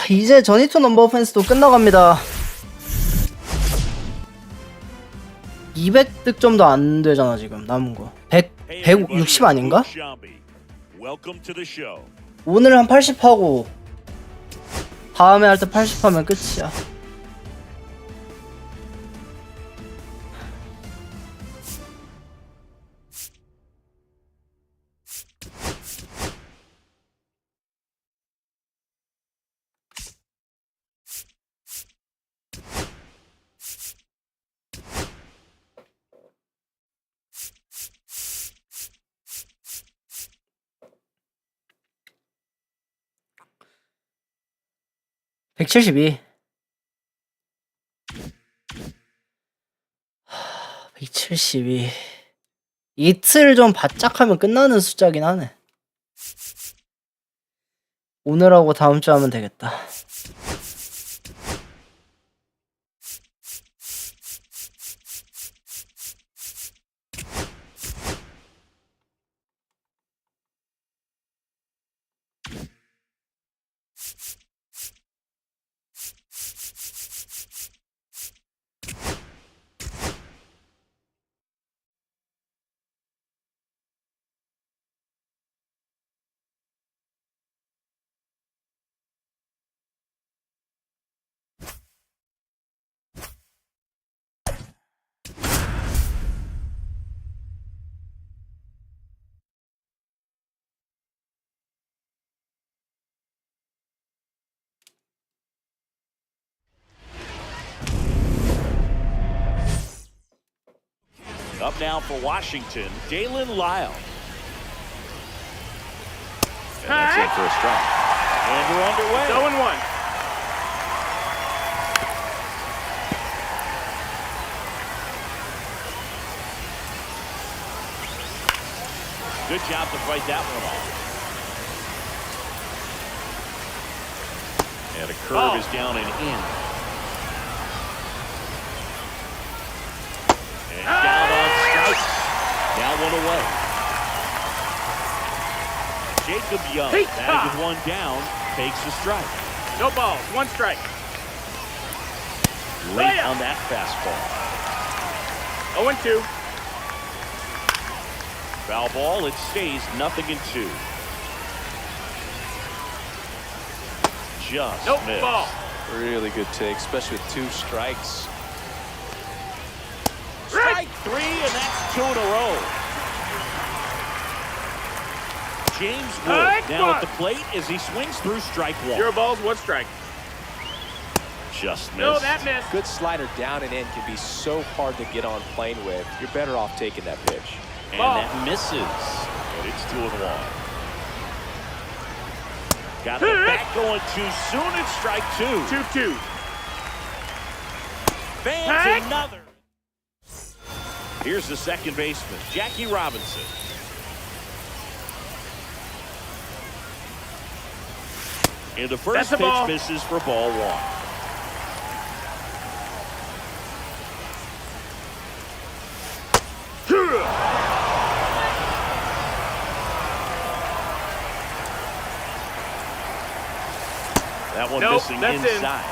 이제 전이투 넘버 오펜스도 끝나갑니다. 200득점도 안 되잖아 지금 남은 거. 160 아닌가? 오늘 한 80 하고 다음에 할 때 80 하면 끝이야. (172) 172 이틀 좀 바짝하면 끝나는 숫자긴 하네. 오늘하고 다음 주 하면 되겠다. Up now for Washington, Dalen Lyle. And that's it for a strike. And we're underway. 0-1. Good job to fight that one off. And a curve is down and in. And down on strikes. Now one away. Jacob Young, that with one down, takes the strike. No balls, one strike. Late on that fastball. 0-2. Foul ball, it stays 0-2. Just missed. Ball. Really good take, especially with 2 strikes. Strike 3, and that's 2 in a row. James Wood now at the plate as he swings through strike 1. 0 balls, 1 strike. Just missed. No, that missed. Good slider down and in can be so hard to get on plane with. You're better off taking that pitch. And that misses. But it's 2-1. Got the bat going too soon. It's strike 2. 2-2. Fans another. Here's the second baseman, Jackie Robinson. And the first pitch misses for ball 1. That one missing inside.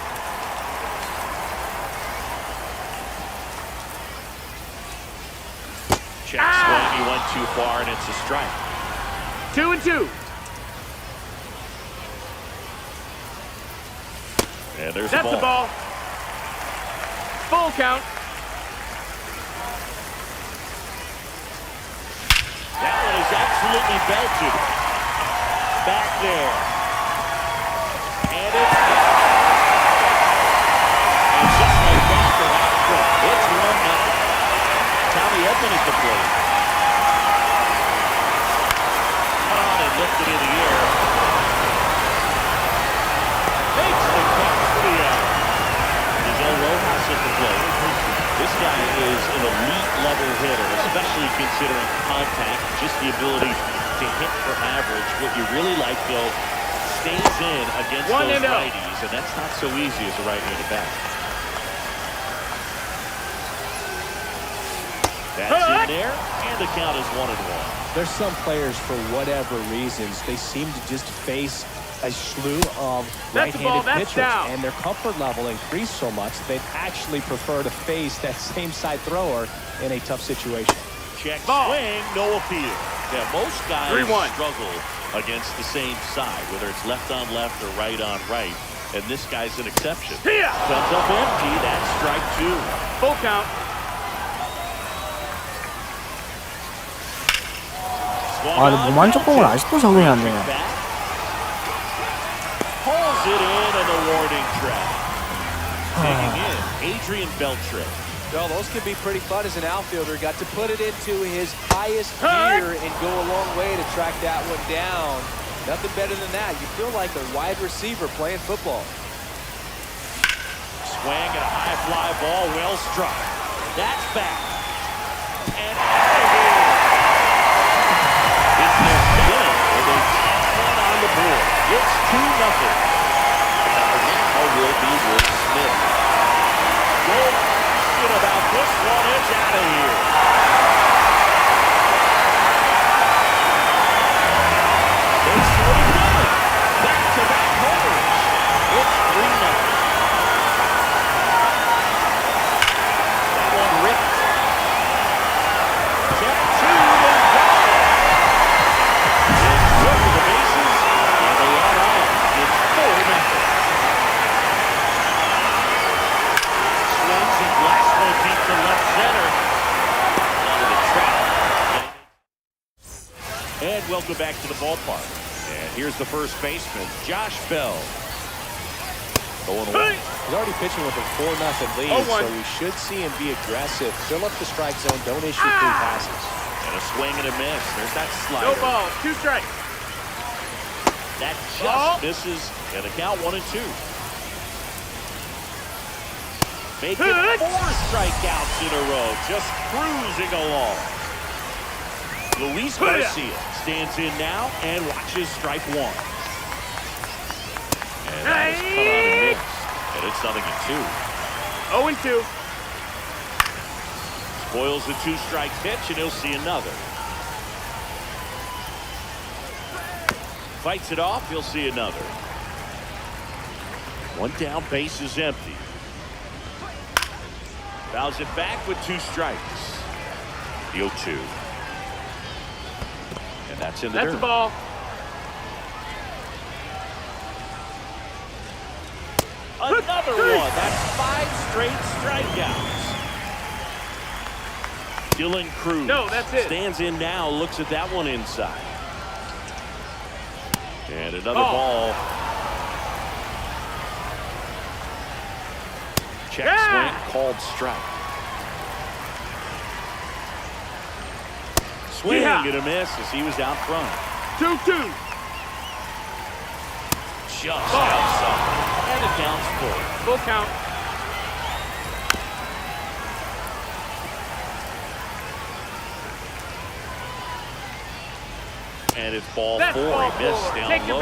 Check swing, he went too far, and it's a strike. 2-2. And there's That's the ball. Full count. belted. Back there. And it's and just like that, they're out front. It's 1-0. Tommy Edman at the plate. On and lifted in the air. Makes the catch for the out. Miguel Rojas at the plate. This guy is an elite level hitter, especially considering contact, just the ability to hit for average. What you really like, though, stays in against those righties, and that's not so easy as a right-handed bat. That's in there, and the count is 1-1. There's some players, for whatever reasons, they seem to just face a slew of right-handed pitchers, and their comfort level increased so much they'd actually prefer to face that same side thrower in a tough situation. Check swing, no appeal. Yeah, most guys struggle against the same side, whether it's left on left or right on right, and this guy's an exception. Comes up empty, that's strike 2. Full count. 아, 근데 무만족공을 아직도 적응이 안 되냐. Pulls it in and the warning track. Taking in Adrian Beltre. Well, those can be pretty fun as an outfielder. Got to put it into his highest gear and go a long way to track that one down. Nothing better than that. You feel like a wide receiver playing football. Swing and a high fly ball, well struck. That's back. And out of here. It's their spin, and they one on the board. It's 2-0. Now will be Will Smith. No question about this one. It's out of here. They slow down. Back-to-back homers. It's 3-0. That one ripped. Check 2 and gone. It's good for the bases, and they add on. It's 4-0. Swings and blasts one deep to left center. Into the trap. And welcome back to the ballpark. And here's the first baseman, Josh Bell. Going away. He's already pitching with a 4-0 lead, so we should see him be aggressive. Fill up the strike zone. Don't issue free passes. And a swing and a miss. There's that slider. No ball. 2 strikes. That just misses. And a count 1-2. Making 4 strikeouts in a row. Just cruising along. Luis Garcia stands in now and watches strike 1. And that is cut on and missed. And it's 0-2. 0-2. Spoils the 2-strike pitch, and he'll see another. Fights it off, he'll see another. One down, base is empty. Fouls it back with 2 strikes. The 0-2. And that's in the dirt. That's the ball. Another one. That's 5 straight strikeouts. Dylan Cruz. No, that's it. Stands in now, looks at that one inside. And another ball. Check swing, called strike. Swing and a miss as he was out front. 2-2. Just outside. And it counts 4. Full count. And it's ball 4. He missed down low.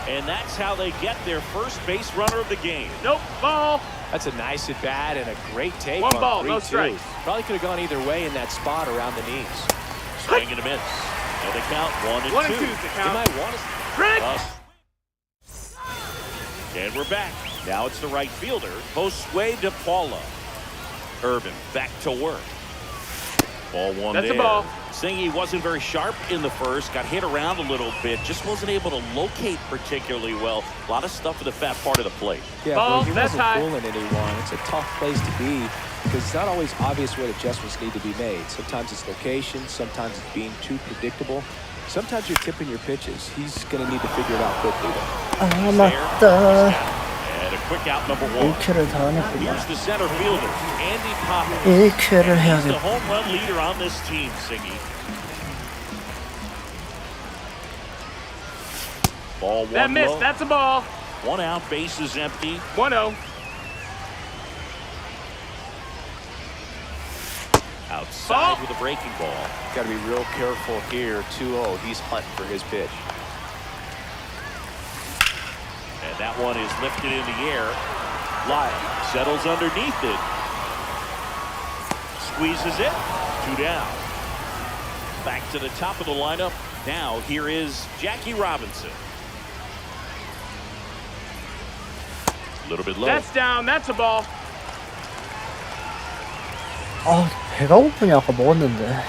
And that's how they get their first base runner of the game. Nope. Ball. That's a nice at bat and a great take. 1 on ball, 3-2. no strikes. Probably could have gone either way in that spot around the knees. Swing and a miss. And they count 1-2. 1-2 to count. They might want to. And we're back. Now it's the right fielder, Josue De Paula. Irvin back to work. Ball 1 That's there. a ball. Saying he wasn't very sharp in the first, got hit around a little bit, just wasn't able to locate particularly well. A lot of stuff in the fat part of the plate. Yeah, ball, he that's wasn't high. fooling anyone. It's a tough place to be because it's not always obvious what adjustments need to be made. Sometimes it's location, sometimes it's being too predictable. Sometimes you're tipping your pitches. He's going to need to figure it out quickly, though. 아, 맞다. And a quick out number one. 1큐를 다 하는구나. Here's the center fielder, Andy Poppins. 1큐를 He's the 해야겠다. home run leader on this team, Singy. Ball That one missed. low. That's a ball. 1 out, base is empty. 1-0. Outside Ball. with a breaking ball. Got to be real careful here. 2-0. He's hunting for his pitch. And that one is lifted in the air. Lyle settles underneath it. Squeezes it. 2 down. Back to the top of the lineup. Now here is Jackie Robinson. A little bit low. That's down. That's a ball. 아, 배가 고프냐 아까 먹었는데.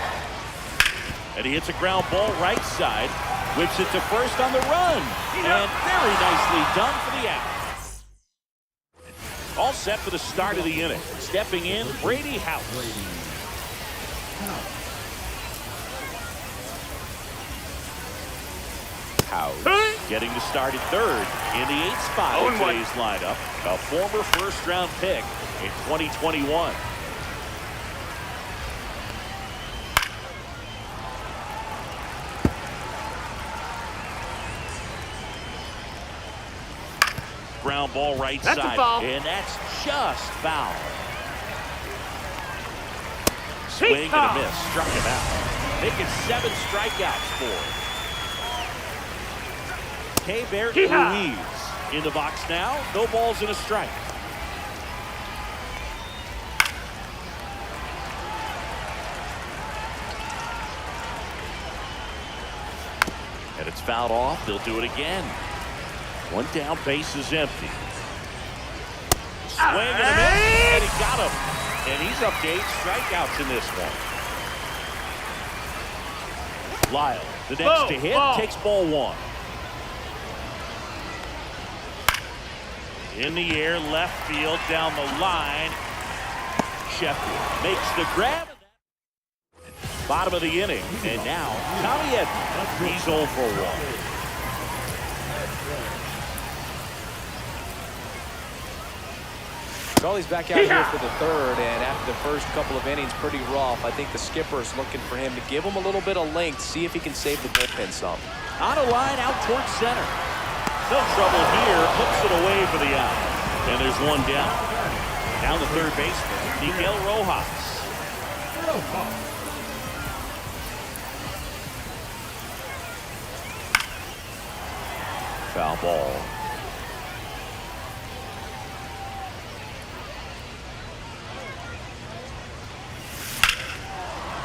And he hits a ground ball right side. Whips it to first on the run. And very nicely done for the out. All set for the start of the inning. Stepping in, Brady House. Getting to start at third in the 8th spot in today's lineup. A former first-round pick in 2021. Ground ball right That's side. a foul. And that's just foul. Swing and a miss. Struck him out. Making 7 strikeouts for him. K-Bear Ruiz in the box now. No balls and a strike. And it's fouled off. They'll do it again. 1 down, base is empty. Swing and a miss, and he got him. And he's up to 8 strikeouts in this one. Lyle, the next to hit, takes ball 1. In the air, left field, down the line. Sheffield makes the grab. Bottom of the inning, and now Tommy Edman. He's 0 for 1. Charlie's back out here for the third, and after the first couple of innings, pretty rough. I think the skipper's looking for him to give him a little bit of length, see if he can save the bullpen some. On a line out towards center. No trouble here. Hooks it away for the out. And there's 1 down. Down the third baseman, Miguel Rojas. Foul ball.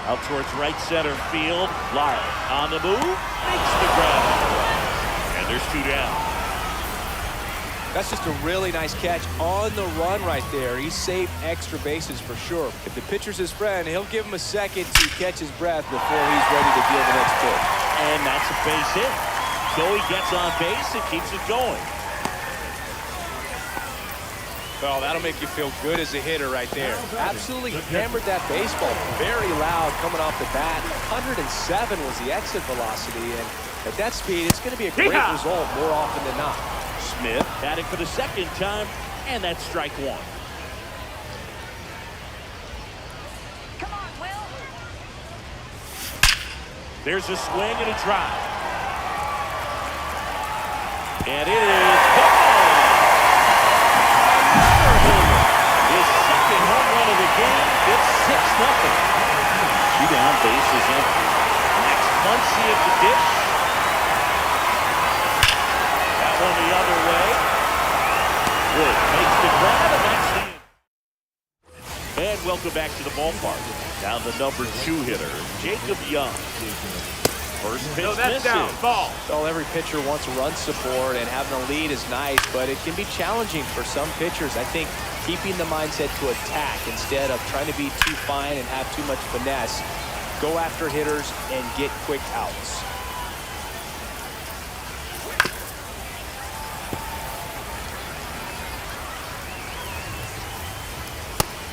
Out towards right center field. Lyle on the move. Makes the grab. And there's 2 down. That's just a really nice catch on the run right there. He saved extra bases for sure. If the pitcher's his friend, he'll give him a second to catch his breath before he's ready to deal the next pitch. And that's a base hit. So he gets on base and keeps it going. Well, that'll make you feel good as a hitter right there. Absolutely hammered that baseball. Very loud coming off the bat. 107 was the exit velocity, and at that speed, it's going to be a great result more often than not. Smith batting for the 2nd time, and that's strike 1. Come on, Will. There's a swing and a drive. And it is gone. His 2nd home run of the game. It's 6-0. 2 down, base is empty. Next Muncy at the dish. That one the other way. Wood makes the grab, and that's the. And welcome back to the ballpark. Down the number 2 hitter, Jacob Young. First pitch misses. Down. Ball. Well, every pitcher wants run support, and having a lead is nice, but it can be challenging for some pitchers. I think keeping the mindset to attack instead of trying to be too fine and have too much finesse. Go after hitters and get quick outs.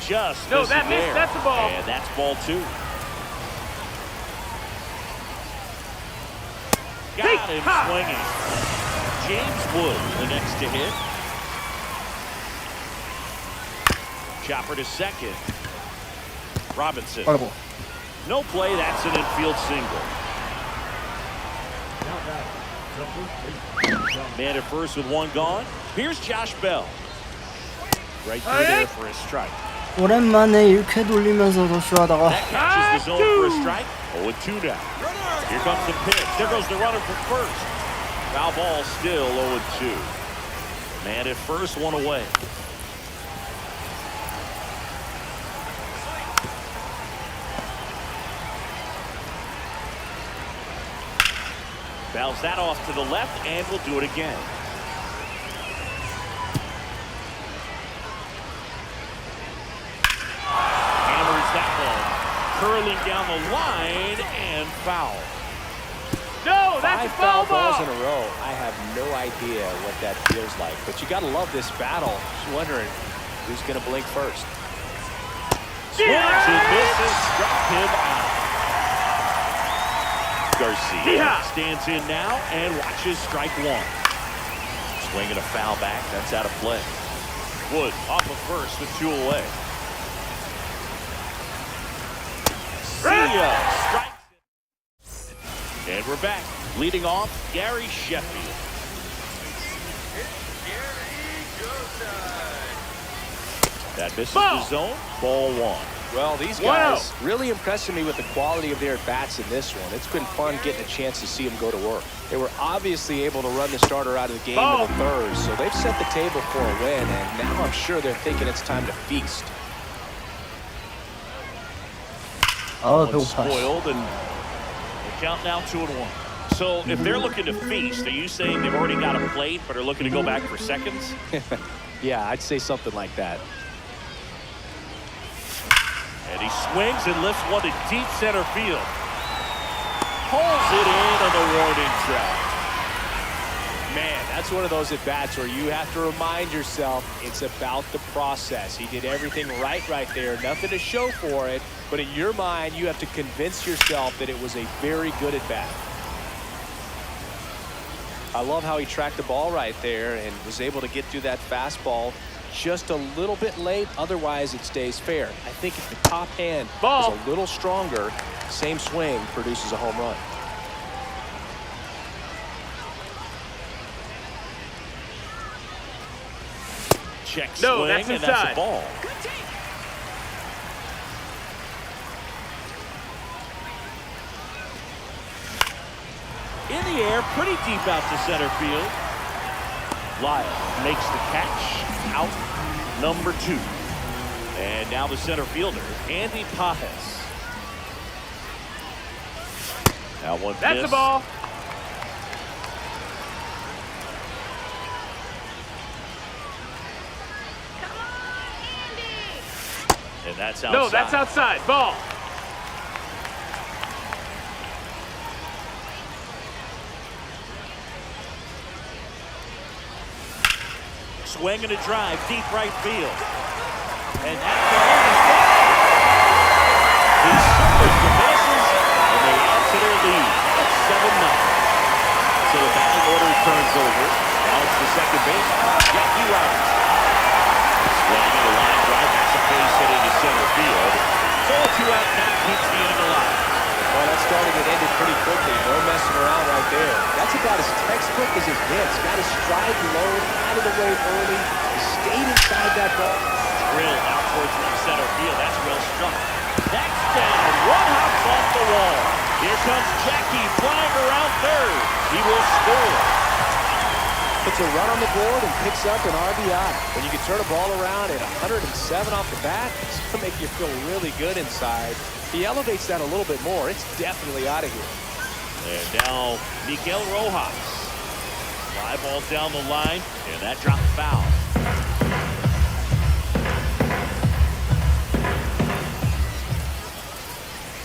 Just No, that missed. there. That's a ball. And that's ball 2. got him swinging. James Wood, the next to hit. Chopper to second. Robinson. 아이고. No play, that's an infield single. Man at first with one gone. Here's Josh Bell. Right through there for a strike. 오랜만에 이렇게 돌리면서 더쇼하다가 That catches the zone for a strike. 0-2 now. Here comes the pitch. There goes the runner from first. Foul ball still 0-2. Man at first, one away. Fouls that off to the left, and we'll do it again. Hammers that one. Curling down the line, and foul. No, that's a Five foul balls ball. in a row. I have no idea what that feels like, but you got to love this battle. Just wondering who's going to blink first. Swings and misses, struck him out. Garcia stands in now and watches strike one. Swinging a foul back, that's out of play. Wood off of first with 2 away. See ya, strike. And we're back. Leading off, Gary Sheffield. That misses the zone. Ball 1. Well, these guys really impressing me with the quality of their at-bats in this one. It's been fun getting a chance to see them go to work. They were obviously able to run the starter out of the game in the third, so they've set the table for a win, and now I'm sure they're thinking it's time to feast. 배고파. Spoiled, and the count now 2-1. So if they're looking to feast, are you saying they've already got a plate but are looking to go back for seconds? Yeah, I'd say something like that. And he swings and lifts one to deep center field. Pulls it in on the warning track. Man, that's one of those at-bats where you have to remind yourself it's about the process. He did everything right there. Nothing to show for it, but in your mind, you have to convince yourself that it was a very good at-bat. I love how he tracked the ball right there and was able to get through that fastball just a little bit late. Otherwise, it stays fair. I think if the top hand is a little stronger, same swing produces a home run. Check swing, that's and inside. that's a ball. In the air, pretty deep out to center field. Lyle makes the catch. Out number 2. And now the center fielder, Andy Pajes. Now one That's miss. the ball. Come on, Andy. And that's outside. No, that's outside. Ball. Swing and a drive, deep right field. And that's the home run. He circles the bases, and they add to their lead. It's 7-0. So the batting order turns over. Now it's the second baseman, Jackie Robinson. Swing and a line drive, that's a base hit into center field. So a 2-out count keeps the inning alive. Well, that started and ended pretty quickly. No messing around right there. That's about as textbook as it gets. Got his stride low, out of the way early. He stayed inside that ball. Drill out towards left center field. That's well struck. That's down. One hops off the wall. Here comes Jackie flying around third. He will score. Puts a run on the board and picks up an RBI. When you can turn a ball around at 107 off the bat, it's going to make you feel really good inside. He elevates that a little bit more. It's definitely out of here. And now Miguel Rojas. Fly ball down the line, and that dropped foul.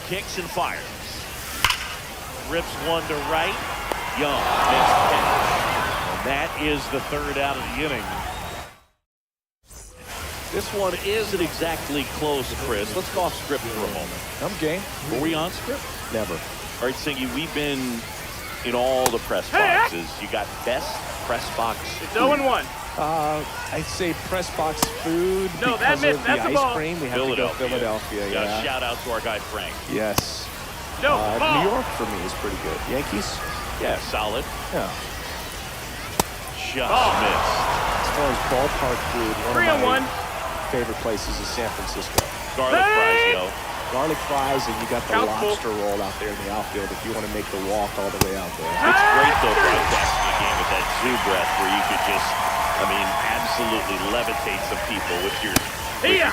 Kicks and fires. Rips one to right. Young makes the catch. And that is the third out of the inning. This one isn't exactly close, Chris. Let's go off script for a moment. I'm game. Were we on script? Never. All right, Singy, we've been in all the press boxes. You got best press box. It's food. 0-1. I'd say press box food. No, that because missed. of That's the a ice ball. cream. We have to go Philadelphia. Yeah. Shout out to our guy Frank. Yes. No, ball. New York for me is pretty good. Yankees? Yeah, solid. Yeah. Just Ball. missed. As far as ballpark food, one 3-1. of my favorite places is San Francisco. Garlic fries, yo. Garlic fries, and you got the Countable. lobster roll out there in the outfield if you want to make the walk all the way out there. It's great though broadcasting a game with that zoo breath where you could just, I mean, absolutely levitate some people with your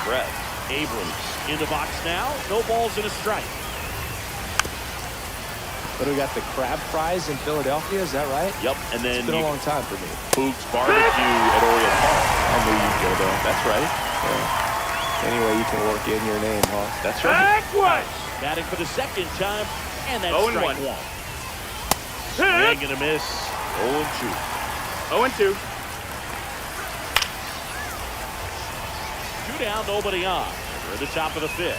breath. Abrams in the box now. No balls and a strike. But we got the crab fries in Philadelphia, is that right? Yep, and then It's been a long time for me. Boog's Barbecue at Oriole Park. I knew you'd go there. That's right. Yeah. Anyway, you can work in your name, huh? That's right. Backward. Batting for the second time, and that's 0-1. strike one. Swing and a miss. 0-2. 0-2. 2 down, nobody on. We're at the top of the fifth.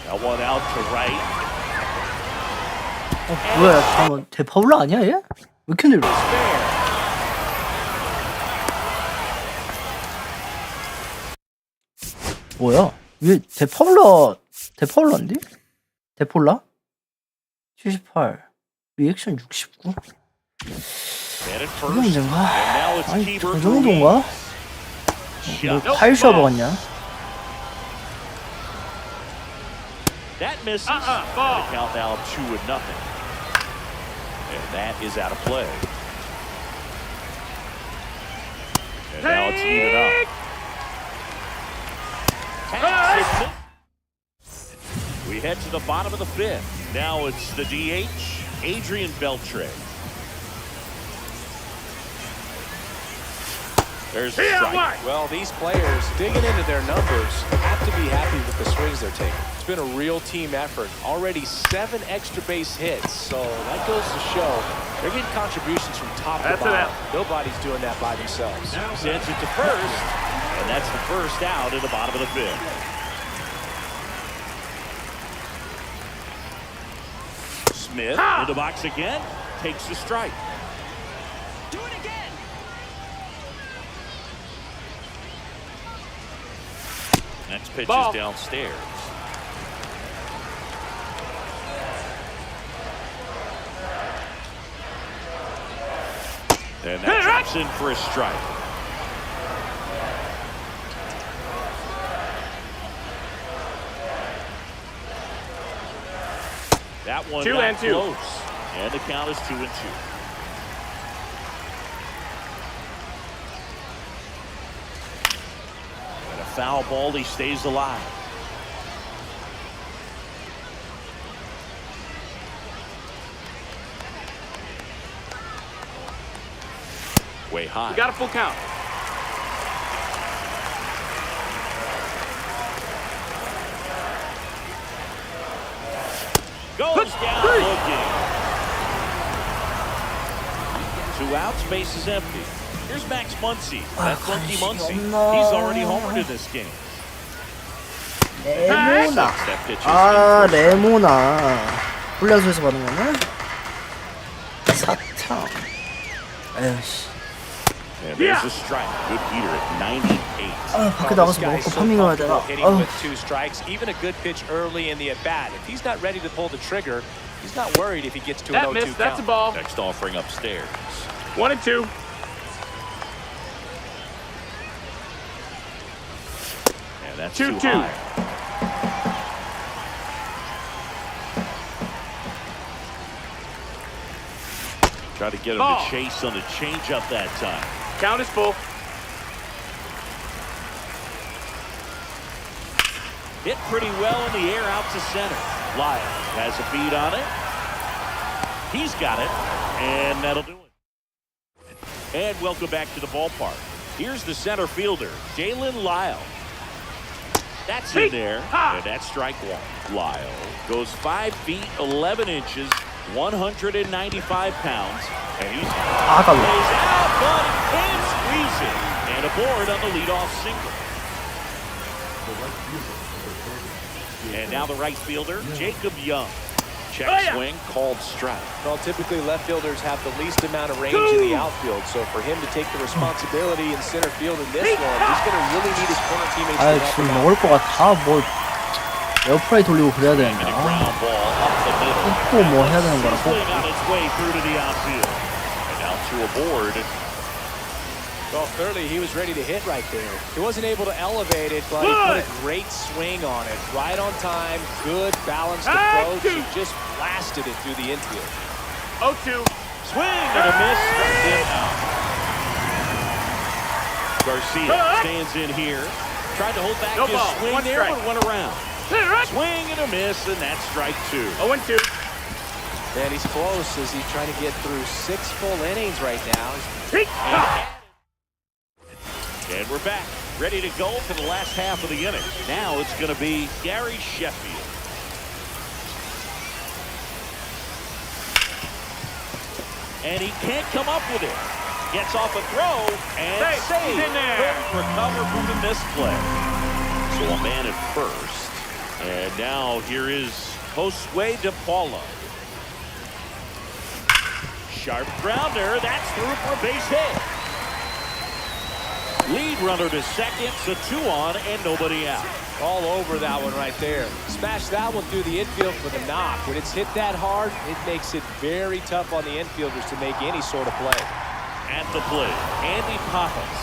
That one out to right. 뭐야 방금 대파울라 아니야 얘? 왜 이렇게 느려? 뭐야? 얘 대파울라인데? 대폴라? 78 리액션 69? And at 그 first. 문제인가? And now it's 아니 Keeper 그 정도인가? 뭐 파일 셔버 같냐? That misses. Ball. The count now 2-0. And that is out of play. And now it's even up. We head to the bottom of the fifth. Now it's the DH, Adrian Beltre. There's a strike. Well, these players digging into their numbers have to be happy with the swings they're taking. It's been a real team effort. Already 7 extra base hits, so that goes to show they're getting contributions from top to bottom. Nobody's doing that by themselves. Sends it to first, and that's the first out in the bottom of the fifth. Smith in the box again, takes the strike. Do it again. Next pitch Ball. is downstairs. And that drops in for a strike. That one 2 got and 2. close. And the count is 2-2. And a foul ball, he stays alive. Way high. We got a full count. Goes down looking. 2 outs, base is empty. Here's Max Muncy. That's Funky Muncy. He's already homered in this game. 레모나. That pitch is 아 레모나. 훈련소에서 받은 거는 사탕. 에휴씨. And there's a strike. Good beater at 98. 아 밖에 나가서 먹고 파밍해야 되나? Hitting 아우. with 2 strikes, even a good pitch early in the at bat. If he's not ready to pull the trigger, he's not worried if he gets to an That 0-2 missed. That's a count. ball. Next offering upstairs. 1-2. And that's 2-2. too high. Try to get him Ball. to chase on the changeup that time. Count is full. Hit pretty well in the air out to center. Lyle has a beat on it. He's got it, and that'll do it. And welcome back to the ballpark. Here's the center fielder, Jalen Lyle. That's in there, and that's strike one. Lyle goes 5 feet 11 inches, 195 pounds, and he's 아까워. plays out, but he can't squeeze it. And aboard on the leadoff single. And now the right fielder, Jacob Young. Check swing, called strike. Well, typically left fielders have the least amount of range in the outfield, so for him to take the responsibility in center field in this one, he's going to really need his corner teammates to 아, help 지금 him out. 먹을 것 같아. 뭘 에어프라이 돌리고 그래야 되는데. And a 아, ground ball up the middle. 또 뭐 해야 되는 거라고? Swing on its way through to the outfield. And now to a board. Well, clearly he was ready to hit right there. He wasn't able to elevate it, but he put a great swing on it. Right on time, good balanced approach. He just blasted it through the infield. 0-2. Swing and a miss. Struck him out. Garcia stands in here. Tried to hold back No his ball, swing one there, strike. but went around. Swing and a miss, and that's strike 2. 0-2. Man, he's close as he's trying to get through 6 full innings right now. And we're back, ready to go for the last half of the inning. Now it's going to be Gary Sheffield. And he can't come up with it. Gets off a throw and Safe. He's in there. Couldn't recover from the misplay. So a man at first. And now here is Josue De Paula. Sharp grounder. That's through for a base hit. Lead runner to second, so 2 on and nobody out. All over that one right there. Smash that one through the infield for the knock. When it's hit that hard, it makes it very tough on the infielders to make any sort of play. At the plate, Andy Pappas.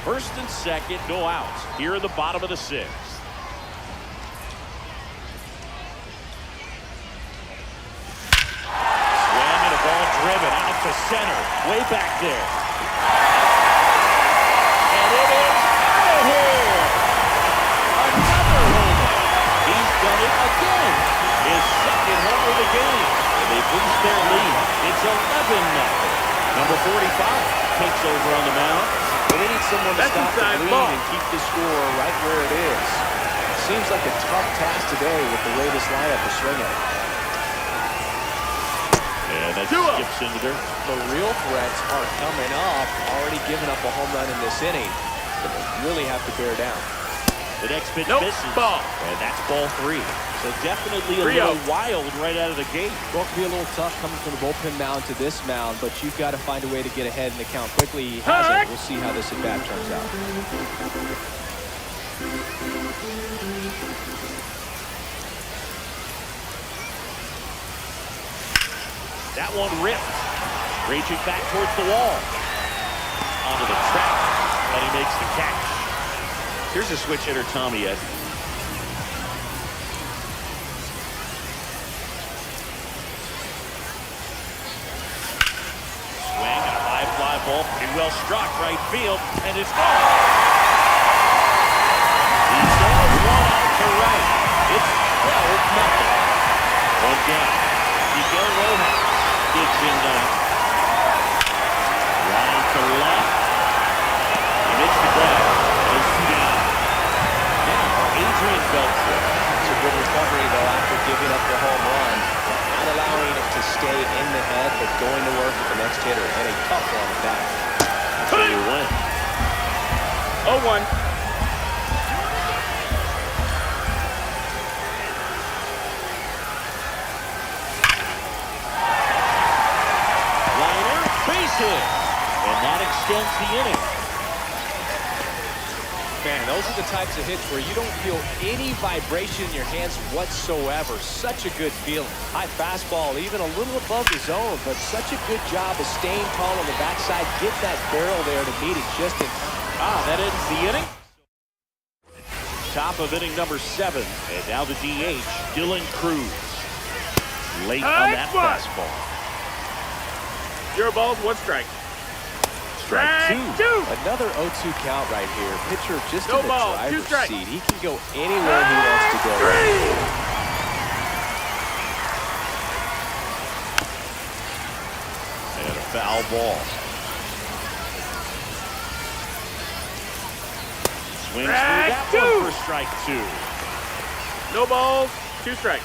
First and second, no outs. Here in the bottom of the 6th. Swing and a ball driven out to center. Way back there. And it is out of here. Another home. He's done it again. His second home of the game. And they boost their lead. It's 11-0. Number 45 takes over on the mound. Well, they need someone to stop the bleed and keep the score right where it is. Seems like a tough task today with the way this lineup is swinging. And that skips into there. The real threats are coming up. Already giving up a home run in this inning. But they really have to bear down. The next pitch Nope, misses. ball. And that's ball 3. So definitely a little wild right out of the gate. Well, it can be a little tough coming from the bullpen mound to this mound, but you've got to find a way to get ahead in the count quickly. He hasn't. We'll see how this at bat turns out. That one ripped. Reaching back towards the wall. Onto the track. And he makes the catch. Here's a switch hitter, Tommy Ed. Swing and a high fly ball. Pretty well struck right field. And it's gone. He's going one out to right. It's 12-0. One down. Miguel Rojas digs in now. Line to left. He makes the grab. Goes down. Now Adrian Beltre. It's a good recovery, though, after giving up the home run. Not allowing it to stay in the head, but going to work with the next hitter. And a tough one at that. That's how you win. 0-1. Liner, base hit. And that extends the inning. Man, those are the types of hits where you don't feel any vibration in your hands whatsoever. Such a good feeling. High fastball, even a little above the zone, but such a good job of staying tall on the backside. Get that barrel there to meet it just in time. That ends the inning. Top of inning number 7. And now the DH, Dylan Cruz. Late on that fastball. 0 balls, 1 strike. Strike 2. Another 0-2 count right here. Pitcher just No in the ball, 2 driver's strikes. seat. He can go anywhere he wants to go. And a foul ball. Swings through that one for strike 2. No balls, 2 strikes.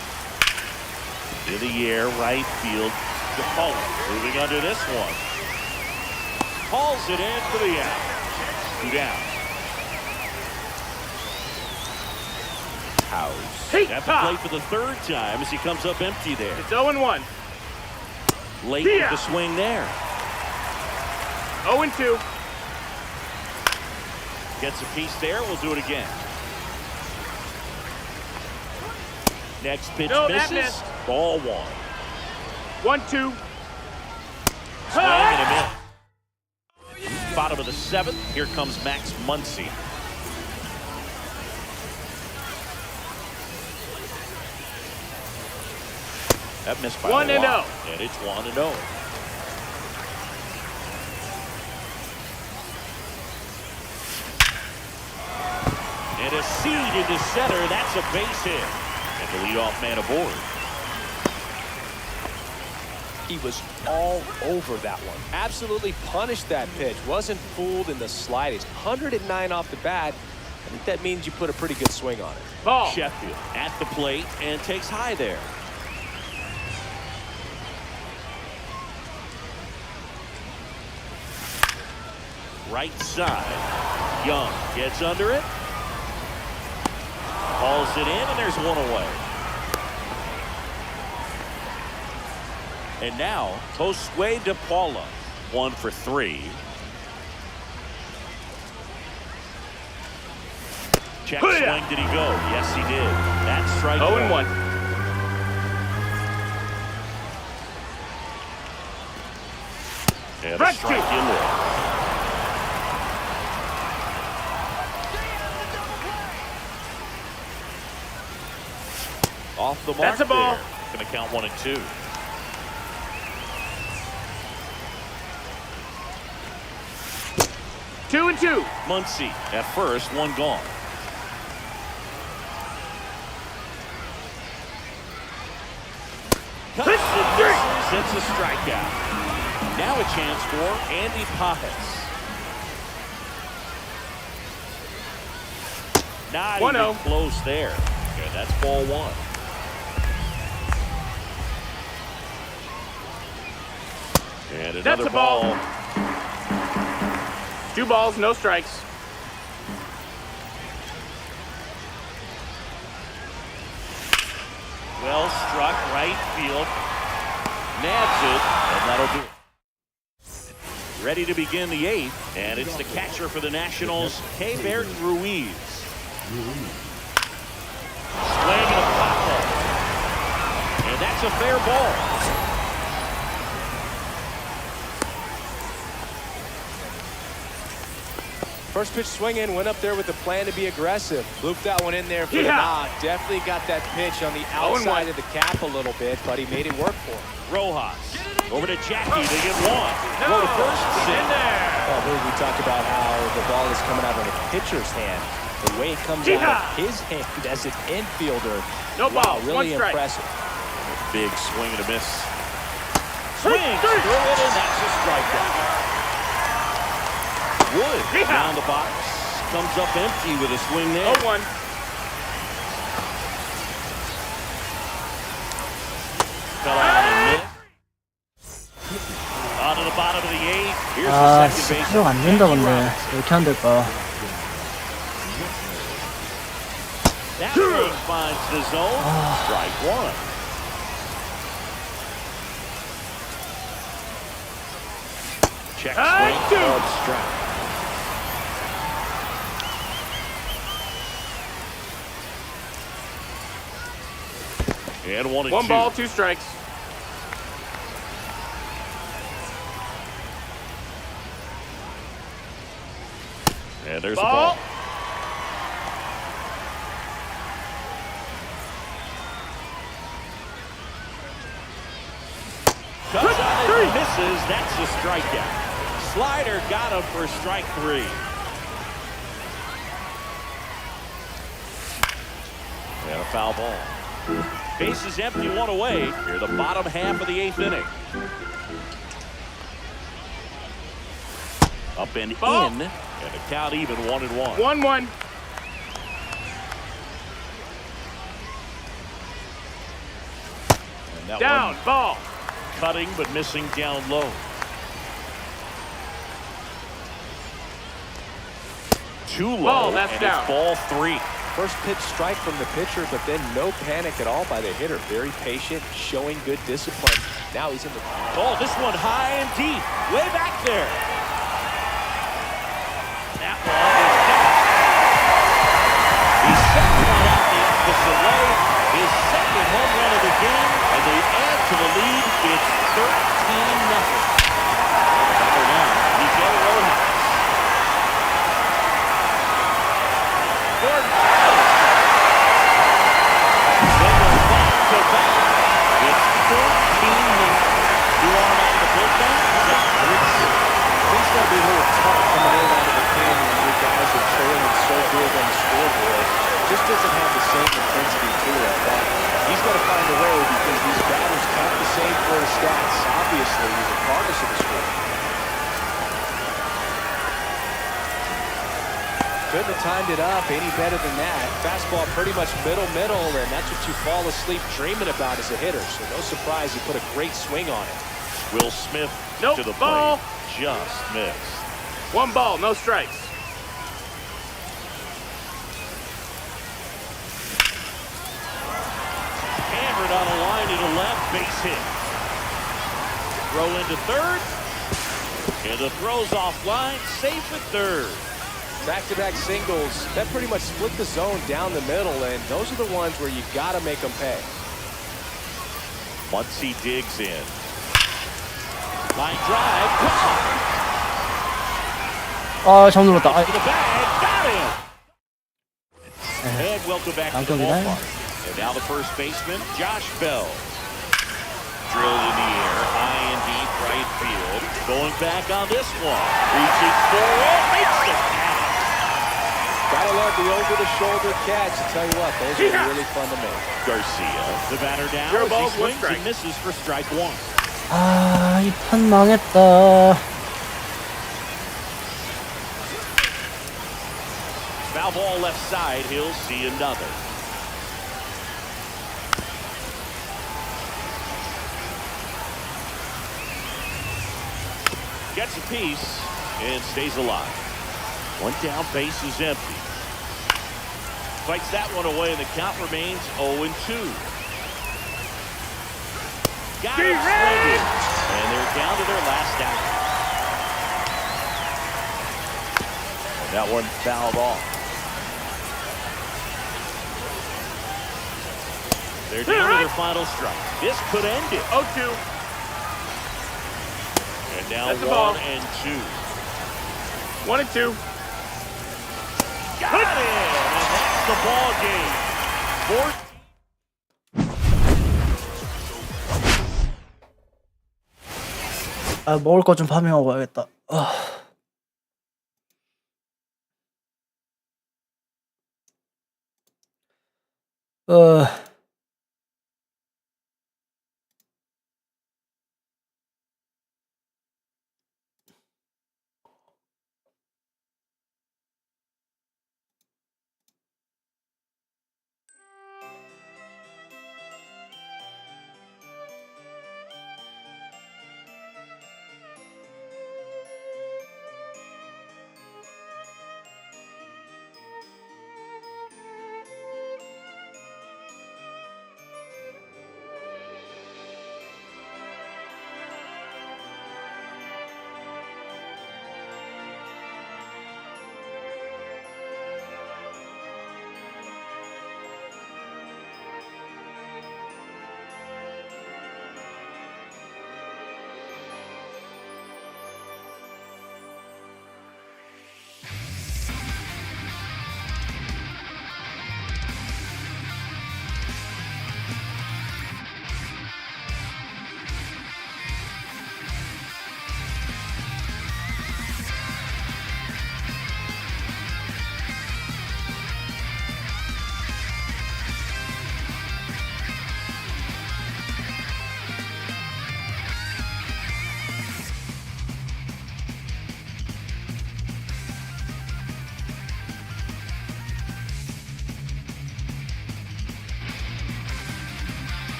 In the air, right field. DePaul moving under this one. Hauls it in for the out. 2 down. House. Hey, At the plate for the third time as he comes up empty there. It's 0-1. Late with the swing there. 0-2. Gets a piece there. We'll do it again. Next pitch No, that misses. missed. Ball one. 1-2. Swing and a miss. Bottom of the seventh. Here comes Max Muncy. That missed by 1-0. And it's 1-0. And a seed into center. That's a base hit. And the leadoff man aboard. He was all over that one. Absolutely punished that pitch. Wasn't fooled in the slightest. 109 off the bat. I think that means you put a pretty good swing on it. Ball. Sheffield at the plate and takes high there. Right side. Young gets under it. Hauls it in, and there's one away. And now, Josue De Paula, 1 for 3. Check swing, did he go? Yes, he did. That's strike 0-1. And a strike in there. Off the mark. That's a ball. Going to count 1 and 2. Two and 2. Muncy at first, one gone. Cuts it, misses, it's a strikeout. Now a chance for Andy Pajes. Not 1-0. even close there. Okay, that's ball one. And another That's a ball. 2 balls, no strikes. Well struck, right field. Nabs it, and that'll do it. Ready to begin the 8th, and it's the catcher for the Nationals, Keibert Ruiz. Swing and a pop-up. And that's a fair ball. First pitch swinging, went up there with the plan to be aggressive. Looped that one in there for the knock. Definitely got that pitch on the outside of the cap a little bit, but he made it work for him. Rojas over to Jackie. They get one. Go to first. In there. Well, we talked about how the ball is coming out of the pitcher's hand. The way it comes out of his hand as an infielder. No wow, balls, really 1 strike. impressive. Big swing and a miss. Swings through it, and that's a strikeout. Wood down the box. Comes up empty with a swing there. 0-1. Fell out in mid. On to the bottom of the 8th. Here's 아, the 진짜 second 필요가 안 된다 근데 왜 이렇게 안 될까? That one finds the zone. Strike 1. Check swing. Called strike. And 1 and 2. 1 ball, 2 strikes. And there's Ball. the ball. Cuts on it, misses. That's a strikeout. Slider got him for strike 3. And a foul ball. Base is empty, 1 away. Here, the bottom half of the 8th inning. Up and Ball. in, and the count even 1 and 1. 1-1. And that Down, one ball. cutting but missing down low. Too low, Ball, that's and down. it's ball 3. First pitch strike from the pitcher, but then no panic at all by the hitter. Very patient, showing good discipline. Now he's in the... Oh, this one high and deep. Way back there. That ball is down. He set one out the opposite way. His second home run of the game, and they add to the lead. It's 13-0. Batter now, Miguel Rojas. Gordon. Back. It's 14-0. You are on the bullpen. Things got to be a little tough coming in out of the pen when your guys are trailing so big on the scoreboard. Just doesn't have the same intensity to it. But he's got to find a way because these batters count the same for his stats. Obviously, regardless of the score. Couldn't have timed it up any better than that. Fastball pretty much middle, and that's what you fall asleep dreaming about as a hitter. So no surprise he put a great swing on it. Will Smith to the ball. plate. Just missed. 1 ball, no strikes. Hammered on a line to the left, base hit. Throw into third. And the throw's offline, safe at third. Back-to-back singles, that pretty much split the zone down the middle, and those are the ones where you got to make them pay. Once he digs in. Line drive, 아, 잘못 눌렀다. 아, to the bag, got him. And welcome back to the ballpark. And now the first baseman, Josh Bell. Drilled in the air, high and deep right field. Going back on this one. Reaching forward, makes the catch. Gotta love the over-the-shoulder catch. I tell you what, those are really fun to make. Garcia, the batter down Zero as he balls, one swings strike. and misses for strike one. 아, 이 판 망했다. Foul ball left side, he'll see another. Gets a piece and stays alive. One down, base is empty. Fights that one away, and the count remains 0-2. Got it swinging, and they're down to their last out. And that one fouled off. They're down to their final strike. This could end it. 0-2. And now That's the ball. 1-2. 1-2. Got it! And that's the ball game. 아, 먹을 거 좀 파밍하고 와야겠다.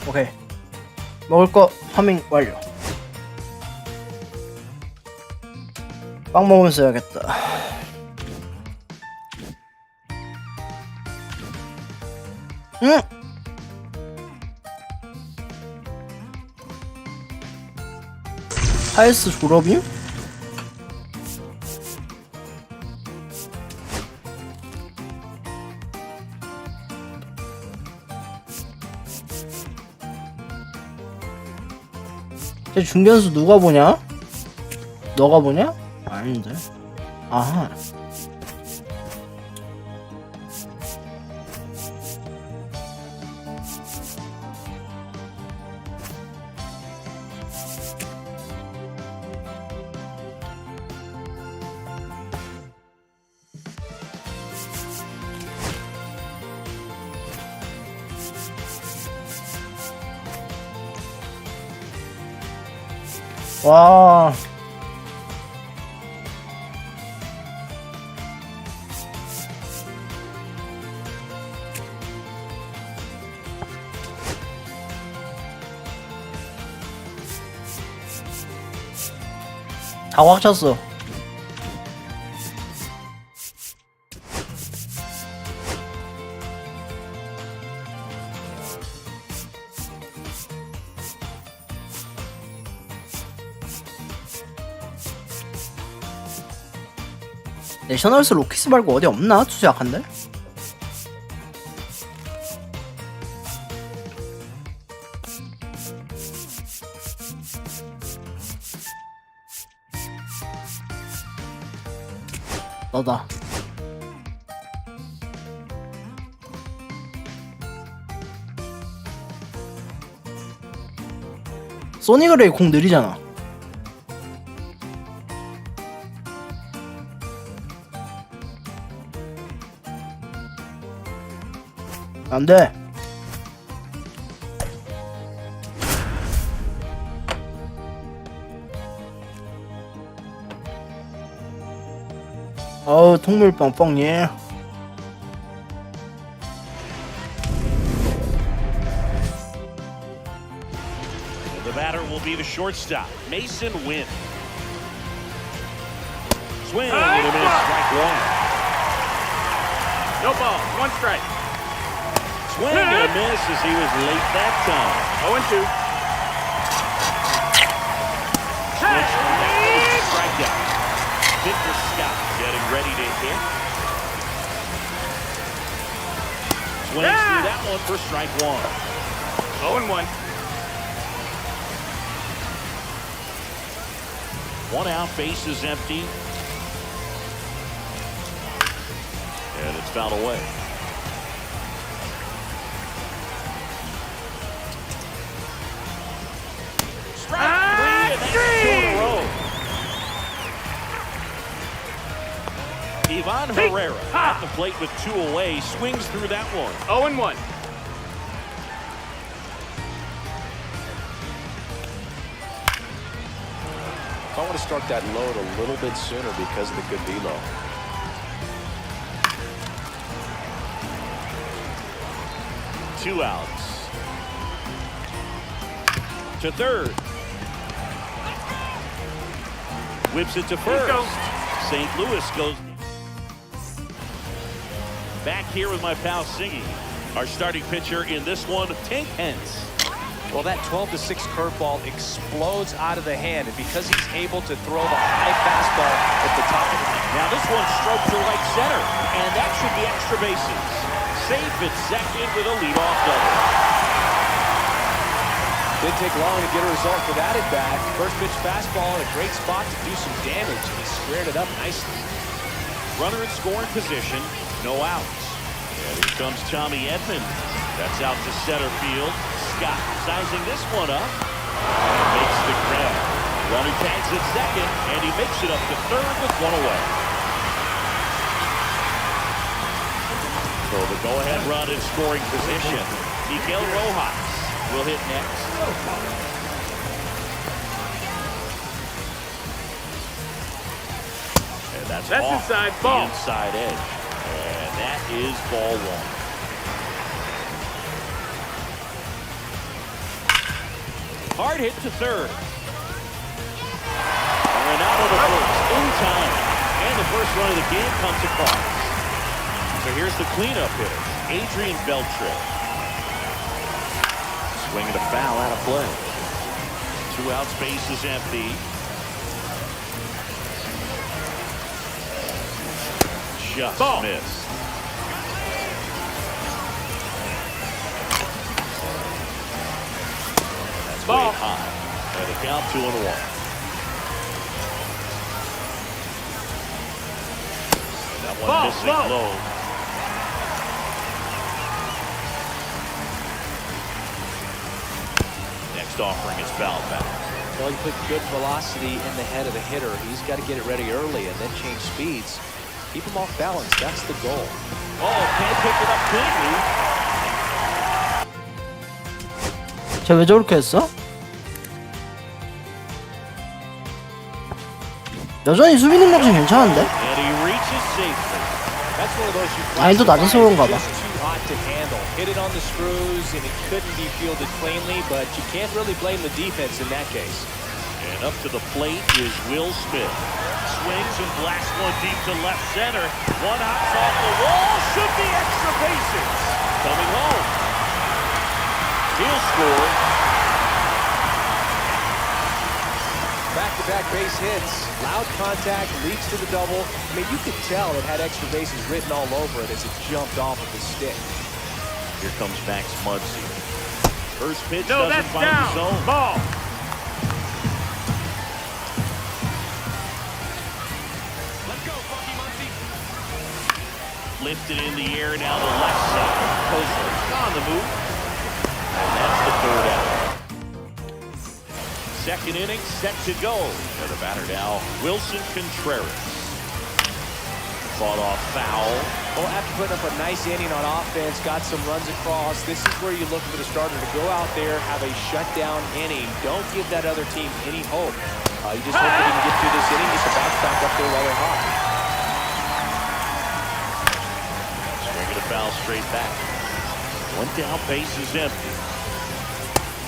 오케이. 먹을 거 파밍 완료. 빵 먹으면서 해야겠다. 응! 하이스 졸업임? 제 중견수 누가 보냐? 너가 보냐? 아닌데. 아하. 와. 다 꽉 찼어. 내셔널스 로키스 말고 어디 없나? 투수 약한데? 너다. 소니그레이 공 느리잖아. 안돼. 어우 통밀빵 뻥예. The batter will be the shortstop, Mason Wynn. Swing and a miss, strike one. No ball, one strike. Swing and a miss as he was late that time. 0-2. Switch from that to strikeout. Victor Scott getting ready to hit. Swings through that one for strike one. 0-1. One out, base is empty. And it's fouled away. Strike three, and that's 2 in a row. Ivan Herrera at the plate with 2 away, swings through that one. 0-1. I want to start that load a little bit sooner because of the good velo. Two outs. To third. Whips it to first. St. Louis goes back here with my pal Singy. Our starting pitcher in this one, Tank Hence. Well, that 12-6 curveball explodes out of the hand, and because he's able to throw the high fastball at the top of the... Now this one stroked to right center, and that should be extra bases. Safe at second with a leadoff double. Didn't take long to get a result with that at bat. First pitch fastball in a great spot to do some damage, and he squared it up nicely. Runner in scoring position, no outs. And here comes Tommy Edman. That's out to center field. Scott sizing this one up. And makes the grab. Runner tags at second, and he makes it up to third with 1 away. So the go-ahead run in scoring position. Miguel Rojas will hit next. And that's off inside, the ball. inside edge. And that is ball 1. Hard hit to third. And out of the first in time. And the first run of the game comes across. So here's the cleanup hitter, Adrian Beltre. Swinging a foul out of play. 2 outs, base is empty. Just missed. That's way high. And a count 2-1. That one missing low. Next offering is foul back. Well, you put good velocity in the head of the hitter. He's got to get it ready early and then change speeds. Keep him off balance. That's the goal. Oh, can't pick it up cleanly. 쟤 왜 저렇게 했어? 여전히 수비 능력이 괜찮은데? And he reaches safely. That's one of those you 난이도 낮아서 그런가 봐. just too hot to handle. Hit it on the screws and it couldn't be fielded cleanly, but you can't really blame the defense in that case. And up to the plate is Will Smith. Swings and blasts one deep to left center. One hops off the wall. Should be extra bases. Coming home. He'll score. Back-to-back base hits. Loud contact leads to the double. I mean, you could tell it had extra bases written all over it as it jumped off of the stick. Here comes Max Muncy. First pitch No, doesn't that's find down. the zone. Ball. Let's go, Funky Muncie. Lifted in the air now to left side. Kozer on the move. And that's the third out. Second inning set to go. And the batter now, Wilson Contreras. Fought off foul. Well, after putting up a nice inning on offense, got some runs across, this is where you're looking for the starter to go out there, have a shutdown inning. Don't give that other team any hope. You just hope that you can get through this inning, get the bounce back up there while they're hot. Swinging a foul straight back. One down, base is empty.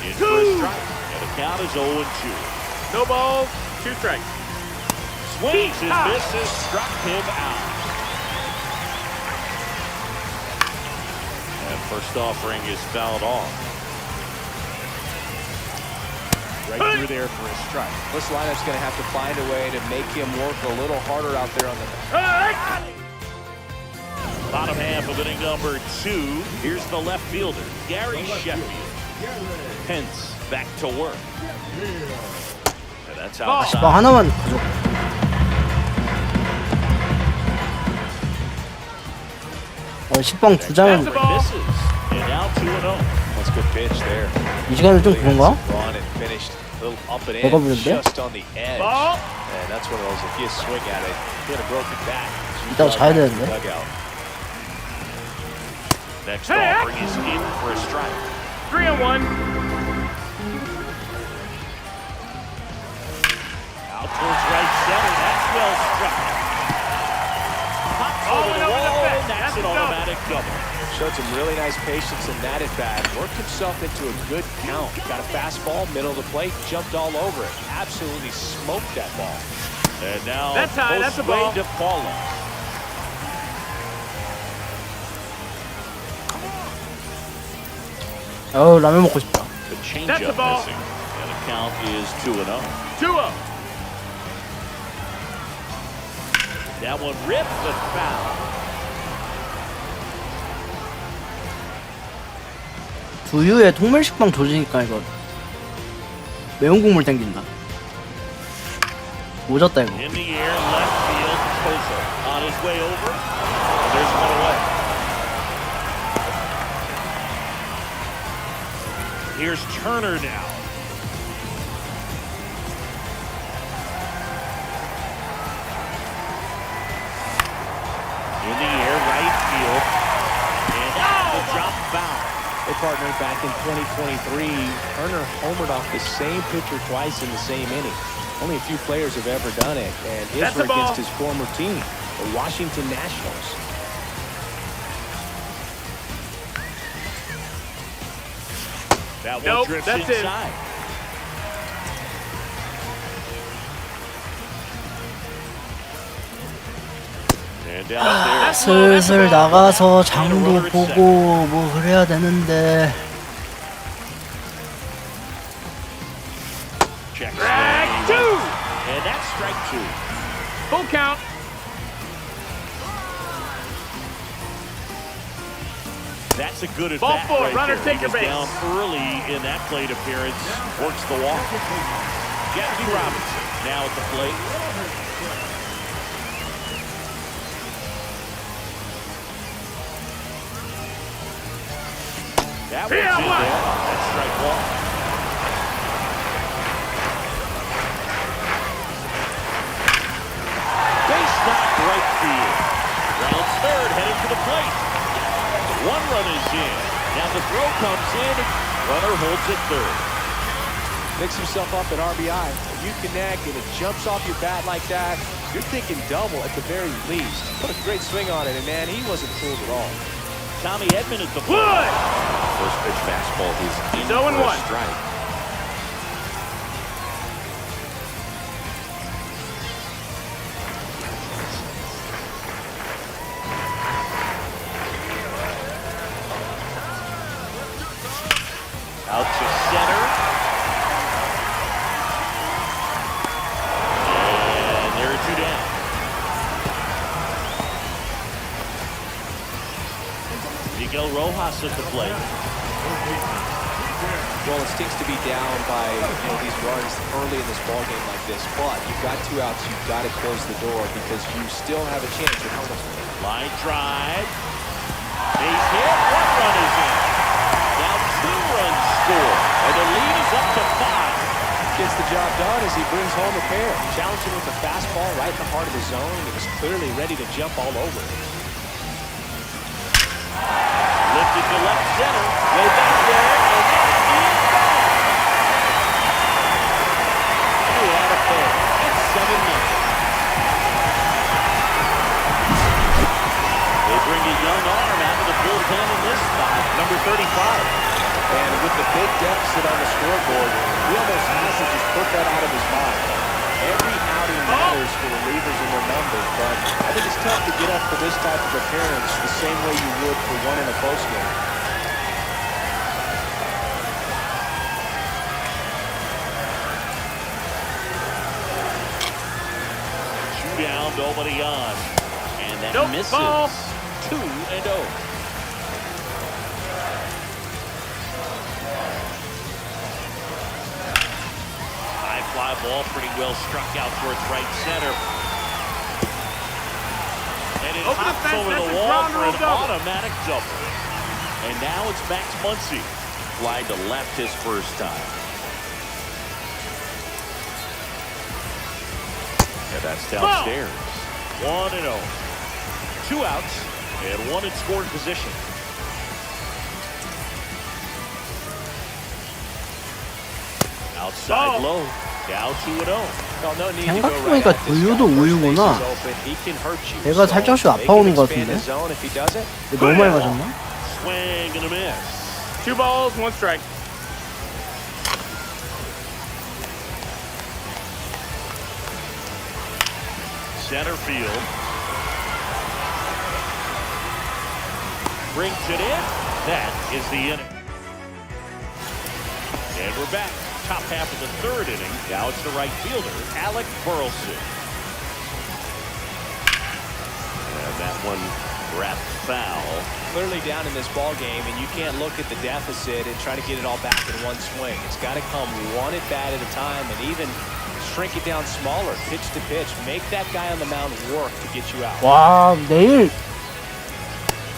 In for a strike. And the count is 0-2. No balls, 2 strikes. Swings and misses, struck him out. And first offering is fouled off. Right through there for a strike. This lineup's going to have to find a way to make him work a little harder out there on the... Bottom half of inning number 2. Here's the left fielder, Gary Sheffield. Pence back to work. And that's outside. 뭐 하나만 가져. 식빵 2장은 Misses. And now 2-0. That's a good pitch there. 이 시간을 좀 그런가? Run and finished a little up and 뭐가 in, 부른데? just on the edge. Ball. And that's one of those, if you swing at it, hit a broken bat. 이따가 자야 되는데. Dugout. Next offering is in for a strike. 3-1. Out towards right center. That's well struck. Pops over the wall, and that's an automatic double. Showed some really nice patience in that at bat. Worked himself into a good count. Got a fastball, middle of the plate, jumped all over it. Absolutely smoked that ball. And now That's high, that's a ball. to Paula. 라면 먹고 싶다. The That's changeup the ball. missing. And the count is 2-0. 2-0. That one ripped but foul. 두유에 통밀식빵 조지니까 이거 매운 국물 땡긴다. 오졌다 이거. In the air, left field, Kozer on his way over. And there's one away. Here's Turner now. In the air, right field. And the drop foul. They partnered back in 2023. Turner homered off the same pitcher twice in the same inning. Only a few players have ever done it, and his That's were the ball. against his former team, the Washington Nationals. That one Nope, drifts that's it. inside. And downstairs. 슬슬 나가서 장도 보고 뭐 그래야 되는데. Check Strike swing. two. And that's strike two. Full count. That's a good at Ball bat four, right runner there. take He your was base. down early in that plate appearance. Works the walk. Jackie Robinson now at the plate. That one's in there. That's strike one. Base knock right field. Rounds third, heading to the plate. One run is in. Now the throw comes in. Runner holds it third. Picks himself up at RBI. You connect and it jumps off your bat like that. You're thinking double at the very least. Put a great swing on it, and man, he wasn't fooled at all. Tommy Edman at the plate. Good. First pitch fastball is in He's 0-1. for a strike. Out to center. And there are two down. Miguel Rojas at the plate. Well, it stinks to be down by these runs early in this ball game like this, but you've got two outs. You've got to close the door because you still have a chance at home. Line drive. Base hit. One run is in. Now two runs score. And the lead is up to 5. Gets the job done as he brings home a pair. Challenged him with a fastball right in the heart of the zone. It was clearly ready to jump all over it. Lifted to left center. Way back there. And that is gone. He had a pair. It's 7-0. They bring a young arm out of the bullpen in this spot. Number 35. And with the big deficit on the scoreboard, he almost has to just put that out of his mind. Every outing matters for relievers and their numbers, but I think it's tough to get up for this type of appearance the same way you would for one in a close game. Two down, nobody on. And that Nope, misses. ball. 2-0. High fly ball, pretty well struck out towards right center. And it Over the hops fence, over that's the a wall ground for rule an double. automatic double. And now it's Max Muncy. Fly to left his first time. And that's downstairs. 1-0. 2 outs and one in scoring position. Outside low. Now 2-0. No need to go right 생각해보니까 at this 돌려도 guy. First base 우유구나. is open. He can hurt you. 배가 So 살짝씩 make 아파오는 him 것 expand 같은데? his zone if he does it. 너무 많이 맞았나? Swing and a miss. 2 balls, 1 strike. Center field. Brings it in. That is the inning. And we're back. Top half of the third inning. Now it's the right fielder, Alec Burleson. And that one wrapped foul. Clearly down in this ball game, and you can't look at the deficit and try to get it all back in one swing. It's got to come one at bat at a time, and even shrink it down smaller, pitch to pitch. Make that guy on the mound work to get you out. 와, 내일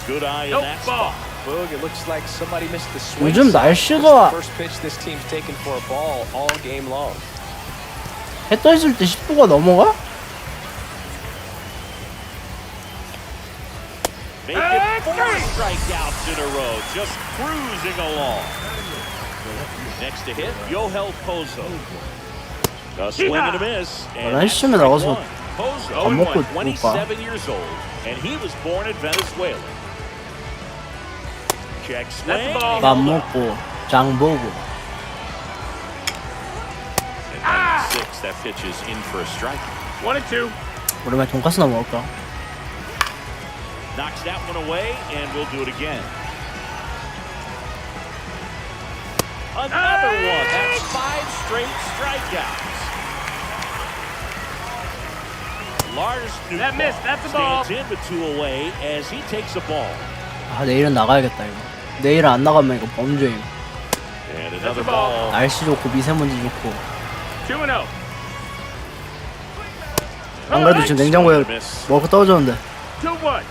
Good eye in Nope, that ball. spot. Boog, it looks like somebody missed the swing. 요즘 side. 날씨가 It's the first pitch this team's taken for a ball all game long. 해 떠 있을 때 10도가 넘어가? Make it 4 strikeouts in a row. Just cruising along. Next to hit, Yohel Pozo. A swing and a miss. And 날씨면 that's 나가서 strike one. Pozo, 밥 먹고 27 years old, and he was born in Venezuela. Check swing. That's the ball. 밥 먹고 장 보고. And 96, that pitch is in for a strike. 1-2. 오랜만에 돈까스나 먹을까? Knocks that one away, and we'll do it again. Another one. That's 5 straight strikeouts. Lars That missed. That's a ball. stands in with 2 away as he takes a ball. 아 내일은 나가야겠다 이거. 내일은 안 나가면 이거 범죄임. And That's another a ball. ball. 날씨 좋고 미세먼지 좋고. 2-0. 안 그래도 지금 냉장고에 먹고 떨어졌는데. 2-1.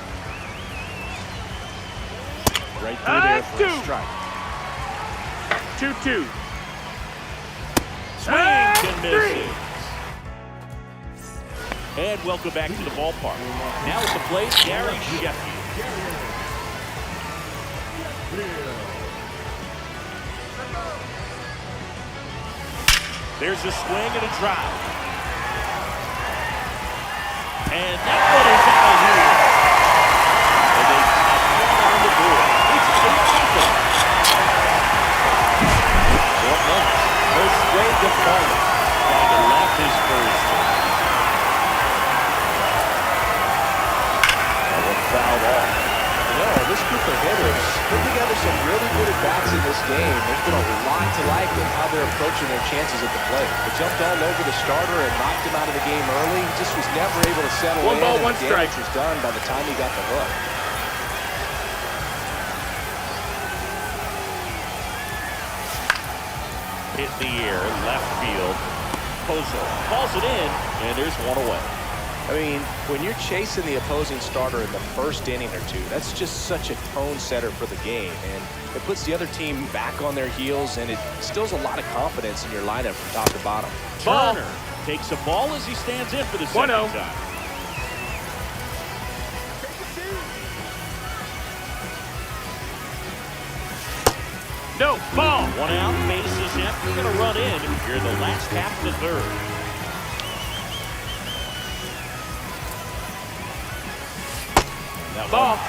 Right through there for a 2. strike. 2-2. Swings and misses. And welcome back to the ballpark. Now at the plate, Gary Sheffield. There's a swing and a drive. And that one is out of here. And they have one on the board. It's 8-0. No swing to follow. Trying to left his first. That one fouled off. This group of hitters put together some really good at-bats in this game. There's been a lot to like in how they're approaching their chances at the plate. They jumped all over the starter and knocked him out of the game early. He just was never able to settle in. 1 ball, 1 and the strike. damage was done by the time he got the hook. Hit the air, left field. Pozo falls it in, and there's one away. I mean, when you're chasing the opposing starter in the first inning or two, that's just such a tone setter for the game. And it puts the other team back on their heels, and it instills a lot of confidence in your lineup from top to bottom. Ball. Turner takes a ball as he stands in for the 1-0. second time. No, ball. 1 out, bases empty. You're going to run in here in the last half of the third. That Ball. one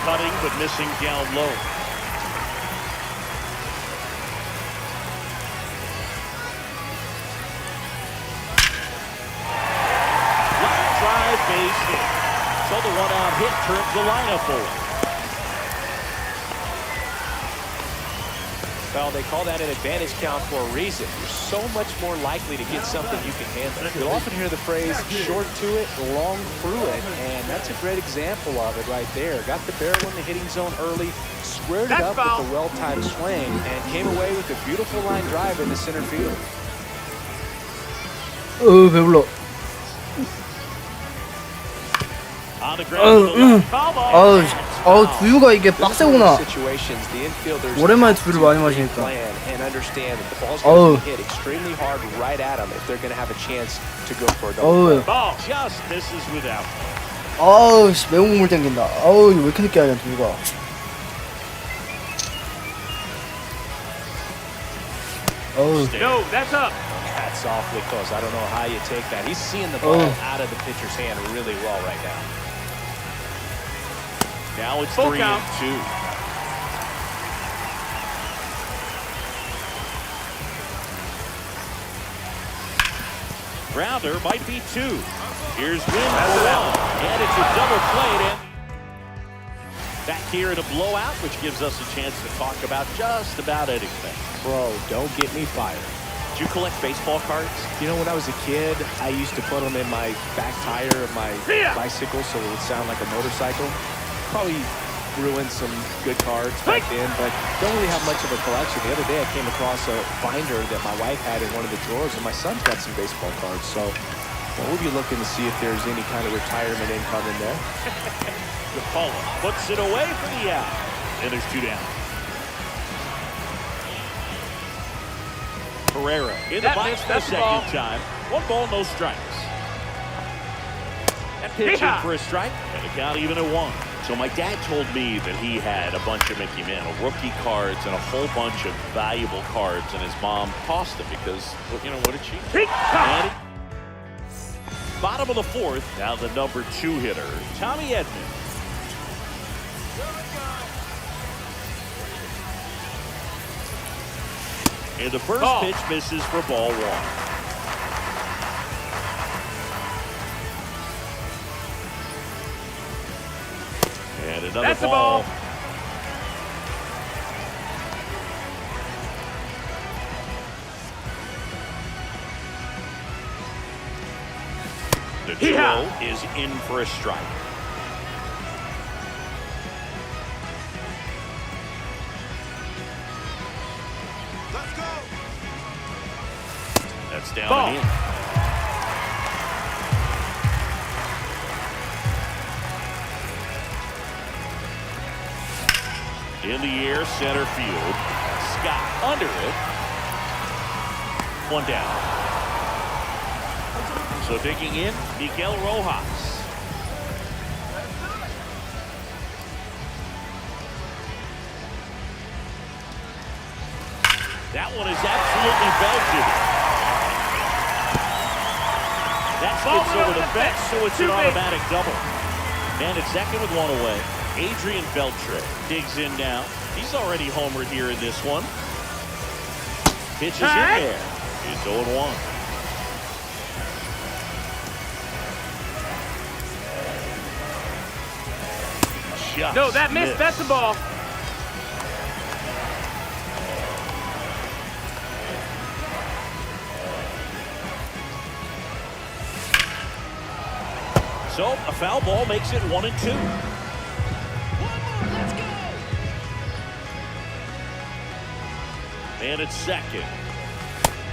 cutting but missing down low. Line drive, base hit. So the 1 out hit turns the lineup over. Well, they call that an advantage count for a reason. You're so much more likely to get something you can handle. You'll often hear the phrase, short to it, long through it, and that's a great example of it right there. Got the barrel in the hitting zone early, squared it up with a well-timed swing, and came away with a beautiful line drive in the center field. 배불러. On the ground. Foul ball. 두유가 이게 빡세구나. 오랜만에 두유를 많이 마시니까. Ball just misses without. 아우 씨 매운 국물 땡긴다. 아우 이거 왜 이렇게 늦게 하냐 두유가. 어우. No, that's up. That's awfully close. I don't know how you take that. He's seeing the ball out of the pitcher's hand really well right now. Now it's Full 3-2. count. Grounder might be 2. Here's Wynn for 1. And it's a double play. And back here in a blowout, which gives us a chance to talk about just about anything. Bro, don't get me fired. Did you collect baseball cards? You know, when I was a kid, I used to put them in my back tire of my bicycle so it would sound like a motorcycle. Probably ruined some good cards back then, but don't really have much of a collection. The other day I came across a binder that my wife had in one of the drawers, and my son's got some baseball cards, so we'll be looking to see if there's any kind of retirement income in there. DePaula puts it away for the out. And there's 2 down. Pereira in the box for the second time. 1 ball, no strikes. And pitching for a strike, and the count even at 1. So my dad told me that he had a bunch of Mickey Mantle rookie cards and a whole bunch of valuable cards, and his mom tossed them because, well, you know, what did she do? And bottom of the 4th, now the number 2 hitter, Tommy Edman. And the first pitch misses for ball 1. Another That's the ball. The duo is in for a strike. Let's go. That's down Ball. and in. In the air, center field. Scott under it. One down. So taking in Miguel Rojas. That one is absolutely belted. That skips over the fence, so it's an automatic double. Man at second with one away. Adrian Beltre digs in now. He's already homered here in this one. Pitch is in there. It's 0-1. No, that missed. That's the ball. So a foul ball makes it 1-2. One more. Let's go. Man at second.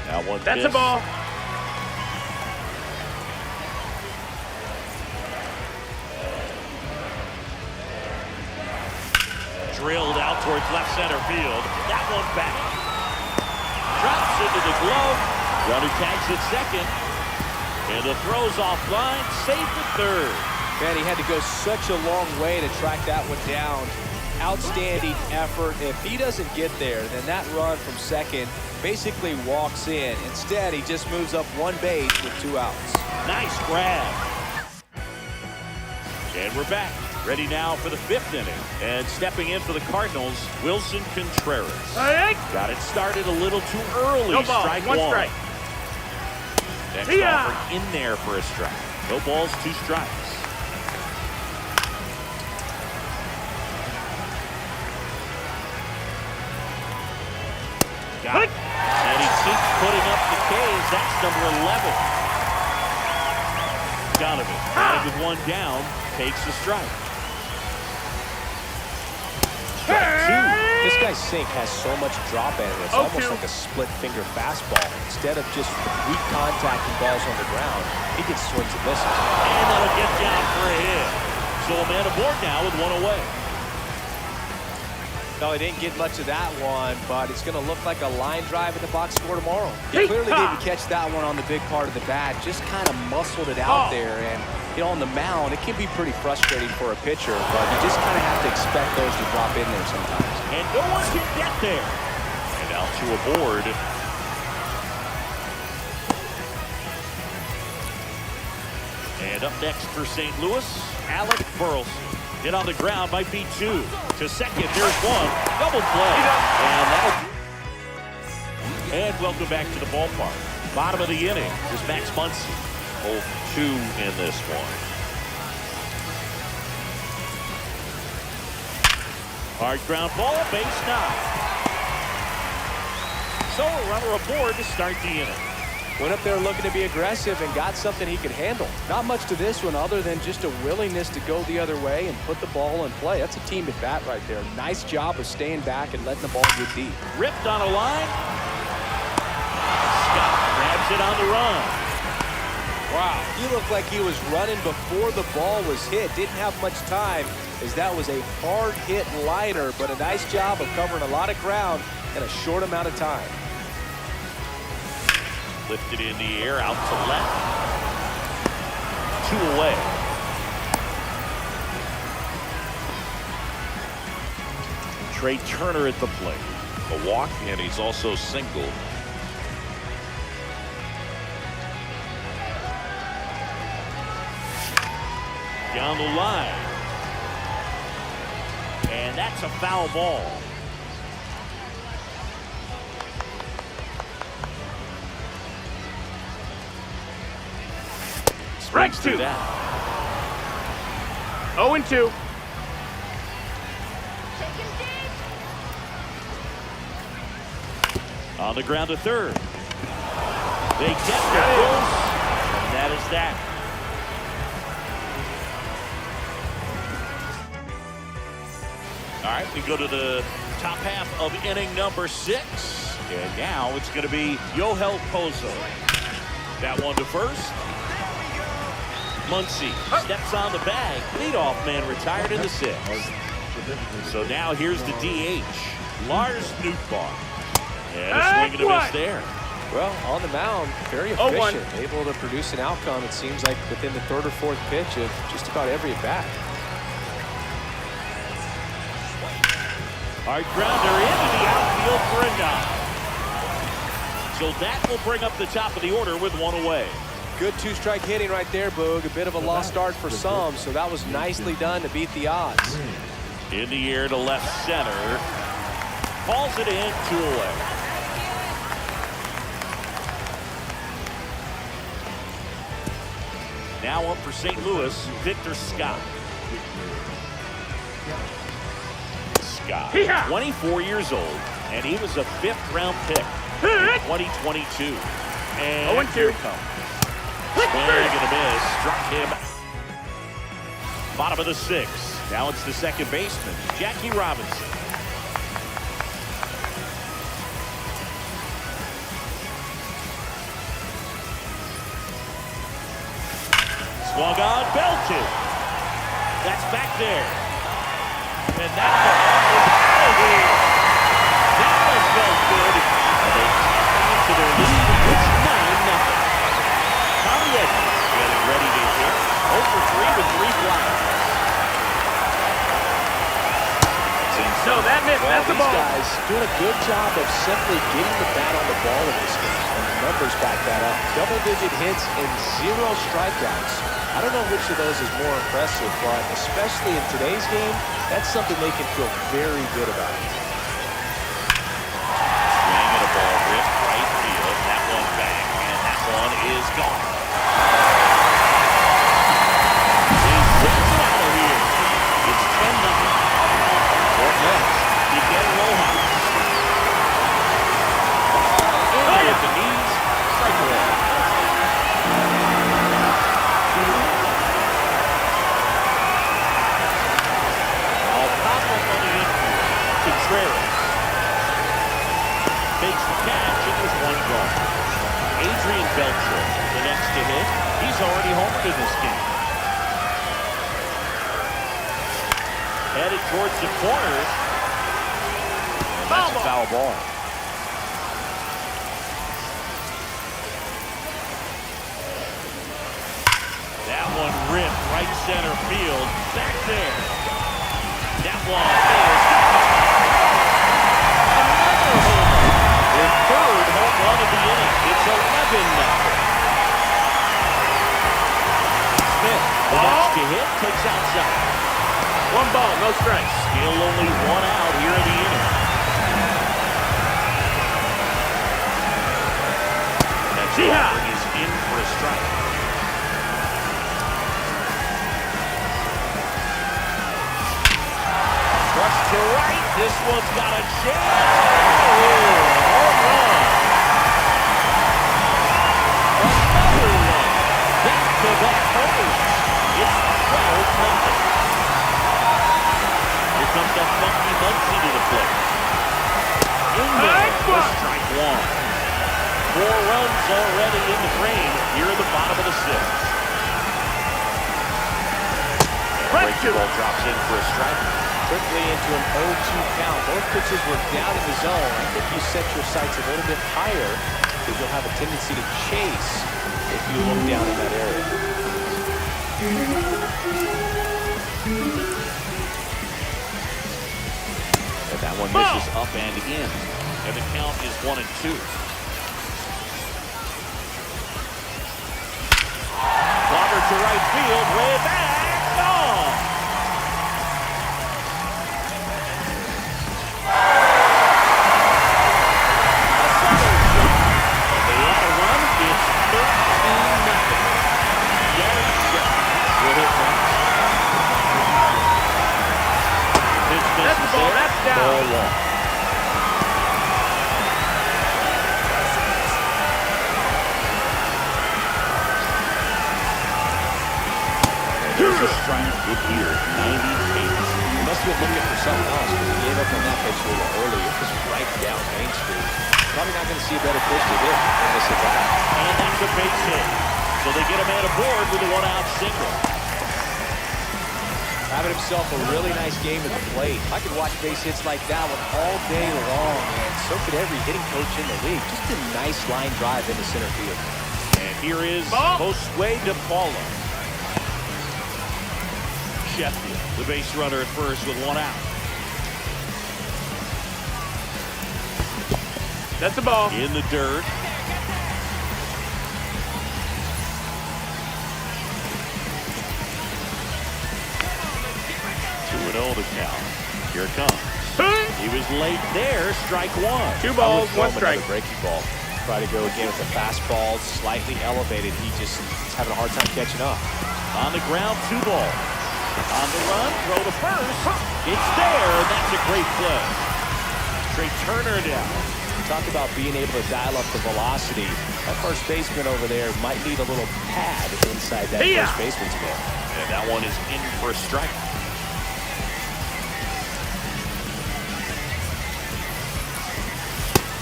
Now one. That's the ball. Drilled out towards left center field. That one back. Drops into the glove. Runner tags at second. And the throw's offline. Safe at third. Man, he had to go such a long way to track that one down. Outstanding effort. If he doesn't get there, then that run from second basically walks in. Instead, he just moves up one base with 2 outs. Nice grab. And we're back. Ready now for the 5th inning. And stepping in for the Cardinals, Wilson Contreras. Got it started a little too early. No ball. Strike One strike. Next offer in there for a strike. No balls, 2 strikes. Got it. And he keeps putting up the K's. That's number 11. Donovan, with 1 down, takes the strike. Strike 2. This guy's sink has so much drop in it. It's almost like a split finger fastball. Instead of just weak contact and balls on the ground, he gets swings and misses. And that'll get down for a hit. So a man aboard now with 1 away. No, he didn't get much of that one, but it's going to look like a line drive in the box score tomorrow. He clearly didn't catch that one on the big part of the bat. Just kind of muscled it out there. And, you know, on the mound, it can be pretty frustrating for a pitcher, but you just kind of have to expect those to drop in there sometimes. And no one can get there. And out to aboard. And up next for St. Louis, Alec Burleson. Hit on the ground, might be 2. To second, there's 1. Double play. And welcome back to the ballpark. Bottom of the inning is Max Muncy. 0-2 in this one. Hard ground ball, base knock. So a runner aboard to start the inning. Went up there looking to be aggressive and got something he could handle. Not much to this one other than just a willingness to go the other way and put the ball in play. That's a team at bat right there. Nice job of staying back and letting the ball get deep. Ripped on a line. Scott grabs it on the run. Wow, he looked like he was running before the ball was hit. Didn't have much time as that was a hard hit liner, but a nice job of covering a lot of ground in a short amount of time. Lifted in the air, out to left. 2 away. Trey Turner at the plate. A walk, and he's also single. Down the line. And that's a foul ball. Strike 2. 0-2. On the ground to third. They get the close, and that is that. All right, we go to the top half of inning number 6. And now it's going to be Yohel Pozo. That one to first. Muncy steps on the bag. Leadoff man retired in the 6th. So now here's the DH, Lars Nootbaar. And a swing and a miss there. Well, on the mound, very efficient, able to produce an outcome, it seems like, within the 3rd or 4th pitch of just about every at-bat. All right, grounder into the outfield for a knock. So that will bring up the top of the order with 1 away. Good 2-strike hitting right there, Boog. A bit of a lost start for some, so that was nicely done to beat the odds. In the air to left center. Falls it in, 2 away. Now up for St. Louis, Victor Scott. Scott, 24 years old, and he was a 5th-round pick in 2022. And here it comes. Swing and a miss. Struck him. Bottom of the 6th. Now it's the second baseman, Jackie Robinson. Swung on, belted. That's back there. And that was felt good. They into their lead. It's 9-0. Tommy Edmonds getting ready to hit. 0 for 3 with 3 flies. No, that missed. Well, That's the ball. These guys doing a good job of simply getting the bat on the ball in this game. And the numbers back that up. Double-digit hits and 0 strikeouts. I don't know which of those is more impressive, but especially in today's game, that's something they can feel very good about. Swing and a ball ripped right field. That one back, and that one is gone. He's whipping out of here. It's 10-0. What next? You get Rojas. In with the knees. Strike away. Makes the catch, and there's 1 gone. Adrian Beltre, the next to hit. He's already homered in this game. Headed towards the corner. And that's a foul ball. That one ripped right center field. Back there. That one is their 3rd home run of the inning. It's 11-0. Smith, the next to hit, takes outside. 1 ball, no strikes. Still only 1 out here in the inning. That's offering is in for a strike. Thrust to right. This one's got a chance. Home run. Another one. Back-to-back homers. It's 12-0. Here comes that funky Muncy to the plate. In there for strike 1. 4 runs already in the frame here at the bottom of the 6th. Breaking ball drops in for a strike. Quickly into an 0-2 count. Both pitches were down in the zone. I think you set your sights a little bit higher because you'll have a tendency to chase if you look down in that area. And that one misses up and in. And the count is 1-2. Clobber to right field, way back, gone. That's the ball. That's Good year, 98. He must have been looking for something else because he gave up on that pitch a little early. It was right down Main Street. Probably not going to see a better pitch to hit than this at bat. And that's a base hit. So they get a man aboard with a one-out single. Having himself a really nice game at the plate. I could watch base hits like that one all day long, and so could every hitting coach in the league. Just a nice line drive into center field. And here is Josue De Paula. Sheffield, the base runner at first with one out. That's the ball. In the dirt. 2-0 to count. Here it comes. He was late there. Strike one. 2 balls, 1 strike. Breaking ball. Try to go again with the fastball, slightly elevated. He just is having a hard time catching up. On the ground, 2 balls. On the run, throw to first. It's there. That's a great play. Trey Turner down. Talk about being able to dial up the velocity. That first baseman over there might need a little pad inside that first baseman's mitt. And that one is in for a strike.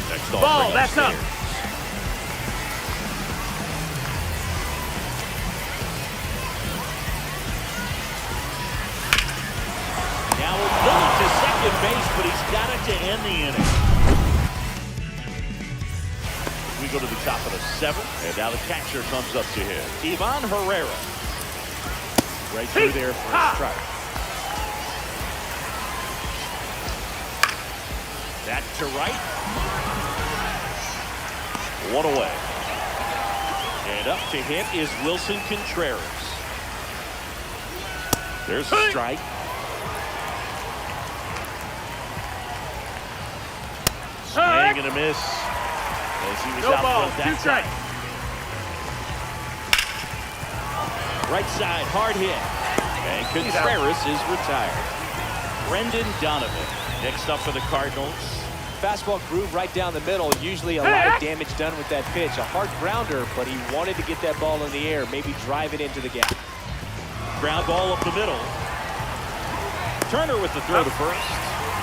Next off, Ball, bring that's up. upstairs. Now we're moving to second base, but he's got it to end the inning. We go to the top of the 7th, and now the catcher comes up to him. Ivan Herrera. Right through there for a strike. That to right. One away. And up to hit is Wilson Contreras. There's a strike. Swing and a miss. As he was No out ball, front 2 that strikes. time. Right side, hard hit. And Contreras is retired. Brendan Donovan next up for the Cardinals. Fastball groove right down the middle. Usually a lot of damage done with that pitch. A hard grounder, but he wanted to get that ball in the air, maybe drive it into the gap. Ground ball up the middle. Turner with the throw to first.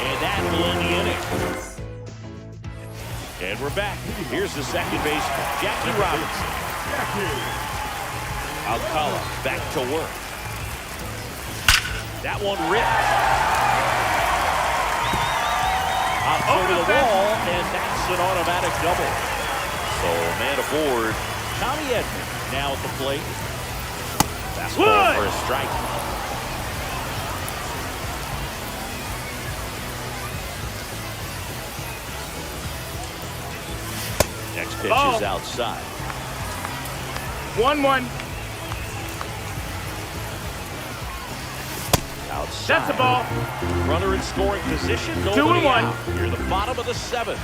And that will end the inning. And we're back. Here's the second baseman, Jackie Robinson. Alcala back to work. That one ripped. Up over the wall, and that's an automatic double. So man aboard. Tommy Edman now at the plate. Fastball for a strike. Next pitch is outside. 1-1. Outside. That's the ball. Runner in scoring position. 2-1. Out. Near the bottom of the 7th.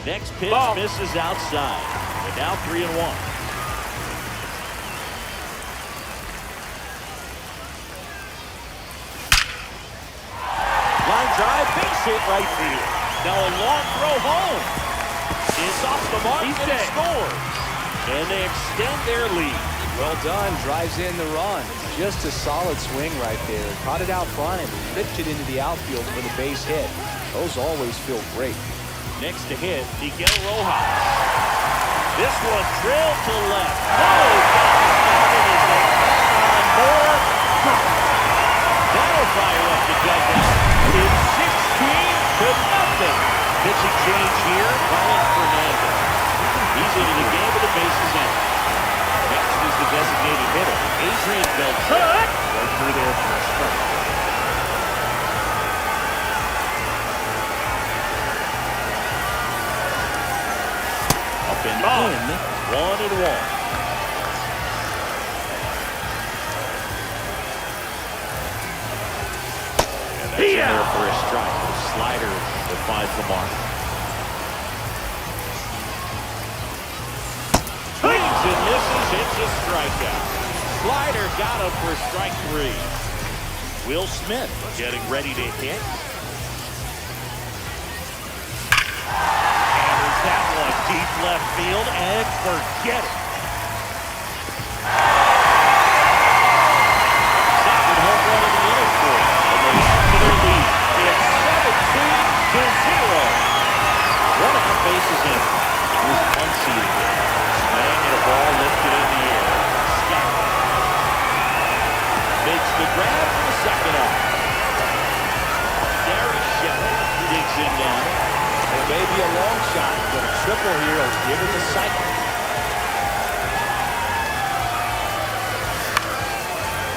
Next pitch misses outside. And now 3-1. Line drive, base hit right field. Now a long throw home. It's off the mark and it scores. And they extend their lead. Well done. Drives in the run. Just a solid swing right there. Caught it out front and flipped it into the outfield for the base hit. Those always feel great. Next to hit, Miguel Rojas. This one drilled to left. Oh, on more. That'll fire up the dugout. It's 16-0. Pitching change here, Colin Fernandez. He's into the game with the bases in. Next is the designated hitter, Adrian Beltre. Right through there for a strike. Up and in, 1-1. And that's in there for a strike. The slider that finds the mark. Swings and misses, hits a strikeout. Slider got him for strike 3. Will Smith getting ready to hit. Hammers that one deep left field and forget it. couple here. He'll give it a cycle.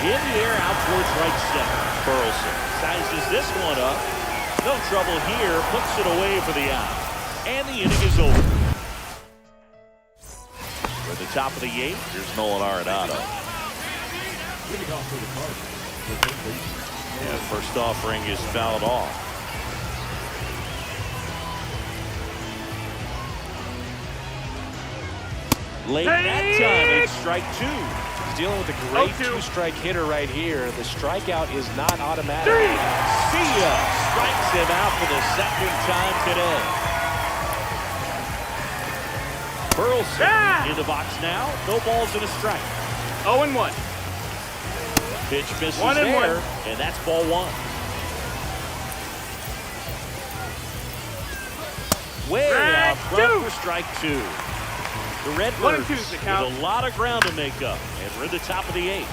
In the air, out towards right center. Burleson sizes this one up. No trouble here. Puts it away for the out. And the inning is over. At the top of the 8th, here's Nolan Arenado. Yeah, first offering is fouled off. Late that time, it's strike 2. He's dealing with a great 2-strike hitter right here. The strikeout is not automatic. See ya! Strikes him out for the second time today. Burleson in the box now. No balls and a strike. 0-1. Pitch misses 1-1. there, and that's ball 1. Way out front for strike 2. The Redbirds with a lot of ground to make up, and we're at the top of the 8th.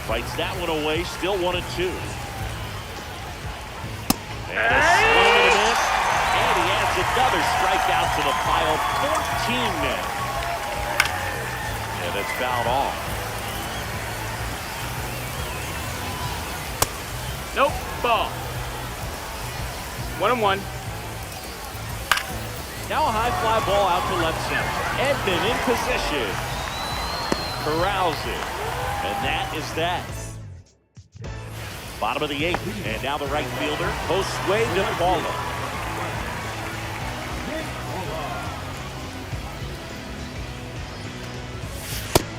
Fights that one away, still 1-2. And a swing and a miss, and he adds another strikeout to the pile. 14 men, and it's fouled off. Nope. Ball. 1-1. Now a high fly ball out to left center. Edman in position. Corrals it. And that is that. Bottom of the 8th. And now the right fielder, Josue De Paula.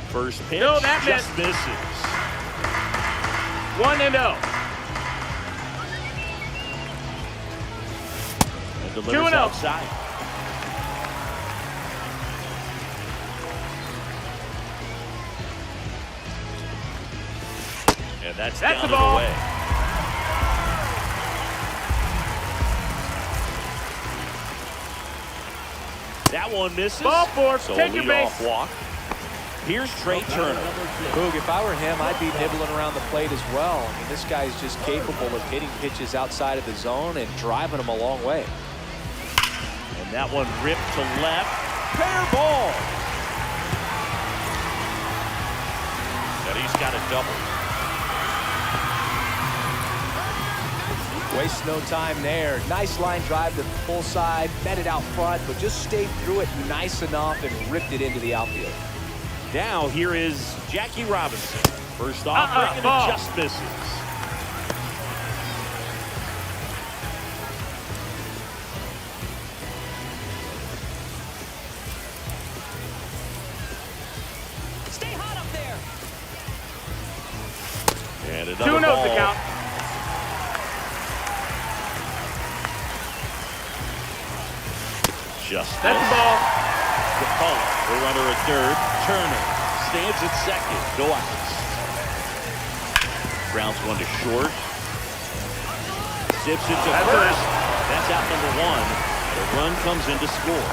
First pitch just misses. 1-0. And delivers outside. And that's down the ball. And away. That one misses. Ball 4. So Take your base. leadoff walk. Here's Trey Turner. Boog, if I were him, I'd be nibbling around the plate as well. I mean, this guy's just capable of hitting pitches outside of the zone and driving them a long way. And that one ripped to left. Fair ball. And he's got a double. Waste no time there. Nice line drive to the full side, met it out front, but just stayed through it nice enough and ripped it into the outfield. Now here is Jackie Robinson. First offering and it just misses. Stay hot up there. And another 2-0 ball. the count. Just That's the ball. DePaula, the runner at third. Turner stands at second. No outs. Grounds one to short. Zips it to first. That's out number 1. The run comes in to score.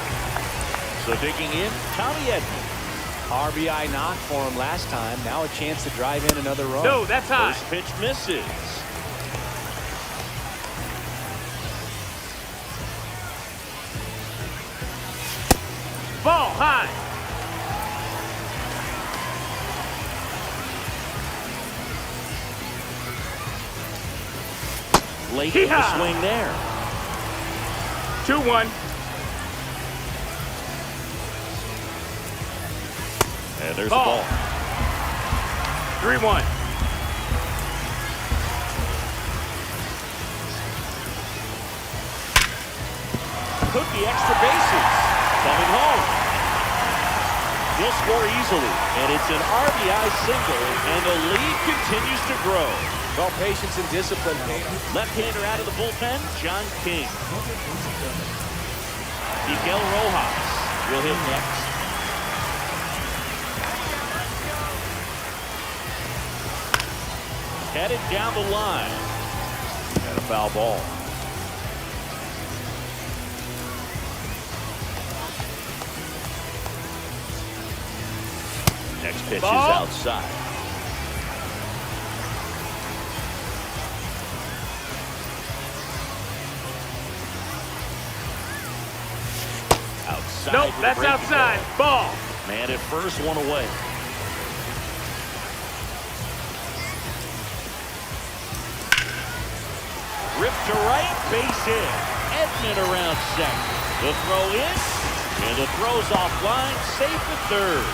So digging in, Tommy Edman. RBI knock for him last time. Now a chance to drive in another run. No, that's high. First pitch misses. Ball high. Late in the swing there. 2-1. And there's the ball. 3-1. Took the extra bases. Coming home. He'll score easily, and it's an RBI single, and the lead continues to grow. Well, patience and discipline. Left-hander out of the bullpen, John King. Miguel Rojas will hit next. Headed down the line. And a foul ball. Next pitch is outside. inside. Nope, with a that's breaking outside. Ball. Man at first, one away. Rip to right, base hit. Edman around second. The throw in, and the throw's offline, safe at third.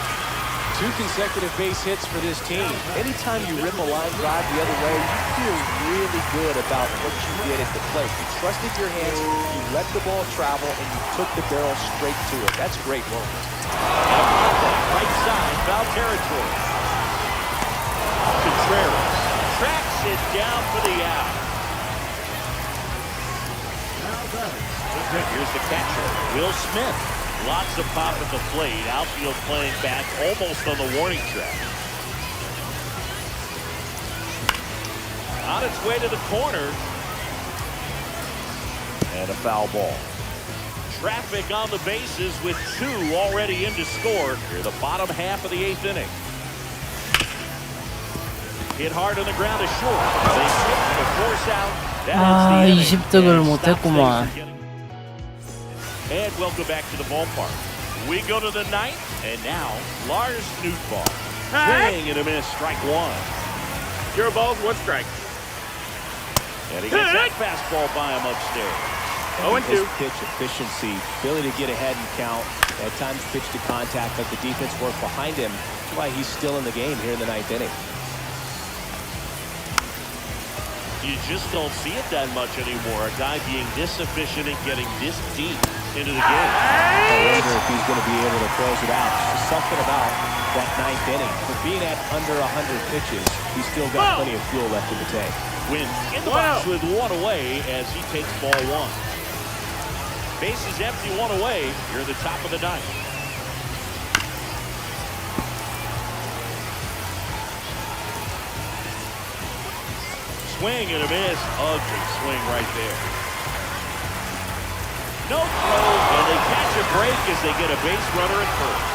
2 consecutive base hits for this team. Anytime you rip a line drive the other way, you feel really good about what you did at the plate. You trusted your hands, you let the ball travel, and you took the barrel straight to it. That's great work. Right side, foul territory. Contreras tracks it down for the out. Here's the catcher, Will Smith. Lots of pop at the plate. Outfield playing back almost on the warning track. On its way to the corner. And a foul ball. Traffic on the bases with 2 already in to score. Here the bottom half of the 8th inning. Hit hard on the ground to short. They skip to force out. That ends the inning. 20득을 And stops 못했구만. things from getting- And welcome back to the ballpark. We go to the 9th, and now Lars Nootbaar. Swing and a miss, strike 1. 0 balls, 1 strike. And he gets that fastball by him upstairs. 0-2. His pitch efficiency, ability to get ahead and count, at times pitch to contact, let the defense work behind him. That's why he's still in the game here in the 9th inning. You just don't see it that much anymore. A guy being this efficient and getting this deep into the game. I wonder if he's going to be able to close it out. There's something about that 9th inning. For being at under 100 pitches, he's still got plenty of fuel left in the tank. Wins in the box with 1 away as he takes ball 1. Bases empty, 1 away. You're the top of the 9th. Swing and a miss. Ugly swing right there. No throw, and they catch a break as they get a base runner at first.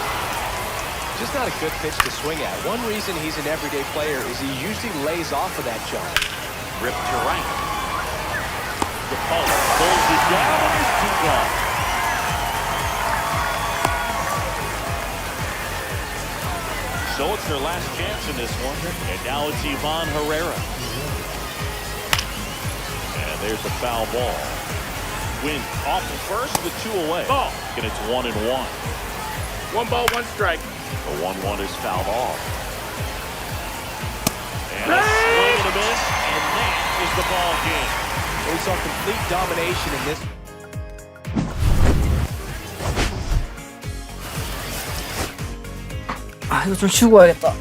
Just not a good pitch to swing at. One reason he's an everyday player is he usually lays off of that jump. Rip to right. The post pulls it down and is 2 gone. So it's their last chance in this one, and now it's Ivan Herrera. And there's a foul ball. Win off the first with 2 away. Ball. And it's 1-1. 1 ball, 1 strike. The 1-1 is fouled off. And a swing and a miss, and that is the ball game. We saw complete domination in this. 아, 이거 좀 쉬고 가야겠다.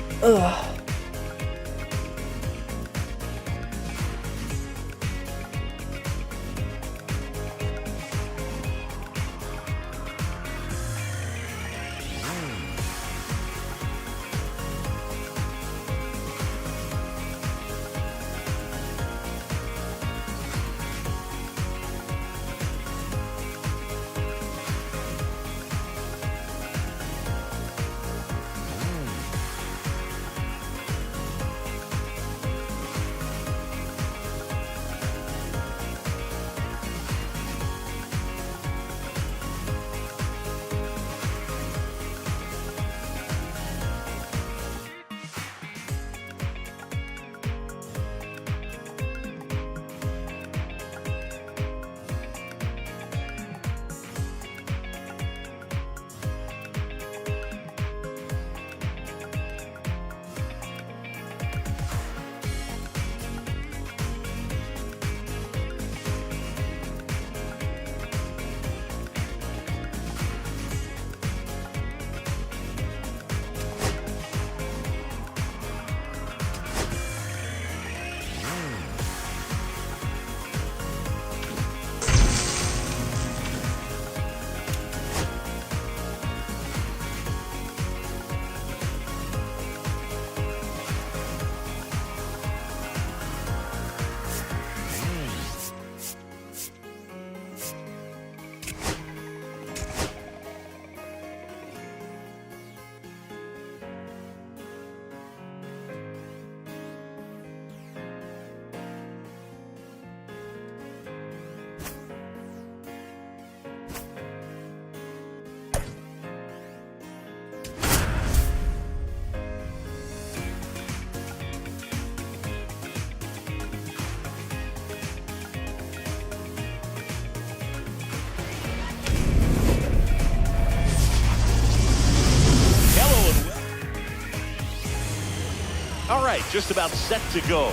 All right, just about set to go.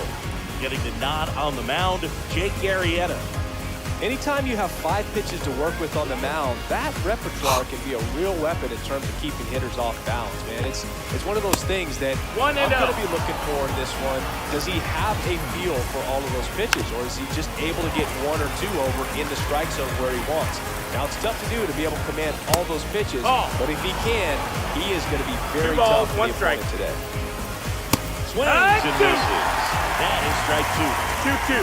Getting the nod on the mound, Jake Arrieta. Anytime you have 5 pitches to work with on the mound, that repertoire can be a real weapon in terms of keeping hitters off balance, man. It's one of those things that I'm going to be looking for in this one. Does he have a feel for all of those pitches, or is he just able to get 1 or 2 over in the strike zone where he wants? Now, it's tough to do to be able to command all those pitches, but if he can, he is going to be very tough to the opponent today. Swings and misses. That is strike 2. 2-2.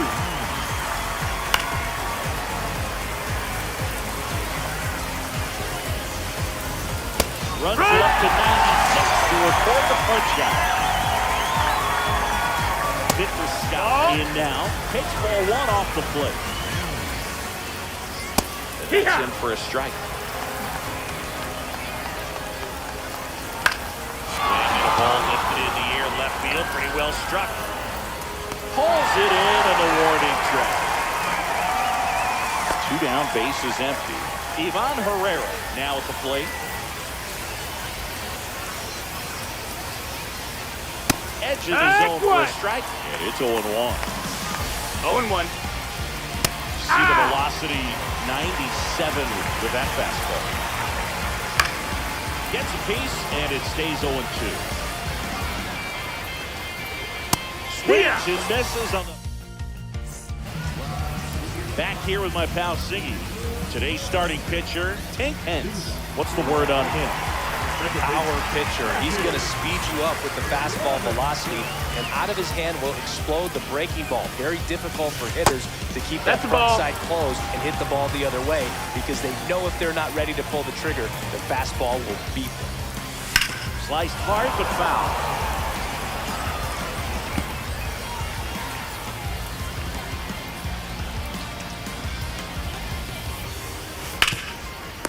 Runs it up to 96 to report the punch out. Hit the scout in now. Takes ball 1 off the plate. And that's in for a strike. Swing and a ball lifted in the air, left field, pretty well struck. Pulls it in and the warning track. 2 down, bases empty. Ivan Herrera now at the plate. Edge of the zone for a strike. And it's 0-1. 0-1. See the velocity, 97 with that fastball. Gets a piece, and it stays 0-2. Swings and misses on the... Back here with my pal Siggy. Today's starting pitcher, Tank Hence. What's the word on him? Power pitcher. He's going to speed you up with the fastball velocity, and out of his hand will explode the breaking ball. Very difficult for hitters to keep that front side closed and hit the ball the other way, because they know if they're not ready to pull the trigger, the fastball will beat them. Sliced hard but foul.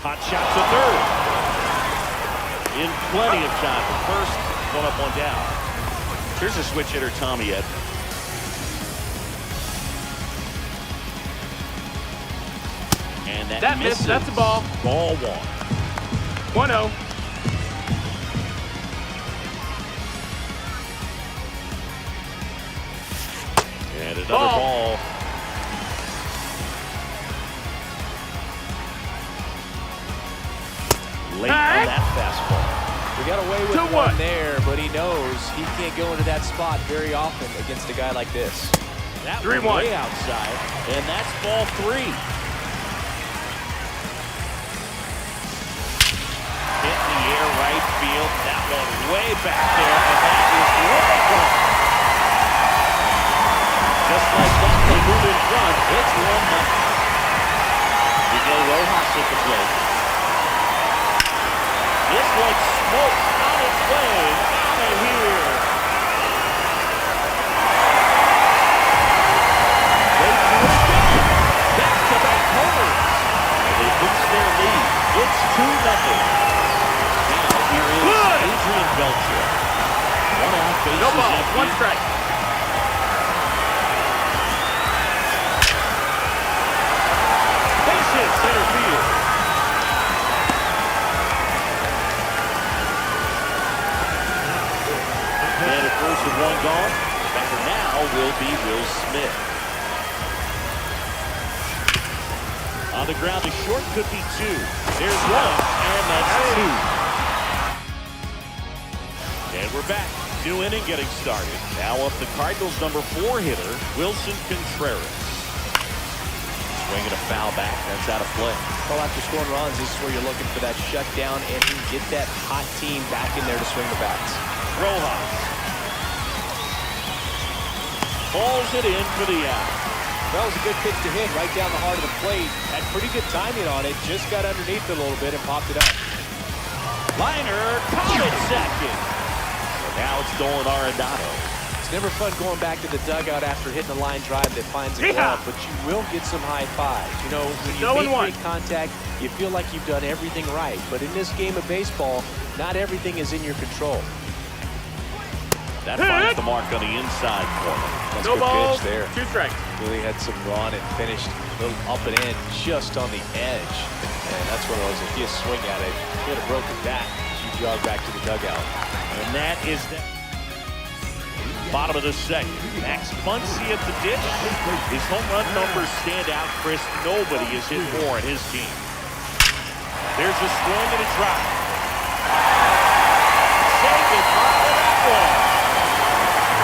Hot shot to third. In plenty of time for first, 1 up, 1 down. Here's a switch hitter, Tommy Edman. And that misses. That's a ball. Ball 1. 1-0. And another ball. Late on that fastball. We got away with 1 there, but he knows he can't go into that spot very often against a guy like this. That 3-1 way outside, and that's ball 3. Hit in the air, right field. That one way back there, and that is way gone. Just like that, they move in front. It's 1-0. Miguel Rojas at the plate. This one smoked on its way out of here. They do it again. Back-to-back homers. They boost their lead. It's 2-0. Now here is Adrian Beltre. 1 out, bases No ball, empty. 1 strike. Base hit, center field. And at first with 1 gone, batter now will be Will Smith. On the ground, the short could be 2. There's 1, and that's 2. And we're back. New inning getting started. Now up the Cardinals' number 4 hitter, Wilson Contreras. Swinging a foul back. That's out of play. Well, after scoring runs, this is where you're looking for that shutdown and get that hot team back in there to swing the bats. Rojas pulls it in for the out. That was a good pitch to hit right down the heart of the plate. Had pretty good timing on it. Just got underneath it a little bit and popped it up. Liner, caught it second. And now it's Dolan Arenado. It's never fun going back to the dugout after hitting a line drive that finds a glove, but you will get some high fives. You know, when you make great contact, you feel like you've done everything right. But in this game of baseball, not everything is in your control. That finds the mark on the inside corner. That's No a good balls, pitch there. 2 strikes. Really had some run and finished a little up and in just on the edge. And that's one of those, if you swing at it, you get a broken bat as you jog back to the dugout. And that is that. Bottom of the second. Max Muncy at the ditch. His home run numbers stand out, Chris. Nobody has hit more in his team. There's a swing and a drive. Save it for that one.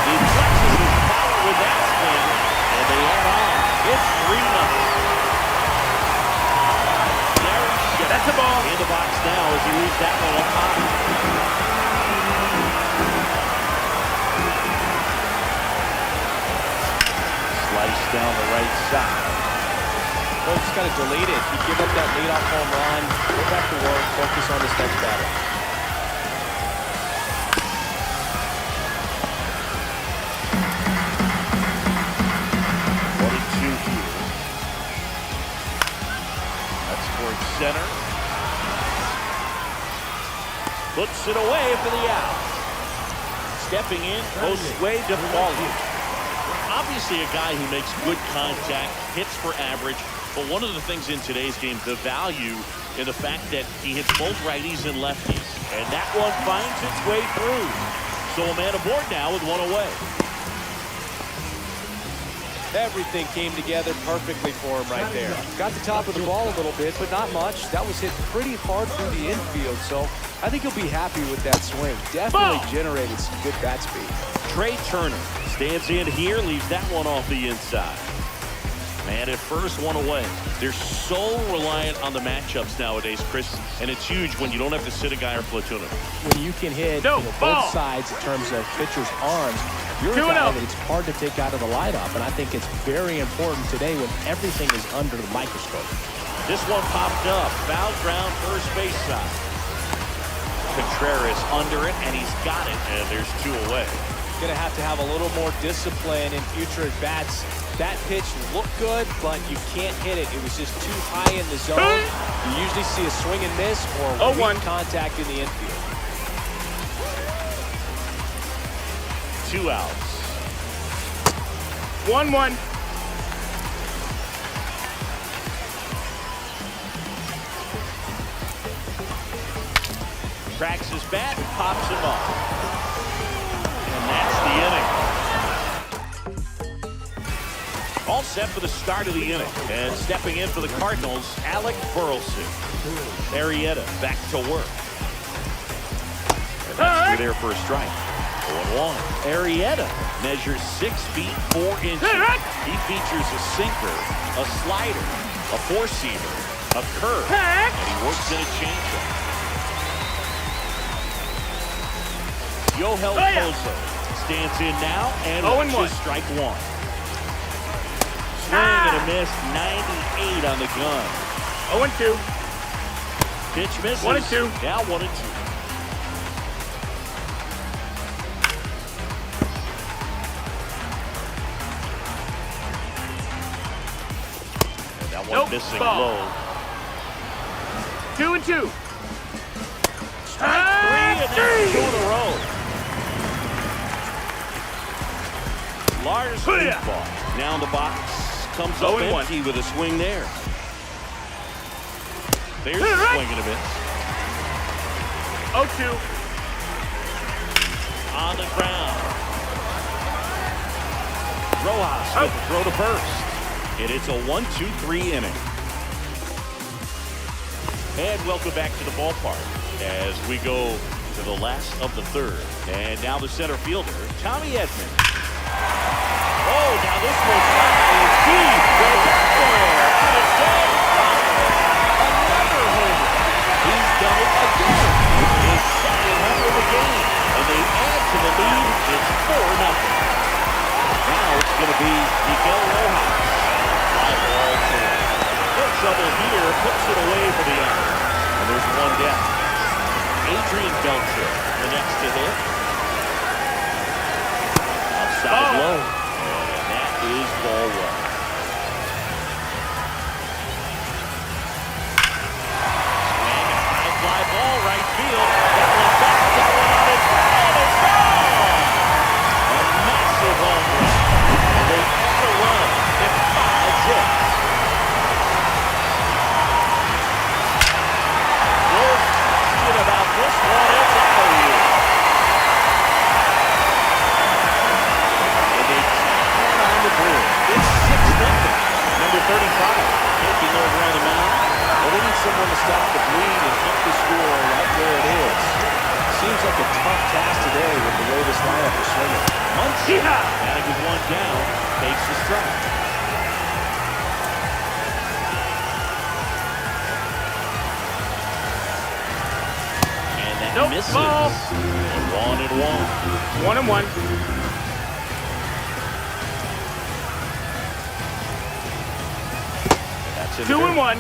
He flexes his power with that swing, and they add on. It's 3-0. That's a ball. In the box now as he leaves that one up high. Slice down the right side. Coach got to delete it. You give up that leadoff home run, go back to work, focus on this next batter. Center. Puts it away for the out. Stepping in, Josue DeFalco. Obviously a guy who makes good contact, hits for average, but one of the things in today's game, the value in the fact that he hits both righties and lefties. And that one finds its way through. So a man aboard now with one away. Everything came together perfectly for him right there. Got the top of the ball a little bit, but not much. That was hit pretty hard through the infield, so I think he'll be happy with that swing. Definitely generated some good bat speed. Trey Turner stands in here, leaves that one off the inside. Man at first, one away. They're so reliant on the matchups nowadays, Chris, and it's huge when you don't have to sit a guy or platoon him. When you can hit both sides in terms of pitchers' arms, you're a guy that it's hard to take out of the lineup, and I think it's very important today when everything is under the microscope. This one popped up. Foul ground, first base side. Contreras under it, and he's got it, and there's two away. Going to have a little more discipline in future at-bats. That pitch looked good, but you can't hit it. It was just too high in the zone. You usually see a swing and miss or weak contact in the infield. 2 outs. 1-1. Cracks his bat, pops him up. And that's the inning. All set for the start of the inning. And stepping in for the Cardinals, Alec Burleson. Arrieta back to work. And that's there for a strike. 0-1. Arrieta measures 6 feet 4 inches. He features a sinker, a slider, a four-seamer, a curve, and he works in a changeup. Yohel Pozo stands in now and watches strike one. Swing and a miss, 98 on the gun. 0-2. Pitch misses. 1-2. Now 1-2. One missing low. 2-2. Strike 3 and that's 2 in a row. Lars Ball now in the box. Comes up empty with a swing there. There's a swing and a miss. 0-2. On the ground. Rojas with the throw to first. And it's a 1-2-3 inning. And welcome back to the ballpark as we go to the last of the third. And now the center fielder, Tommy Edman. Oh, now this one's deep. Way back there. On a dead another homer. He's done it again. His second home of the game. And they add to the lead. It's 4-0. Now it's going to be Miguel Rojas. Trouble here, puts it away for the out. And there's one down. Adrian Belcher, the next to hit. Outside low. And that is ball one. Swing, a high fly ball, right field. That one back, that one on its way, and it's gone! A massive home run. And they add a run. It's 5-6. About this one, it's out of here. one to stop the bleed and keep the score right where it is. Seems like a tough task today with the way this lineup is swinging. Muncy, batting with one down, takes the strike. And that misses. Ball. 1-1. 1-1. That's in 2-1.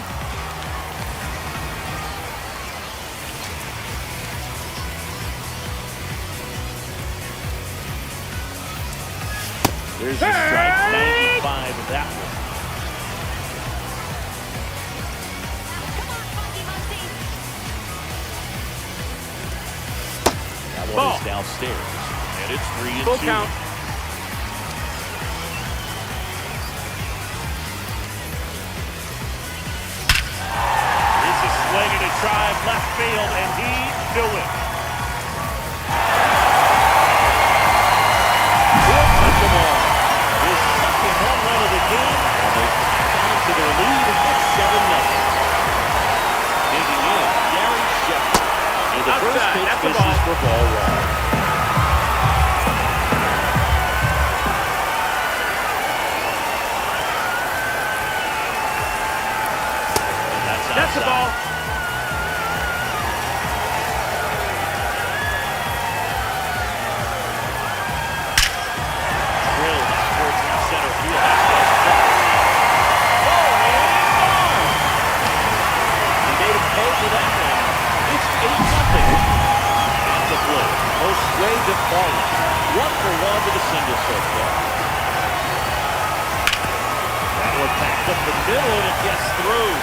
There's a strike, 95 of that one. That one Ball. is downstairs, and it's 3-2. Full count. Here's a swing and a drive left field, and he knew it. His second home run of the game, and they down to their lead at 7-0. Digging in, Gary Sheffield. And the first Outside, pitch that's the misses ball. for ball one. That's the ball. Drilled towards center field. Oh, and gone. He made a pay for that one. It's 8-0. At the plate, Josue DePaula. 1-for-1 with a single so far. That one backed up the middle, and it gets through.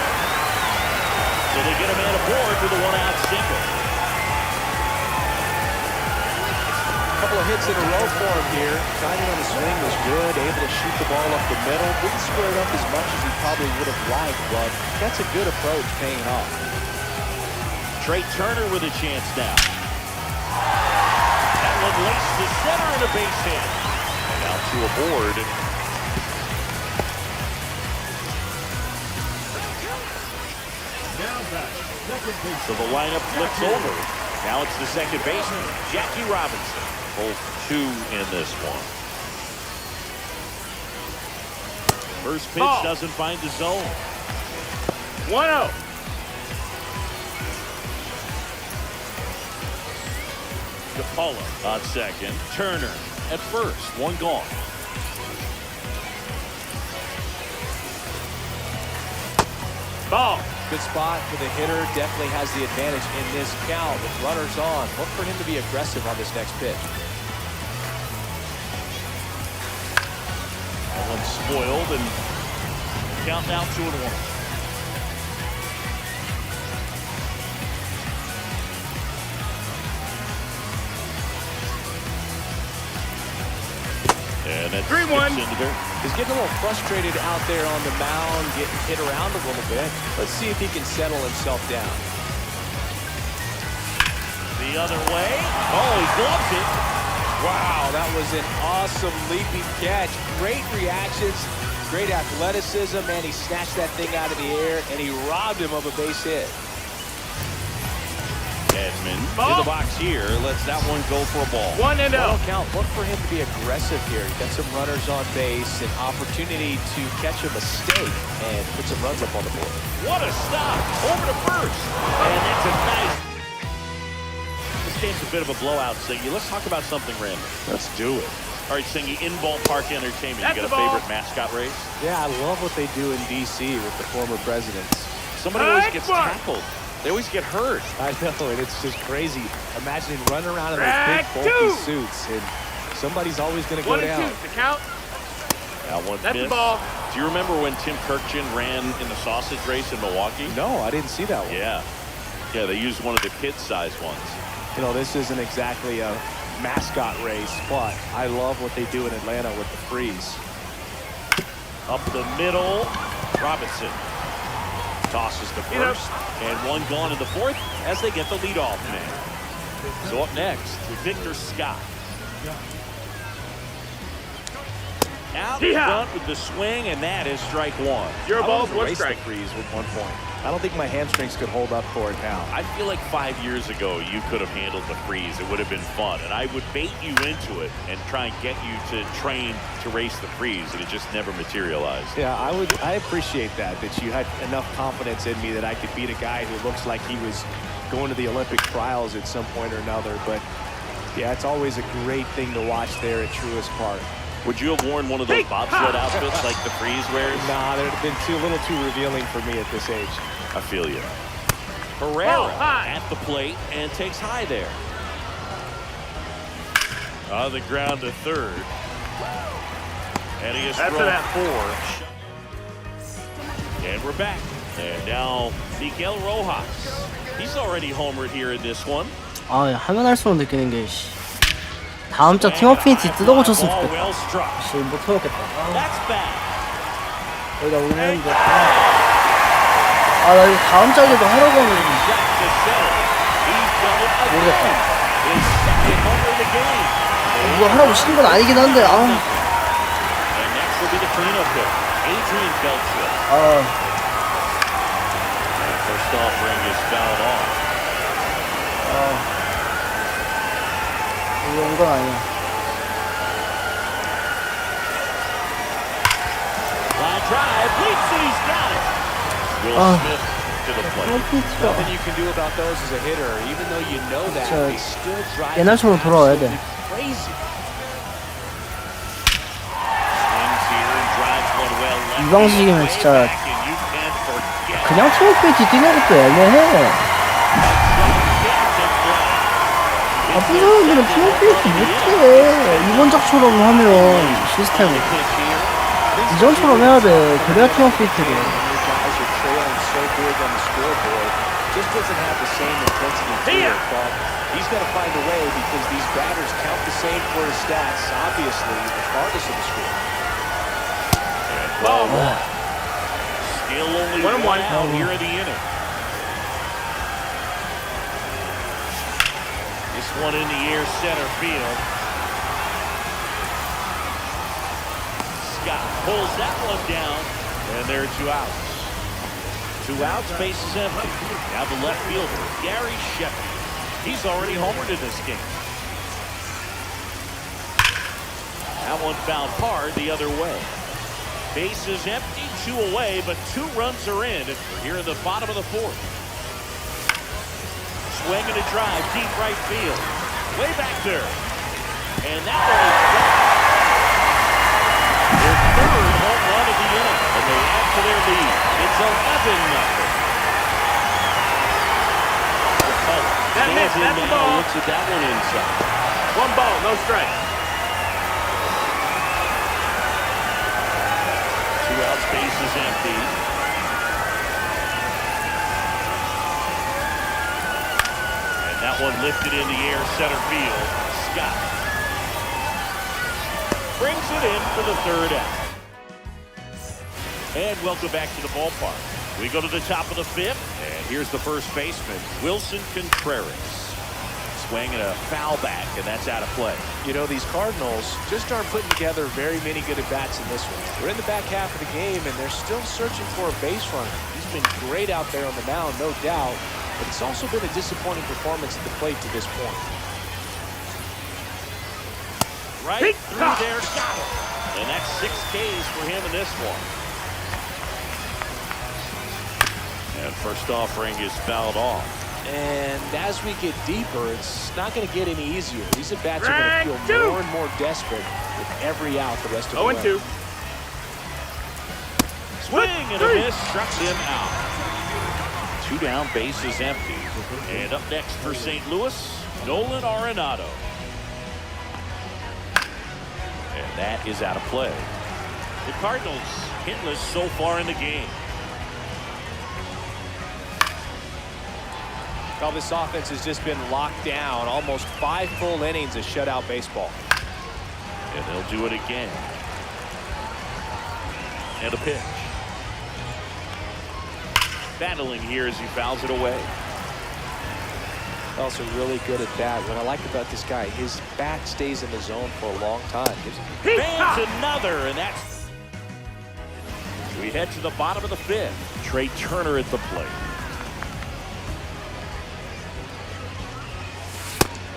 So they get a man aboard with a one-out single. Couple of hits in a row for him here. Timing on the swing was good, able to shoot the ball up the middle. Didn't square it up as much as he probably would have liked, but that's a good approach paying off. Trey Turner with a chance now. That one laced to center and a base hit. And now two aboard. So the lineup flips over. Now it's the second baseman, Jackie Robinson. Both two in this one. First pitch Ball. doesn't find the zone. 1-0. DePaula on second. Turner at first. One gone. Ball. Good spot for the hitter. Definitely has the advantage in this count with runners on. Look for him to be aggressive on this next pitch. That one's spoiled, and count now 2-1. And that's 3-1. into there. He's getting a little frustrated out there on the mound, getting hit around a little bit. Let's see if he can settle himself down. The other way. Oh, he gloves it. Wow, that was an awesome leaping catch. Great reactions, great athleticism, and he snatched that thing out of the air, and he robbed him of a base hit. Edmund in the box here. Lets that one go for a ball. 1-0. Well, count. Look for him to be aggressive here. He's got some runners on base, an opportunity to catch a mistake and put some runs up on the board. What a stop. Over to first. And that's a nice. This game's a bit of a blowout, Singy. Let's talk about something random. Let's do it. All right, Singy, in ballpark entertainment. That's You got the a ball. favorite mascot race? Yeah, I love what they do in D.C. with the former presidents. Somebody always Nice gets one. tackled. They always get hurt. I know, and it's just crazy. Imagining running around in Drag those big, bulky two. suits, and somebody's always going to go 1-2. down. The count. That one That's missed. the ball. Do you remember when Tim Kirkjian ran in the sausage race in Milwaukee? No, I didn't see that one. Yeah. Yeah, they used one of the kid-sized ones. You know, this isn't exactly a mascot race, but I love what they do in Atlanta with the freeze. Up the middle, Robinson tosses to first, and one gone in the fourth as they get the leadoff man. So up next, Victor Scott. Out Yeehaw. front with the swing, and that is strike one. Your I balls, would one erase the strike. freeze with 1 point. I don't think my hamstrings could hold up for it now. I feel like 5 years ago you could have handled the freeze. It would have been fun, and I would bait you into it and try and get you to train to race the freeze, and it just never materialized. Yeah, I appreciate that you had enough confidence in me that I could beat a guy who looks like he was going to the Olympic trials at some point or another. But yeah, it's always a great thing to watch there at Truist Park. Would you have worn one of those bobsled outfits like the freeze wears? Nah, they'd have been a little too revealing for me at this age. I feel you. Herrera Oh, high. at the plate and takes high there. On the ground to third. And he has That's thrown an 4. And we're back. And now Miguel Rojas. He's already homered here in this one. 아, 하면 할수록 느끼는 게 다음 자 팀업 피니치 뜯어고쳤으면 Ball 좋겠다. well struck. 씨, 못 해먹겠다. 아, That's bad. 여기다 오는데. 아, 나 이거 다음 짝에도 하려고 하면 Shot to center. He's done it 모르겠다. again. His second homer of the game. 이거 하라고 시킨 건 아니긴 한데, 아. And next will be the cleanup hitter, Adrian Beltre. 아, First offering is fouled off. 이건 아니야. Line drive, leaps and he's got it. Will Smith to the plate. 팀업 피니치가 Nothing you can do about those as a hitter, even though you know that 진짜 they still drive 옛날처럼 돌아와야 돼. crazy. Swings here and drives one well left. 이 방식이면 Way 진짜 back and you can't forget. 그냥 팀업 피니치 뛰는 것도 애매해. 나쁜 사람들은 팀업 피니치 못해. 이번 작처럼 하면 시스템을. 이전처럼 해야 돼. 그래야 팀업 피니치를. Your guys are trailing so big on the scoreboard, just doesn't have the same intensity to it. But he's got to find a way because these batters count the same for his stats, obviously, regardless of the score. Ball one. Still only 1 out here in the inning. This one in the air, center field. Scott pulls that one down, and there are 2 outs. 2 outs, base is empty. Now the left fielder, Gary Sheffield. He's already homered in this game. That one fouled hard the other way. Base is empty, 2 away, but 2 runs are in, and we're here in the bottom of the 4th. Swing and a drive, deep right field. Way back there. And that one is back. Their 3rd home run of the inning, and they add to their lead. It's 11-0. That missed, that's the ball. Looks at that one inside. 1 ball, no strike. 2 outs, base is empty. And that one lifted in the air, center field. Scott brings it in for the 3rd out. And welcome back to the ballpark. We go to the top of the 5th, and here's the first baseman, Wilson Contreras. Swing and a foul back, and that's out of play. You know, these Cardinals just aren't putting together very many good at-bats in this one. We're in the back half of the game, and they're still searching for a base runner. He's been great out there on the mound, no doubt, but it's also been a disappointing performance at the plate to this point. Right through there, got it. And that's 6 Ks for him in this one. And first offering is fouled off. And as we get deeper, it's not going to get any easier. These at-bats are going to feel more and more desperate with every out the rest of the way. 0-2. Swing and a miss, struck him out. 2 down, base is empty. And up next for St. Louis, Nolan Arenado. And that is out of play. The Cardinals hitless so far in the game. Well, this offense has just been locked down. Almost 5 full innings of shutout baseball. And they'll do it again. And a pitch. Battling here as he fouls it away. Also really good at bat. What I like about this guy, his bat stays in the zone for a long time. Fans another, and that's... We head to the bottom of the fifth. Trey Turner at the plate.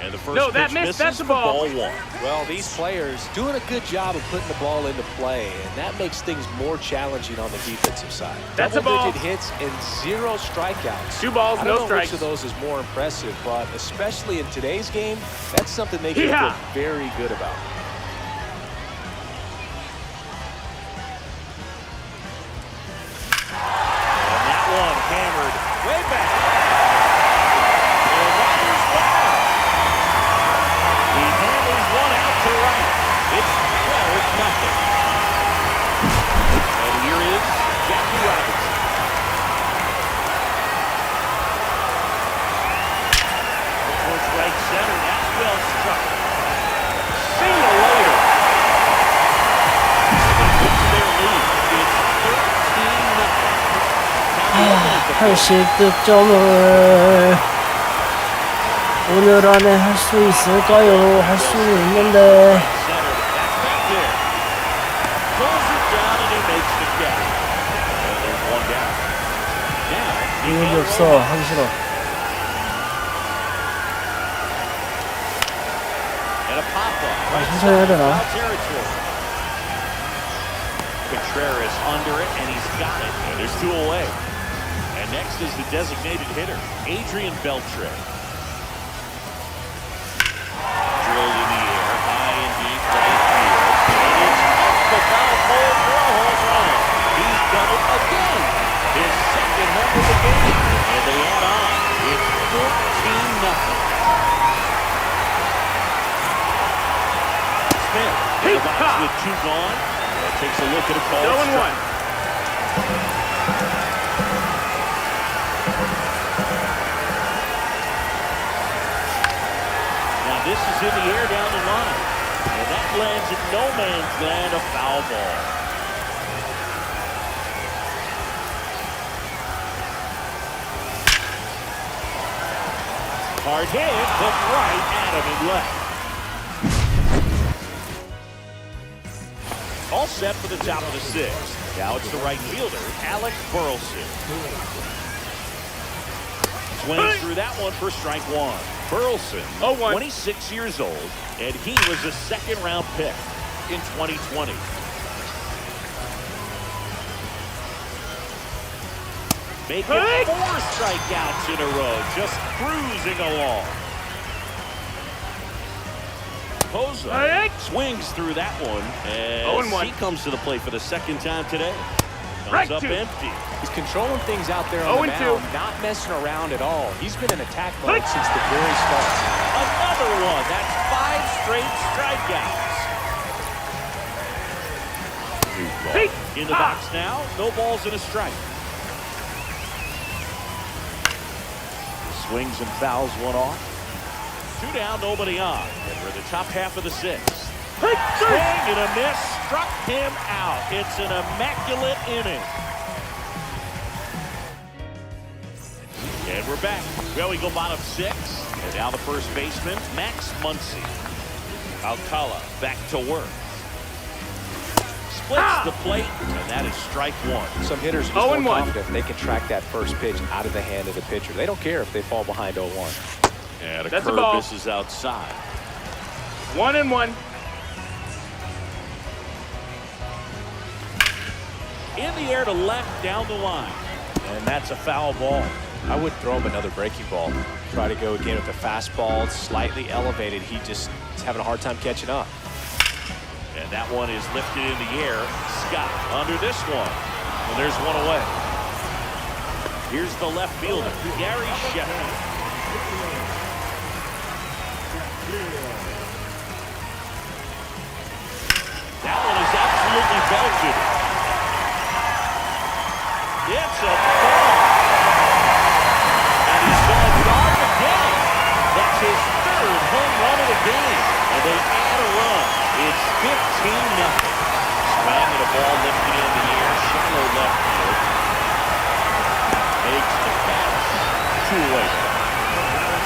And the first pitch misses that's the for ball. ball one. Well, these players doing a good job of putting the ball into play, and that makes things more challenging on the defensive side. That's a ball. Double-digit hits and 0 strikeouts. 2 balls, I don't no know strikes. which of those is more impressive, but especially in today's game, that's something they can feel very good about. And that one hammered way back. And that is one. He handles one out to right. It's 12-0. And here is Jackie Robinson. Towards right center. That's well struck. See you later. It's their lead. It's 13-0. 80득점을 오늘 안에 할 수 있을까요? 할 수 있는데 의욕이 없어. 하기 싫어. 천천히 해야 되나? Contreras under it, and he's got it. And there's 2 away. And next is the designated hitter, Adrian Beltre. Drilled in the air, high and deep, right field. And it's off the foul pole for a home run. He's done it again. His second home of the game. And they add on. It's 14-0. Smith in the box with 2 gone. Takes a look at a call. 0-1. Now this is in the air down the line. And that lands in no man's land, a foul ball. Hard hit, but right at him and left. All set for the top of the 6th. Now it's the right fielder, Alec Burleson. Swings through that one for strike 1. Burleson, 26 years old, and he was a second-round pick in 2020. Making 4 strikeouts in a row, just cruising along. Poza swings through that one, and he comes to the plate for the second time today. Comes up empty. He's controlling things out there on the mound, not messing around at all. He's been in attack mode since the very start. Another one. That's 5 straight strikeouts. In the box now, no balls and a strike. Swings and fouls one off. 2 down, nobody on. And we're in the top half of the 6th. Swing and a miss, struck him out. It's an immaculate inning. And we're back. Well, we go bottom 6. And now the first baseman, Max Muncy. Alcala back to work. Splits the plate, and that is strike 1. Some hitters are just more confident they can track that first pitch out of the hand of the pitcher. They don't care if they fall behind 0-1. And a curve misses outside. 1-1. In the air to left, down the line. And that's a foul ball. I would throw him another breaking ball. Try to go again with the fastball. It's slightly elevated. He just is having a hard time catching up. And that one is lifted in the air. Scott under this one. And there's one away. Here's the left fielder, Gary Sheffield. That one is absolutely belted. It's a ball. And he's going yard again. That's his 3rd home run of the game. And they add a run. It's 15-0. Swing and a ball lifted in the air. Shallow left field. Makes the catch. 2 away.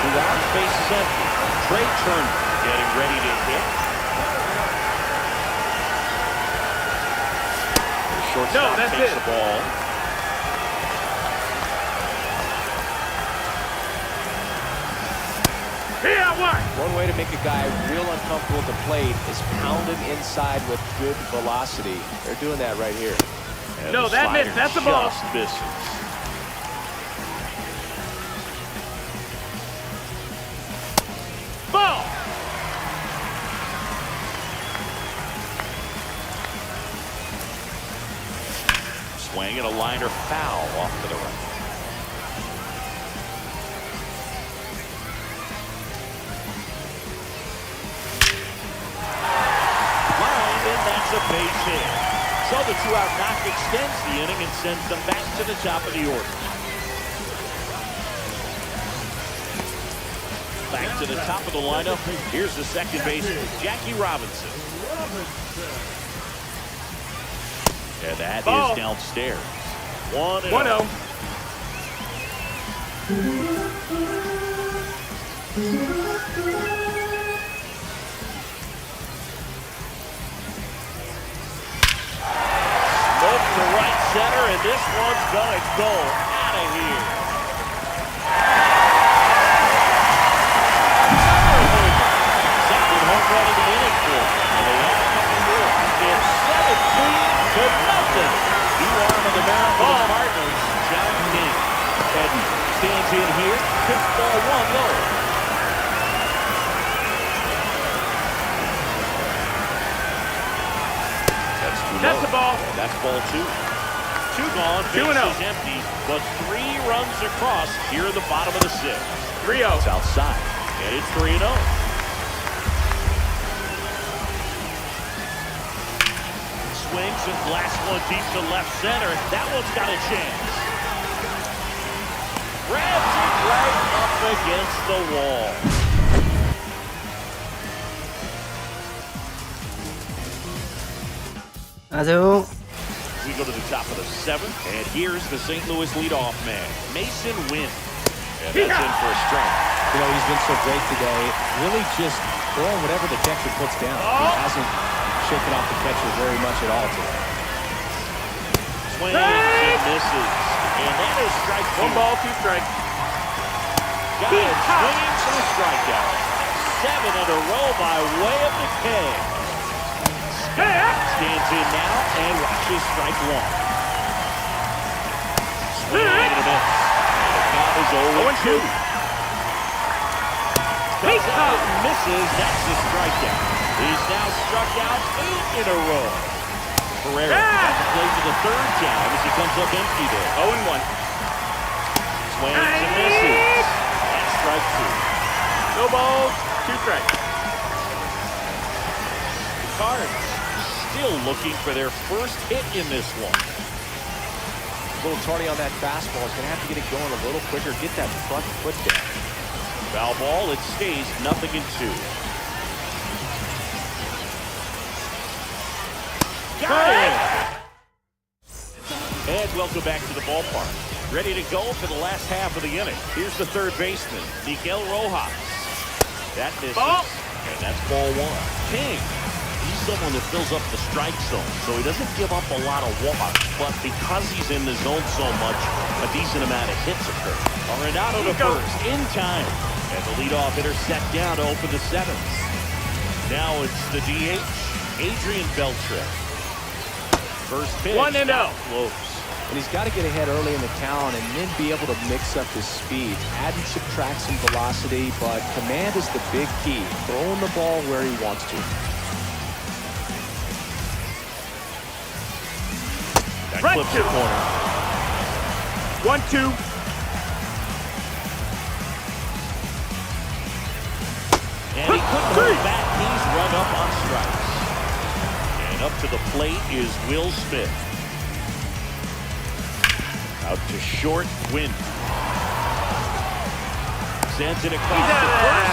2 out. Base is empty. Trey Turner getting ready to hit. The shortstop takes the ball. One way to make a guy real uncomfortable at the plate is pound him inside with good velocity. They're doing that right here. And no, that missed. That's the ball. Just misses. Ball. Swing and a liner foul off to the right. A base hit. So the two-out knock extends the inning and sends them back to the top of the order. Back to the top of the lineup. Here's the second baseman, Jackie Robinson. And that is downstairs. 1-0. To right center, and this one's gonna go out of here. Second home run of the inning for him. And they have a couple more. It's 17-0. New arm of the mound for the Cardinals, John King. And stands in here, hits ball 1 low. That's the ball. That's ball 2. 2 gone. 2-0. Base is empty, but 3 runs across here in the bottom of the 6th. 3-0. It's outside, and it's 3-0. Swings and blasts one deep to left center. That one's got a chance. Grabs it right up against the wall. 안녕하세요. We go to the top of the 7th, and here's the St. Louis leadoff man, Mason Wynn. And that's in for a strike. You know, he's been so great today. Really just throwing whatever the catcher puts down. He hasn't shaken off the catcher very much at all today. Swings and misses. And that is strike 2. 1 ball, 2 strikes. Got it. Swinging for a strikeout. 7 in a row by way of the K. Stands in now and watches strike 1. Swing and a miss. And the count is 0-2. Goes out and misses. That's the strikeout. He's now struck out 8 in a row. Pereira got to play for the 3rd time as he comes up empty there. 0-1. Swings and misses. That's strike 2. No balls, 2 strikes. The Cards still looking for their first hit in this one. A little tardy on that fastball. He's going to have to get it going a little quicker. Get that front foot down. Foul ball. It stays 0-2. Got it! And welcome back to the ballpark. Ready to go for the last half of the inning. Here's the 3rd baseman, Miguel Rojas. That misses. And that's ball 1. King. He's someone that fills up the strike zone, so he doesn't give up a lot of walks, but because he's in the zone so much, a decent amount of hits occur. Arenado to first, in time. And the leadoff hitter set down to open the 7th. Now it's the DH, Adrian Beltre. First pitch, 1-0. close. And he's got to get ahead early in the count and then be able to mix up his speed. Add and subtract some velocity, but command is the big key. Throwing the ball where he wants to. That Right clips to the corner. 1-2. And he couldn't hold back. He's run up on strikes. And up to the plate is Will Smith. Out to short, Wynn. Sends it across the first.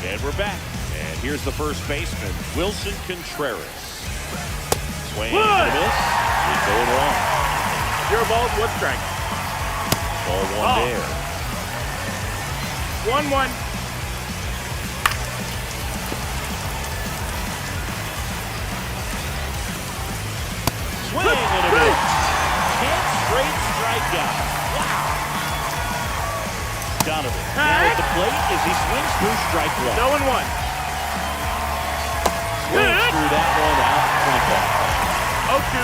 And we're back. And here's the first baseman, Wilson Contreras. Swing and a miss. He's going long. 0 balls, 1 strike. Ball 1 there. 1-1. Swing and a miss. 10 straight strikeouts. Wow. Donovan now at the plate as he swings through strike one. 0-1. Swings through that one out front ball. 0-2.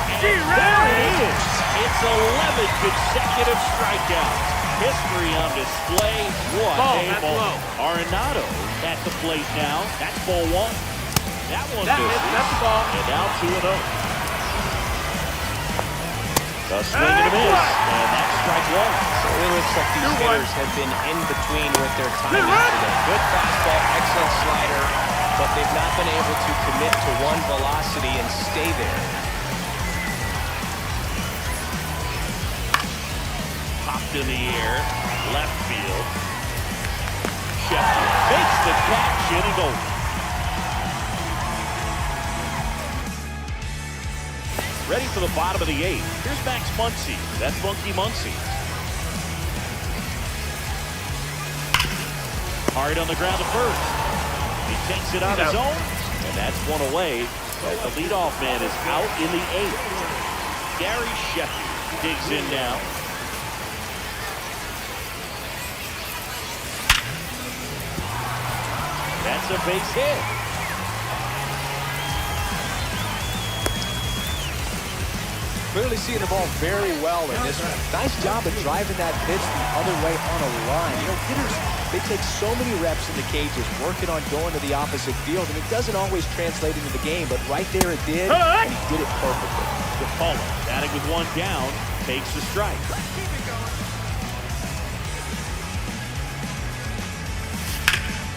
And there it is. It's 11 consecutive strikeouts. History on display. What a moment. Arenado at the plate now. That's ball one. That one misses. That's the ball. And now 2-0. A swing and a miss. And that's strike one. So it looks like these hitters have been in between with their timing today. Good fastball, excellent slider, but they've not been able to commit to one velocity and stay there. Popped in the air, left field. Sheffield makes the catch, inning over. Ready for the bottom of the eighth. Here's Max Muncy. That's Monkey Muncy. Hard on the ground to first. He takes it on his own, and that's one away. But the leadoff man is out in the eighth. Gary Sheffield digs in now. That's a base hit. Clearly seeing the ball very well in this one. Nice job of driving that pitch the other way on a line. You know, hitters, they take so many reps in the cages, working on going to the opposite field, and it doesn't always translate into the game, but right there it did, and he did it perfectly. DePaula, batting with one down, takes the strike.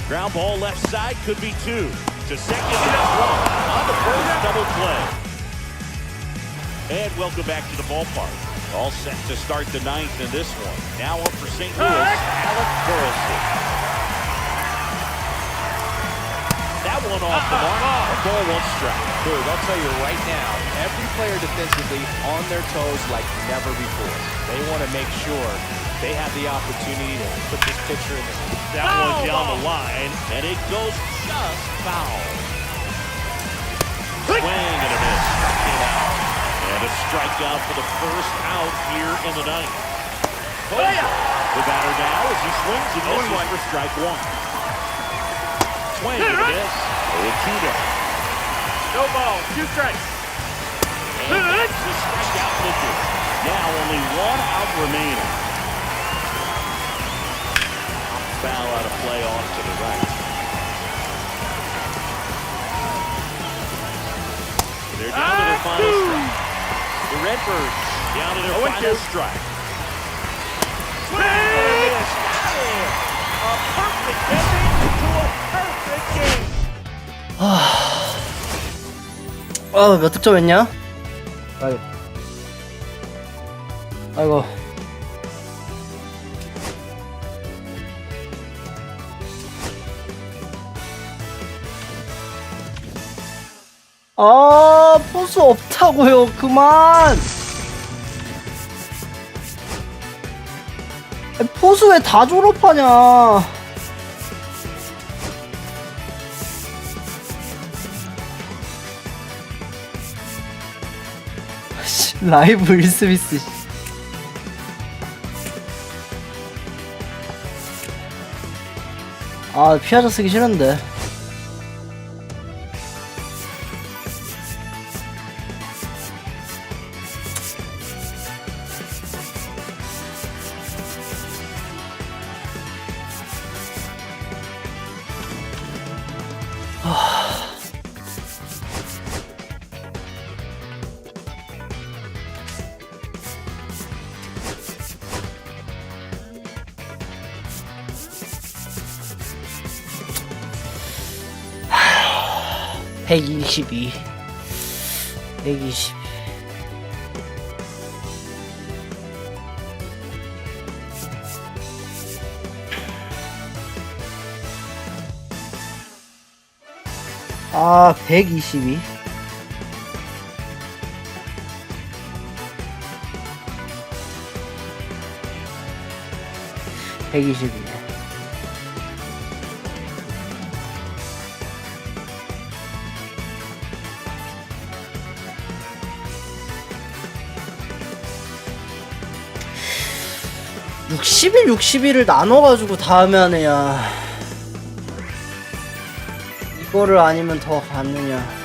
Ground ball left side, could be two. To second, that's one. On the first double play. And welcome back to the ballpark. All set to start the ninth in this one. Now up for St. Louis, Alec Burleson. That one off the mark. A ball, one strike. Dude, I'll tell you right now, every player defensively on their toes like never before. They want to make sure they have the opportunity to put this pitcher in the... That one down the line, and it goes just foul. Swing and a miss. Struck it out. And a strikeout for the first out here in the ninth. The batter now as he swings and misses for strike one. Swing and a miss. 0-2 now. No ball, 2 strikes. And that's the strikeout pitcher. Now only one out remaining. Foul out of play off to the right. They're down to their final strike. The Redbirds down to their final strike. Swing and a miss. A perfect ending to a perfect game. 몇 득점 했냐? 아이고. 아, 포수 없다고요. 그만. 포수 왜 다 졸업하냐? 라이브 윌스미스. 아, 피아자 쓰기 싫은데. 하... 122 120 아, 122 122 122. (60일) (60일을) 나눠가지고 다음에 하느냐, 이거를 아니면 더 갔느냐.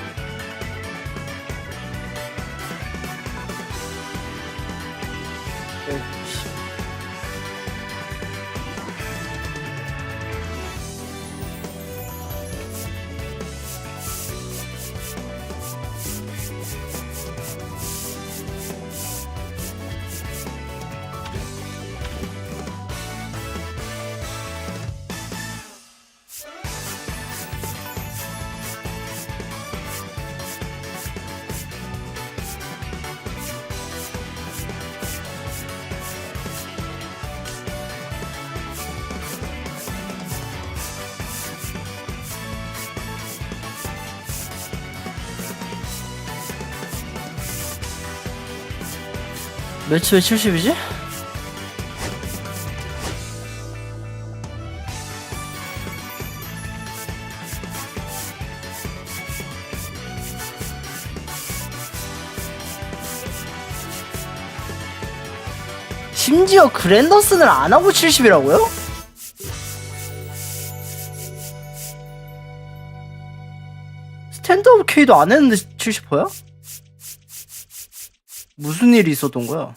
매치 왜 70이지? 심지어 그랜더슨을 안하고 70이라고요? 스탠드업 K도 안했는데 70%야? 무슨 일이 있었던 거야?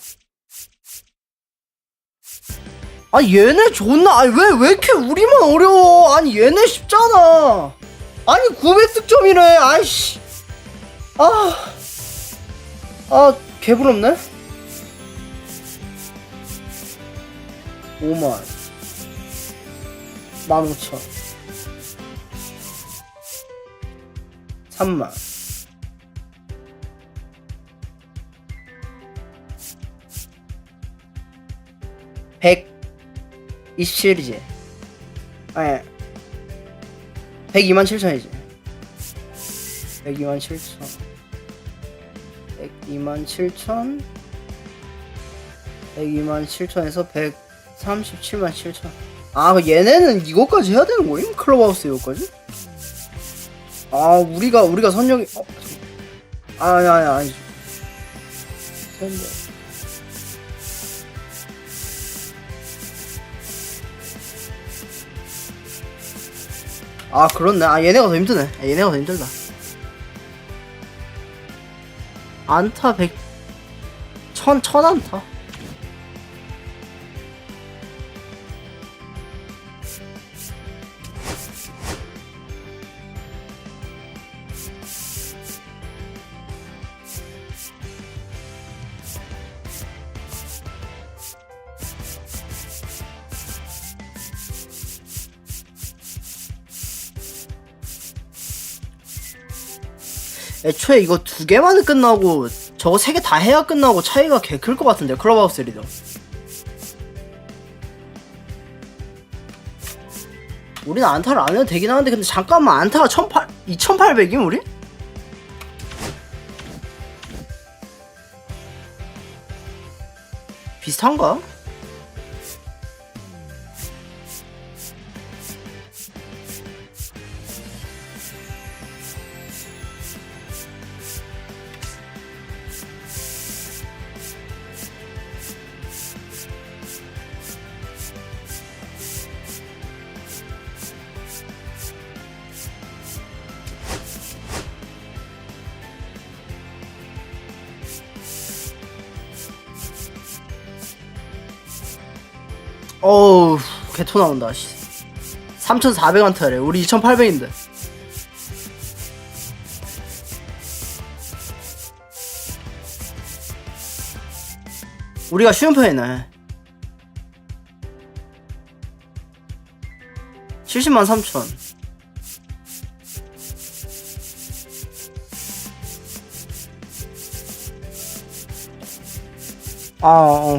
아니 얘네 존나, 아니 왜 이렇게 우리만 어려워? 아니 얘네 쉽잖아. 아니 900득점이래. 아이씨. 개부럽네. 5만 15,000 3만 127이지. 아니 127,000이지. 127,000 127,000 127,000에서 137,700,000. 아, 얘네는 이거까지 해야 되는 거임? 클럽하우스 이거까지? 아, 우리가 선정이 아니 선정. 아, 그렇네. 아, 얘네가 더 힘드네. 얘네가 더 힘들다. 안타 100 1000 안타. 애초에 이거 2개만 끝나고 저거 3개 다 해야 끝나고 차이가 개 클 것 같은데, 클럽하우스 리더. 우리는 안타를 안 해도 되긴 하는데, 근데 잠깐만, 안타가 2800임 우리? 비슷한가? 어우, 개토 나온다. 3,400안타래. 우리 2,800인데. 우리가 쉬운 편이네. 703,000.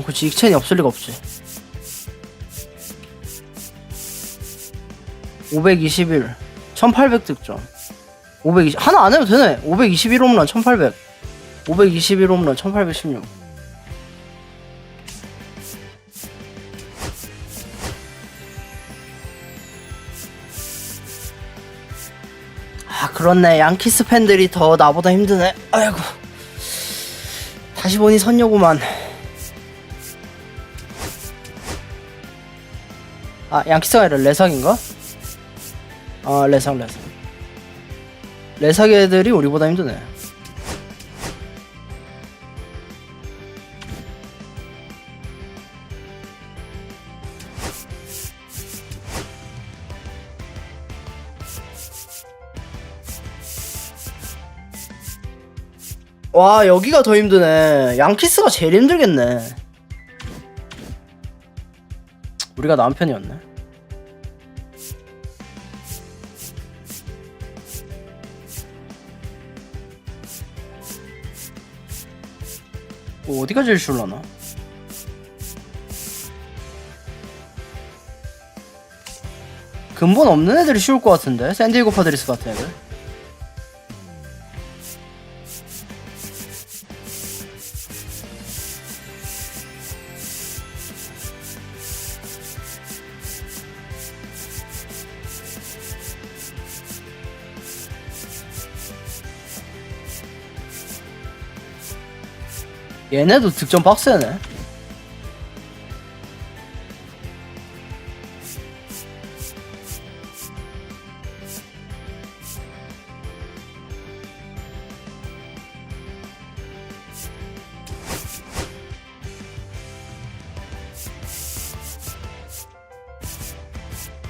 그치. 익첸이 없을 리가 없지. 521 1800득점. 520 하나 안 해도 되네. 521 홈런 1800 521 홈런 1816. 아 그렇네. 양키스 팬들이 더 나보다 힘드네. 아이고. 다시 보니 선녀구만. 아 양키스가 아니라 레삭인가? 아 레삭. 레삭 애들이 우리보다 힘드네. 와 여기가 더 힘드네. 양키스가 제일 힘들겠네. 우리가 나은 편이었네. 뭐 어디가 제일 쉬울라나? 근본 없는 애들이 쉬울 것 같은데? 샌디에고 파드리스 같은 애들. 얘네도 득점 빡세네.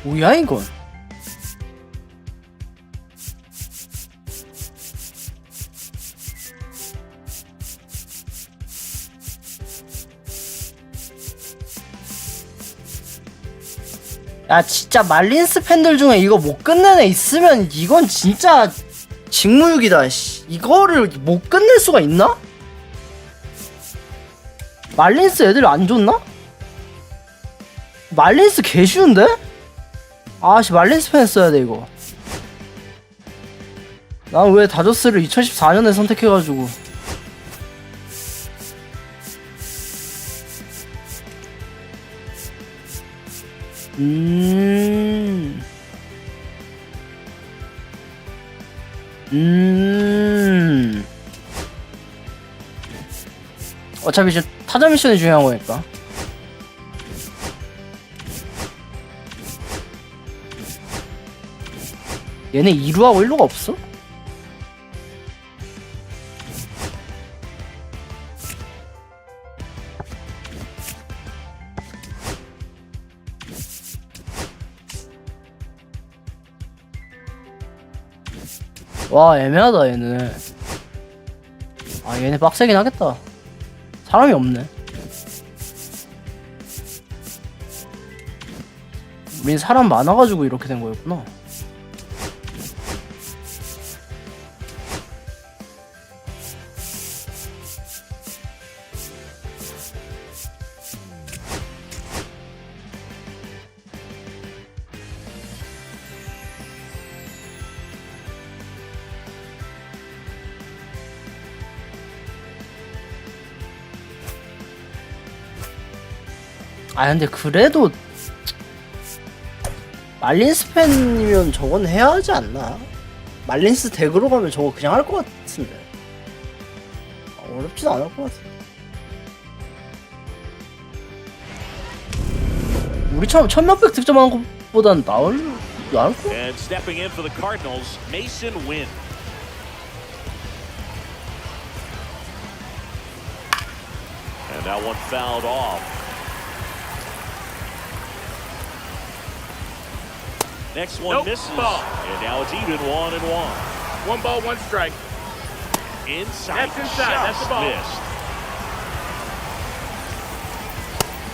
뭐야 이건? 야 진짜 말린스 팬들 중에 이거 못 끝낸 애 있으면 이건 진짜 직무유기다. 씨. 이거를 못 끝낼 수가 있나? 말린스 애들 안 좋나? 말린스 개 쉬운데? 아씨 말린스 팬 써야 돼 이거. 난 왜 다저스를 2014년에 선택해가지고. 어차피 이제 타자 미션이 중요한 거니까. 얘네 2루하고 1루가 없어? 와 애매하다 얘는. 아 얘네 빡세긴 하겠다. 사람이 없네. 우린 사람 많아가지고 이렇게 된 거였구나. 아 근데 그래도 말린스 팬이면 저건 해야 하지 않나? 말린스 덱으로 가면 저거 그냥 할 것 같은데. 어렵진 않을 것 같아. 우리처럼 천몇백 득점하는 것보단 나을 거? And stepping in for the Cardinals, Mason Wynn. And that one fouled off. Next one misses. Ball. And now it's even 1-1. 1 ball, 1 strike. Inside. That's inside. That's the ball. Missed.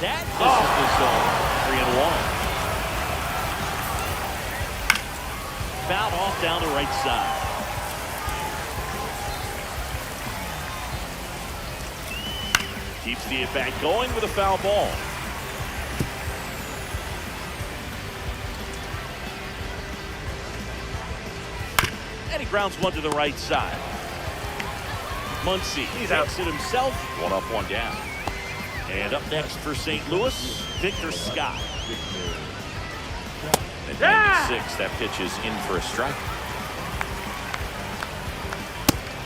That misses the zone. 3-1. Fouled off down the right side. Keeps the at-bat going with a foul ball. And he grounds one to the right side. Muncy, he's takes it himself. 1 up, 1 down. And up next for St. Louis, Victor Scott. At 96, that pitch is in for a strike.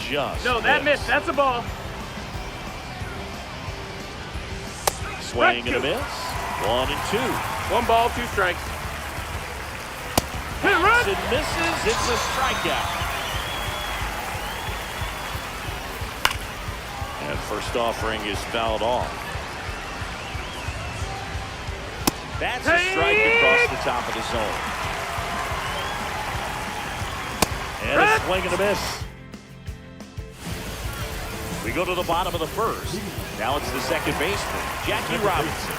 just No, that missed. That's a ball. Swing and a miss. 1 and 2. 1 ball, 2 strikes. Hit Hits run. and misses. It's a strikeout. And first offering is fouled off. That's a strike across the top of the zone. And a swing and a miss. We go to the bottom of the first. Now it's the second baseman, Jackie Robinson.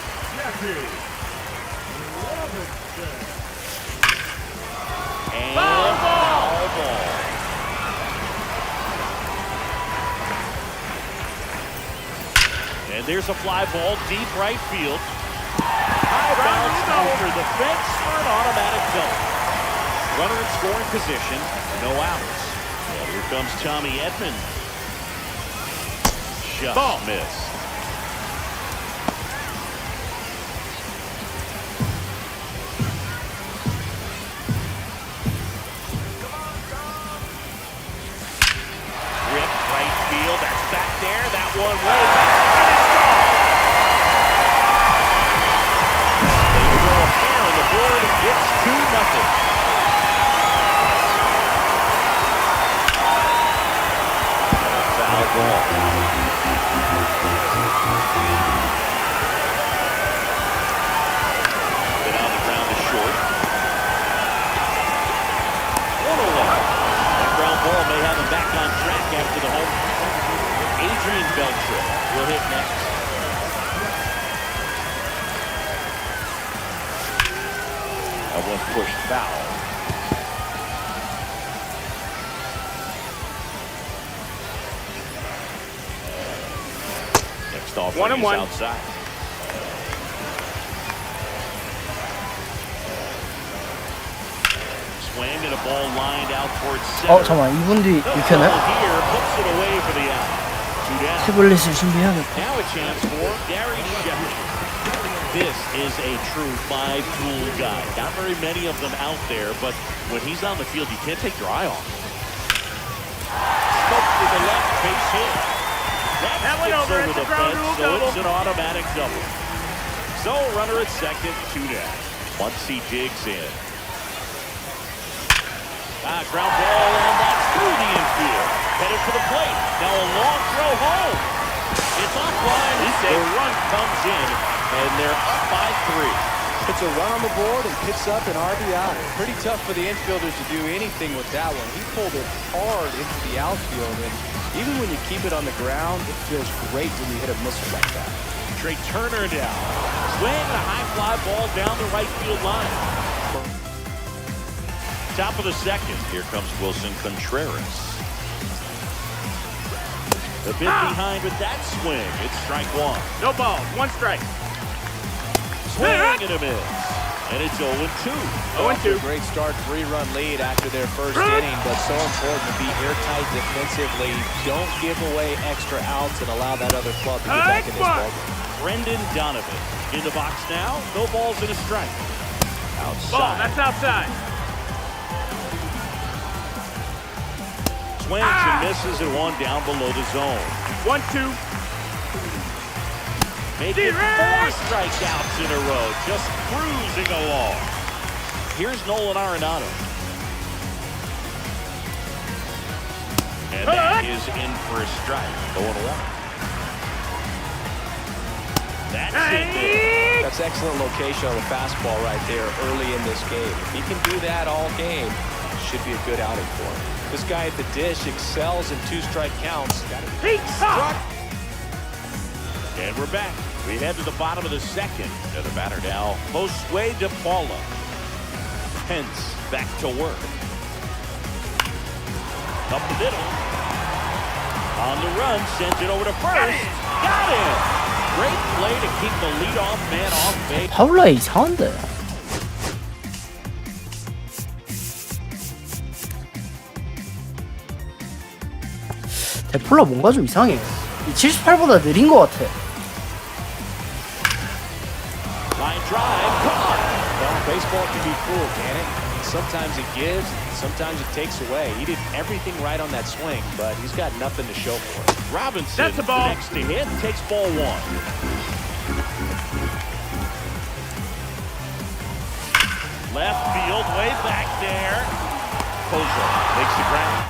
And foul ball. And there's a fly ball deep right field. High bounce over the fence for an automatic double. Runner in scoring position, no outs. And here comes Tommy Edman. Just missed. Rip right field. That's back there. That one way back. They throw a pair on the board. It's 2-0. Foul ball. Been on the ground to short. 1-0. That ground ball may have him back on track after the home. Adrian Beltre will hit next. That one pushed foul. Next offering is outside. Swing and a ball lined out towards center. 잠깐만 2분 뒤 The 6회네? ball here puts it away for the out. 2 down. 스블릿을 준비해야겠다. Now a chance for Gary Shepard. This is a true 5-tool guy. Not very many of them out there, but when he's on the field, you can't take your eye off him. Smoke to the left, base hit. That went over the fence, so it's an automatic double. So runner at second, 2 down. Once he digs in. Ground ball, and that's through the infield. Headed for the plate. Now a long throw home. It's offline. The run comes in, and they're up by 3. Puts a run on the board and picks up an RBI. Pretty tough for the infielders to do anything with that one. He pulled it hard into the outfield, and even when you keep it on the ground, it feels great when you hit a missile like that. Trey Turner down. Swing and a high fly ball down the right field line. Top of the second. Here comes Wilson Contreras. The bit behind with that swing. It's strike 1. No balls, 1 strike. Swing and a miss. And it's 0-2. 0-2. Great start, 3-run lead after their first inning, but so important to be airtight defensively. Don't give away extra outs and allow that other club to get back in this ballgame. Brendan Donovan in the box now. No balls and a strike. Outside. Ball, that's outside. Swings and misses and 1 down below the zone. 1-2. Making 4 strikeouts in a row, just cruising along. Here's Nolan Arenado. And that is in for a strike. 0-1. That's it there. That's excellent location on the fastball right there early in this game. If he can do that all game, it should be a good outing for him. This guy at the dish excels in 2-strike counts. Struck. And we're back. We head to the bottom of the second. And the batter now, Josue De Paula. Pence back to work. Up the middle. On the run, sends it over to first. Got him! Great play to keep the leadoff man off base. 파울라에 이상한데. 데폴라 뭔가 좀 이상해. 이 78보다 느린 것 같아. Line drive, caught. Well, baseball can be cruel, can it? sometimes it gives, sometimes it takes away. He did everything right on that swing, but he's got nothing to show for it. Robinson, That's a ball. next to hit, takes ball one. Left field, way back there. Kozo makes the ground.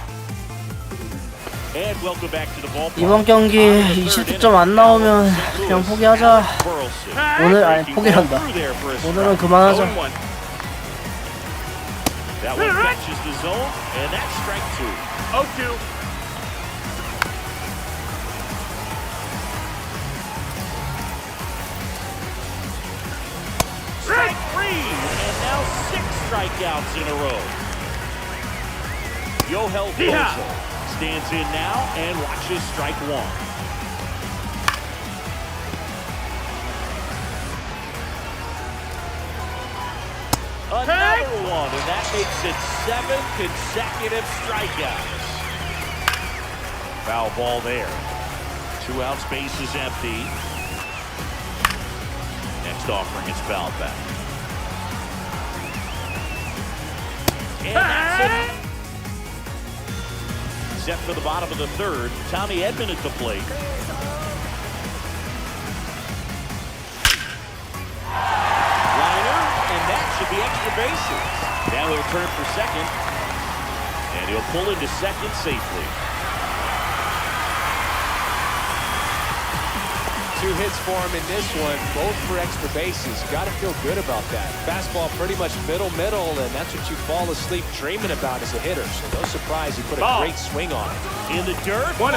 And welcome back to the ballpark. 이번 경기 20득점 안 나오면 그냥 포기하자. 오늘 아니 포기한다. 오늘은 그만하자. That one catches the zone, and that's strike two. 0-2. Strike three, and now 6 strikeouts in a row. Yohel Kozo stands in now and watches strike one. Another one, and that makes it 7 consecutive strikeouts. Foul ball there. 2 outs, base is empty. Next offering is fouled back. And that's it. Set for the bottom of the third. Tommy Edman at the plate. Liner, and that should be extra bases. Now he'll turn for second, and he'll pull into second safely. 2 hits for him in this one, both for extra bases. Got to feel good about that. Fastball pretty much middle, and that's what you fall asleep dreaming about as a hitter. So no surprise he put a great swing on it. In the dirt, 1-0.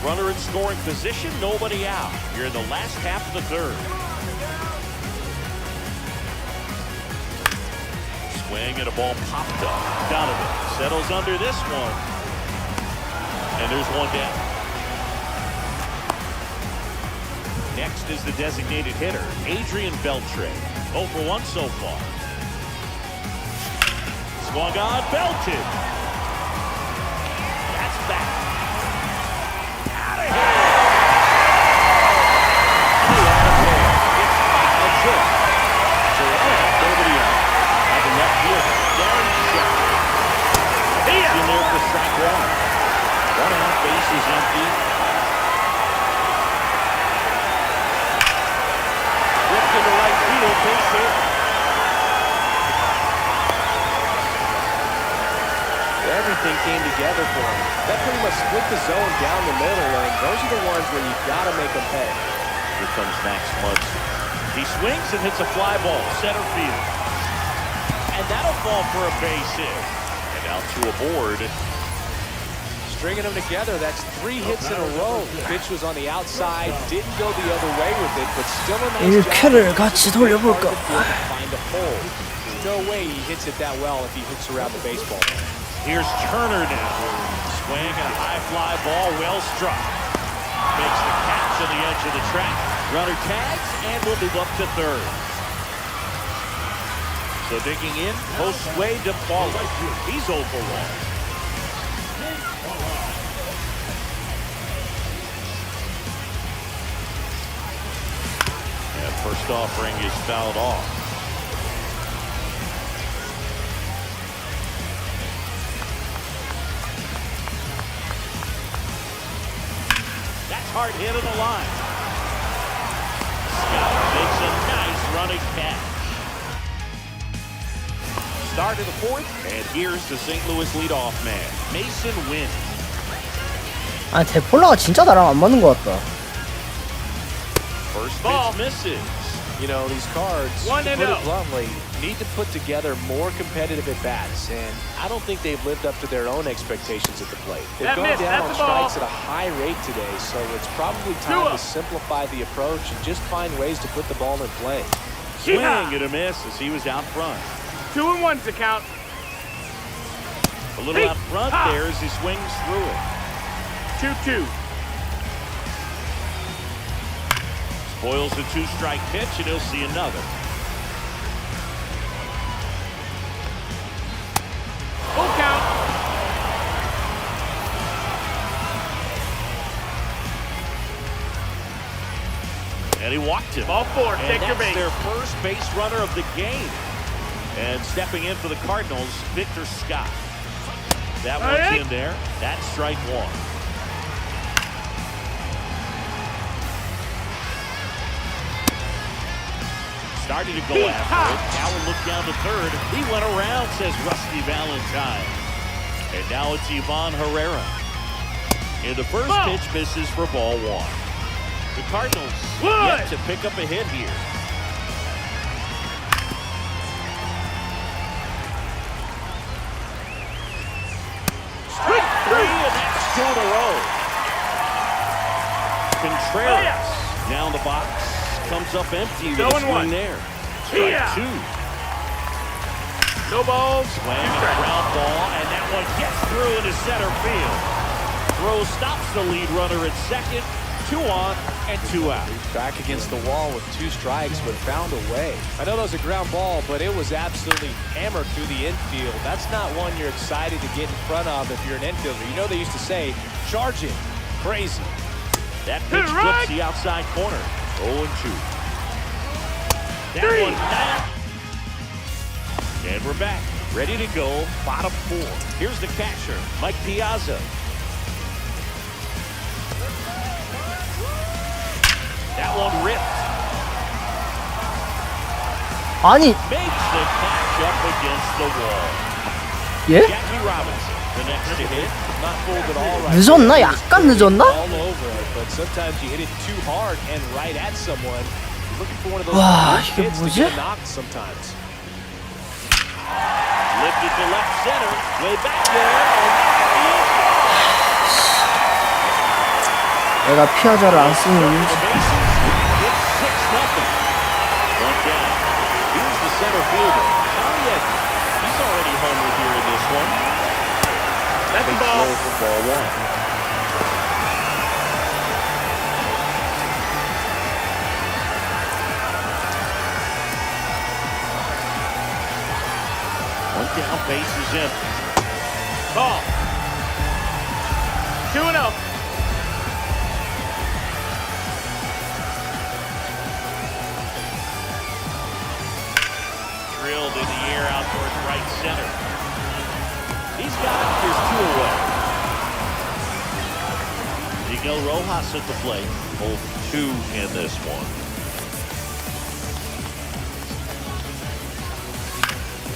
Runner in scoring position, nobody out. You're in the last half of the third. Swing and a ball popped up. Donovan settles under this one. And there's one down. Next is the designated hitter, Adrian Beltre. 0 for 1 so far. Swung on, belted. That's back. Out of here. It's 5-2. So nobody out. At the left field, Darren Shepard. He's in there for strike one. 1 out, base is empty. To the right field, base hit. Everything came together for him. That pretty much split the zone down the middle, and those are the ones where you got to make them pay. Here comes Max Muncy. He swings and hits a fly ball, center field. And that'll fall for a base hit. And out to a board. Stringing them together, that's 3 hits in a row. The pitch was on the outside, didn't go the other way with it, but still a nice job. 1큐를 같이 돌려볼까? Find a hole. There's no way he hits it that well if he hits around the baseball. Here's Turner now. Swing and a high fly ball, well struck. Makes the catch on the edge of the track. Runner tags and will move up to third. So digging in, Josue DePaula. He's 0 for 1. First offering is fouled off. That's hard hit on the line. Scott makes a nice running catch. Start of the 4th, and here's the St. Louis leadoff man, Mason Wynn. 아 데폴라가 진짜 나랑 안 맞는 것 같다. First pitch misses. You know, these Cards, to 1-0. put it bluntly, need to put together more competitive at-bats, and I don't think they've lived up to their own expectations at the plate. They've gone down on strikes at a high rate today, so it's probably time to simplify the approach and just find ways to put the ball in play. Swing and a miss as he was out front. 2-1's the count. A little out front there as he swings through it. 2-2. Spoils the 2-strike pitch, and he'll see another. Full count. And he walked him. Ball 4, and take your that's base. their first base runner of the game. And stepping in for the Cardinals, Victor Scott. That one's in there. That's strike one. Starting to go after it. Now we'll look down to third. He went around, says Rusty Valentine. And now it's Ivan Herrera. And the first pitch misses for ball one. The Cardinals yet to pick up a hit here. Strike three, and that's two in a row. Contreras down the box. Comes up empty with a swing there. Strike two. No balls. Swing and a ground ball, and that one gets through into center field. Throw stops the lead runner at second. 2 on and 2 out. Back against the wall with 2 strikes, but found a way. I know that was a ground ball, but it was absolutely hammered through the infield. That's not one you're excited to get in front of if you're an infielder. You know they used to say, charge it. Crazy. That pitch flips the outside corner. 0-2. That one down. And we're back. Ready to go. Bottom 4. Here's the catcher, Mike Piazza. That one ripped. 아니, Makes the catch up against the wall. 예? Jackie Robinson, the next to hit. Not fooled at all right. 늦었나? 약간 늦었나? All over it, but sometimes you hit it too hard and right at someone. You're looking for one of those 와, good 이게 hits to 뭐지? get knocked sometimes. Lifted to left center. Way back there. 내가 피아자를 안 쓰는 이유지. It's 6-0. One down. Here's the center fielder, Tommy Edman. He's already homered here in this one. That's the Big ball. throw for ball one. One down, base is empty. Ball. 2-0. Drilled in the air out towards right center. He's got it. There's 2 away. Miguel Rojas at the plate. 0-2 in this one.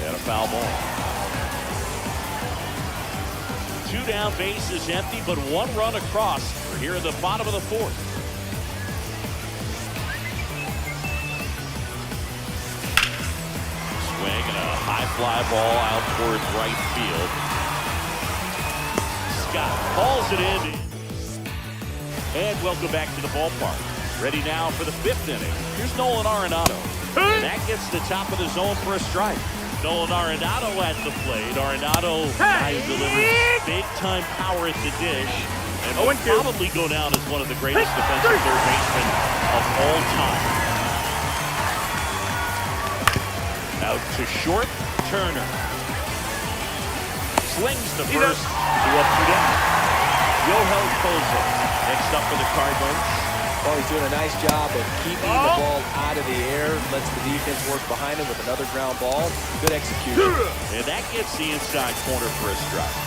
And a foul ball. 2 down, base is empty, but 1 run across. We're here in the bottom of the 4th. Swing and a high fly ball out towards right field. Scott calls it in. And welcome back to the ballpark. Ready now for the 5th inning. Here's Nolan Arenado. And that gets the top of the zone for a strike. Nolan Arenado at the plate. Arenado delivers big-time power at the dish. And will probably go down as one of the greatest defensive third basemen of all time. Out to short, Turner. Slings to first, 2 up, 2 down. Yohel Koza next up for the Cardinals. Well, he's doing a nice job of keeping the ball out of the air, lets the defense work behind him with another ground ball. Good execution. And that gets the inside corner for a strike.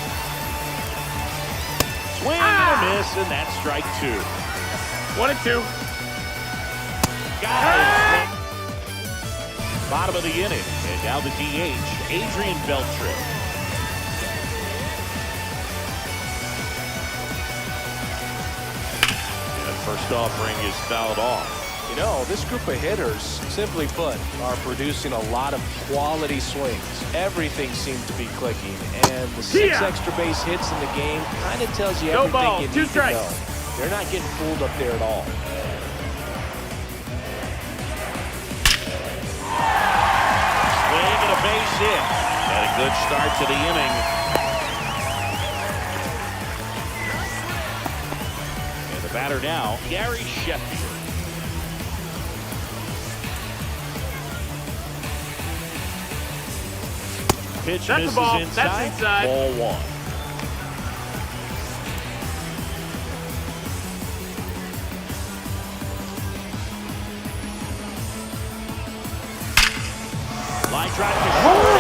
Swing and a miss, and that's strike 2. 1-2. Got it. Bottom of the inning, and now the DH, Adrian Beltre. And first offering is fouled off. You know, this group of hitters, simply put, are producing a lot of quality swings. Everything seems to be clicking, and the 6 extra base hits in the game kind of tells you No everything ball, you 2 need to strikes. know. They're not getting fooled up there at all. Swing and a base hit. And a good start to the inning. And the batter now, Gary Sheffield. Pitch That's misses the ball. inside. That's inside. Ball 1. Line drive to short.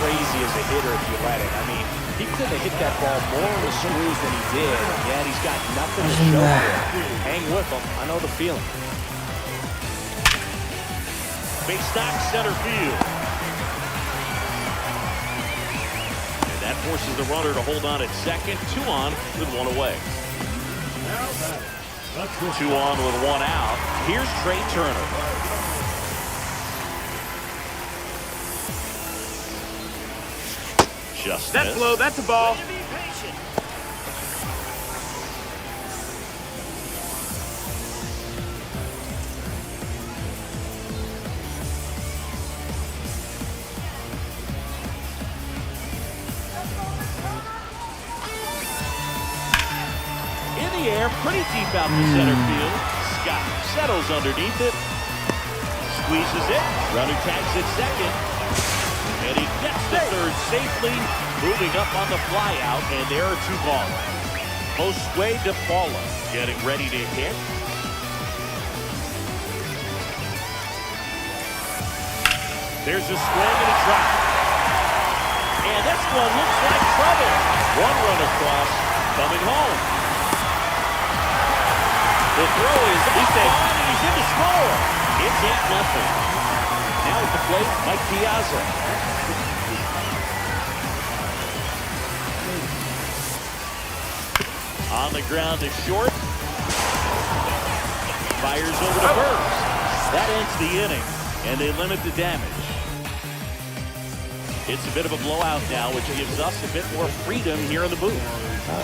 crazy as a hitter if you let it. I mean, he could have hit that ball more with screws than he did, yet he's got nothing to show for it. Hang with him. I know the feeling. Big stock center field. And that forces the runner to hold on at second. 2 on with 1 away. 2 on with 1 out. Here's Trey Turner. Just That's missed. low. That's a ball. In the air, pretty deep out to center field. Scott settles underneath it. Squeezes it. Runner tags at second. And he gets to third safely. Moving up on the flyout, and there are 2 balls. Josue De Paula getting ready to hit. There's a swing and a drop. And this one looks like trouble. 1 run across, coming home. The throw is on, he's in to score. It's 8-0. Now at the plate, Mike Piazza. On the ground to short. Fires over to first. That ends the inning, and they limit the damage. It's a bit of a blowout now, which gives us a bit more freedom here in the booth.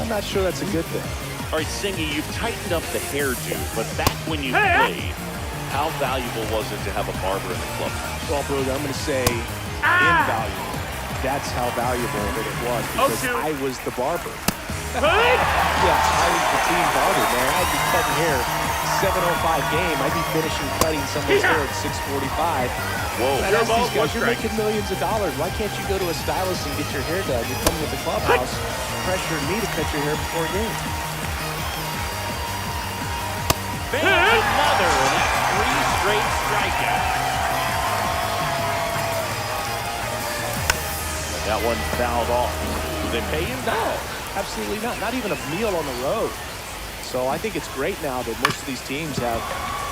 I'm not sure that's a good thing. All right, Singy, you've tightened up the hairdo, but back when you played, how valuable was it to have a barber in the clubhouse? Well, Brooke, I'm going to say invaluable. That's how valuable that it was because I was the barber. Yeah, I was the team barber, man. I'd be cutting hair 7:05 game. I'd be finishing cutting someone's hair at 6:45. Whoa. And I ask these guys, you're making millions of dollars. Why can't you go to a stylist and get your hair done? You're coming to the clubhouse, pressuring me to cut your hair before a game. Another, and that's 3 straight strikeouts. That one fouled off. Did they pay him? No, absolutely not. Not even a meal on the road. So I think it's great now that most of these teams have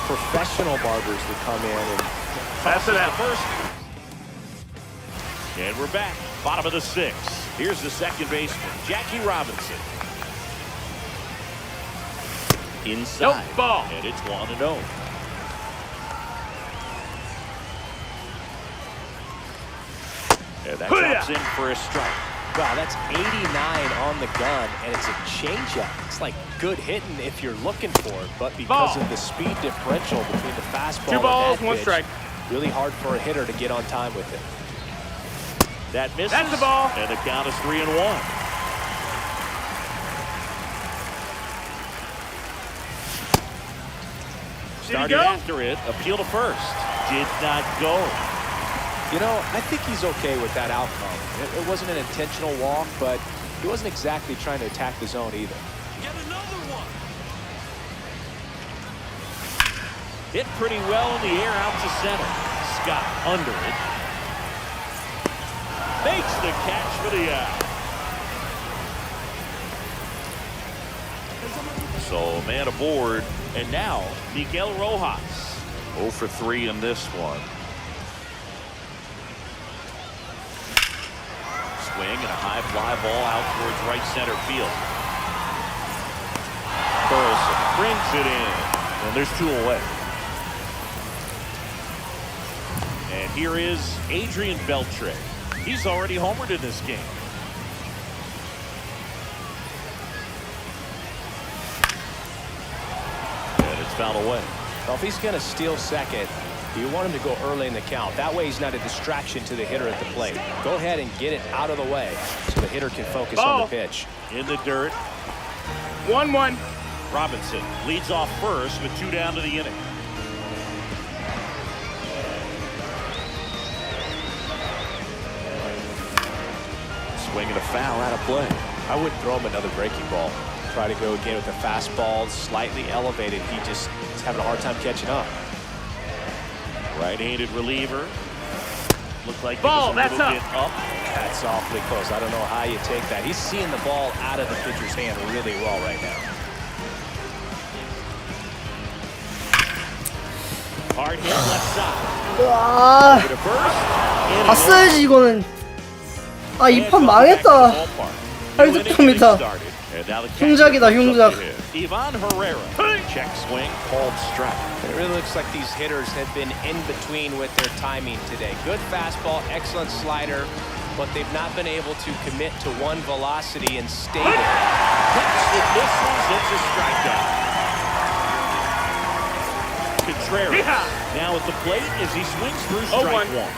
professional barbers that come in and Pass it out. First. And we're back. Bottom of the 6th. Here's the second baseman, Jackie Robinson. Inside. Nope, ball. And it's 1-0. And that drops in for a strike. wow, that's 89 on the gun, and it's a changeup. It's like good hitting if you're looking for it, but because of the speed differential between the fastball 2 balls, and that 1 pitch, strike. really hard for a hitter to get on time with it. That misses. That's the ball. And the count is 3-1. Started after it. Appeal to first. Did not go. You know, I think he's okay with that outcome. It wasn't an intentional walk, but he wasn't exactly trying to attack the zone either. Get another one. Hit pretty well in the air out to center. Scott under it. Makes the catch for the out. So man aboard. And now Miguel Rojas. 0 for 3 in this one. Swing and a high fly ball out towards right center field. Burleson brings it in. And there's 2 away. And here is Adrian Beltre. He's already homered in this game. And it's fouled away. Well, if he's going to steal second, you want him to go early in the count. That way he's not a distraction to the hitter at the plate. Go ahead and get it out of the way so the hitter can focus on the pitch. In the dirt. 1-1. Robinson leads off first with 2 down to the inning. Swinging a foul out of play. I wouldn't throw him another breaking ball. Try to go again with the fastball slightly elevated. He just is having a hard time catching up. Right-handed reliever. Looked like Ball, he was a that's little up. bit up. That's awfully close. I don't know how you take that. He's seeing the ball out of the pitcher's hand really well right now. Hard hit left side. 아, Over to first. And 봤어야지 이거는. 아, 이 판 망했다. 8득점이다. 흉작이다, 흉작. Ivan Herrera. Check swing, called strike. It really looks like these hitters have been in between with their timing today. Good fastball, excellent slider, but they've not been able to commit to one velocity and stay there. Pitch that misses, it's a strikeout. Contreras now at the plate as he swings through strike one.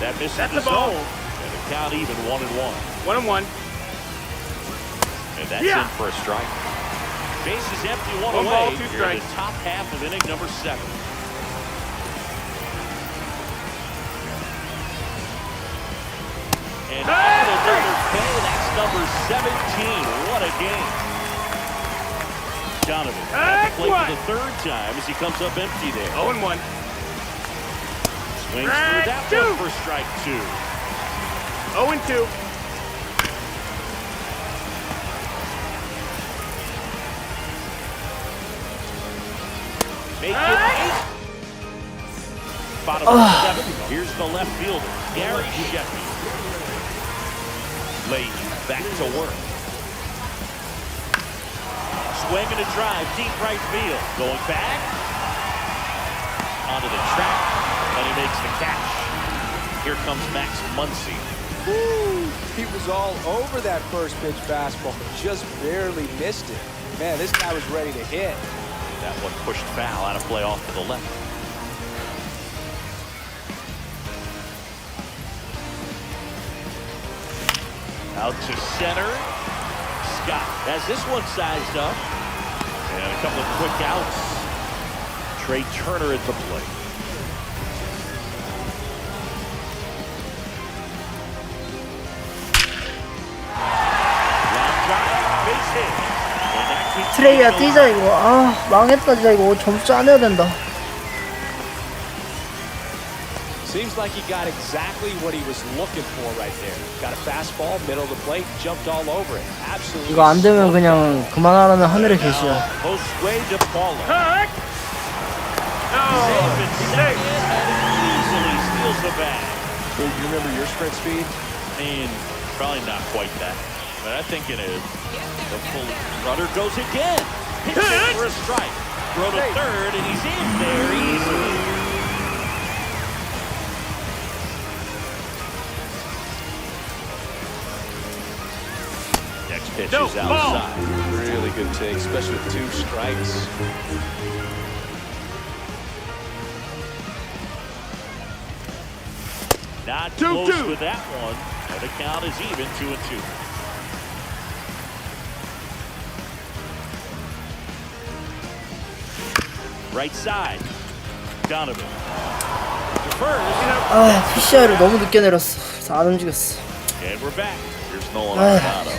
That misses the zone, and the count even 1-1. 1-1. And that's in for a strike. Base is empty, one away. Ball, 2 Here in strikes. the top half of inning number 7. And another K, that's number 17. What a game. Donovan at the plate for the 3rd time as he comes up empty there. 0-1. Swings through that one for strike 2. 0-2. Make it 8. Bottom of the 7th. Here's the left fielder, Gary Sheffield. Leahy back to work. Swing and a drive, deep right field. Going back. Onto the track, and he makes the catch. Here comes Max Muncy. Woo! He was all over that first pitch fastball, just barely missed it. Man, this guy was ready to hit. That one pushed foul out of play off to the left. Out to center. Scott has this one sized up. And a couple of quick outs. Trey Turner at the plate. Line drive, base hit. And that keeps 트레이야 the game 뛰자 alive. 이거. 아, 망했다 진짜 이거. 점수 짜내야 된다. Seems like he got exactly what he was looking for right there. Got a fastball, middle of the plate, jumped all over it. Absolutely. 이거 안 되면 그냥 그만하라는 하늘의 계시야. Josue de Paula. Hurt. Safe and second, and easily steals the bag. Do you remember your sprint speed? And probably not quite that. But I think it is. The full runner goes again. Hits it for a strike. Throw to third, and he's in there easily. Next pitch is outside. Really good take, especially with 2 strikes. Not close with that one. And the count is even, 2-2. Right side. Donovan. To first. 아, PCI를 너무 늦게 내렸어. 그래서 안 움직였어. And we're back. Here's Nolan Ah. Arenado.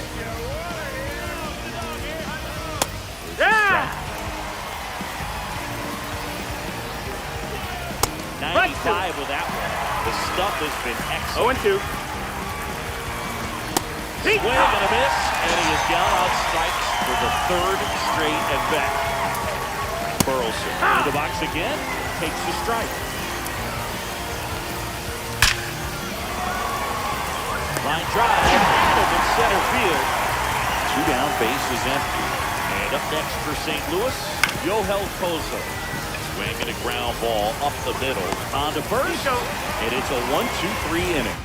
Yeah. 95 with that one. The stuff has been excellent. 0-2. Swing and a miss, and he is down on strikes for the 3rd straight at bat. Burleson into the box again, takes the strike. Line drive, out in center field. 2 down, base is empty. And up next for St. Louis, Yohel Pozo. Swinging a ground ball up the middle, on to first, and it's a 1-2-3 inning.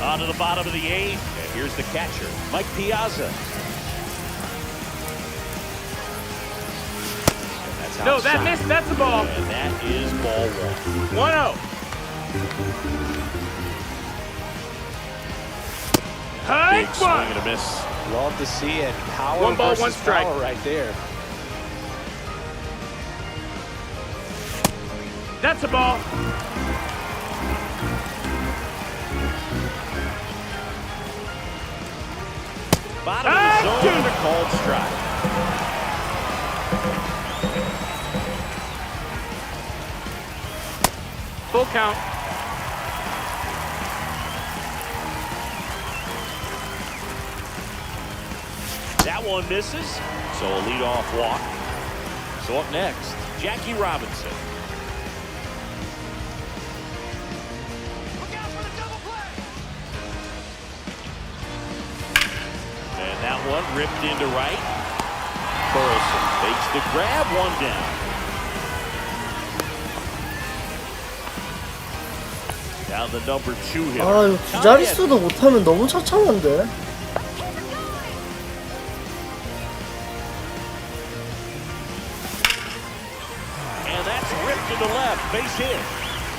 On to the bottom of the 8th, and here's the catcher, Mike Piazza. And that's No, outside. that missed. That's the ball. And that is ball 1. 1-0. Big swing and a miss. Love to see it. Power 1 ball, versus 1 strike. power right there. That's a ball. Bottom of the zone and a called strike. Full count. That one misses. So a leadoff walk. So up next, Jackie Robinson. Look out for the double play. And that one ripped into right. Burleson makes the grab, one down. Now the number 2 hitter. 아 이거 두 자릿수도 못하면 너무 처참한데. And that's ripped to the left, base hit.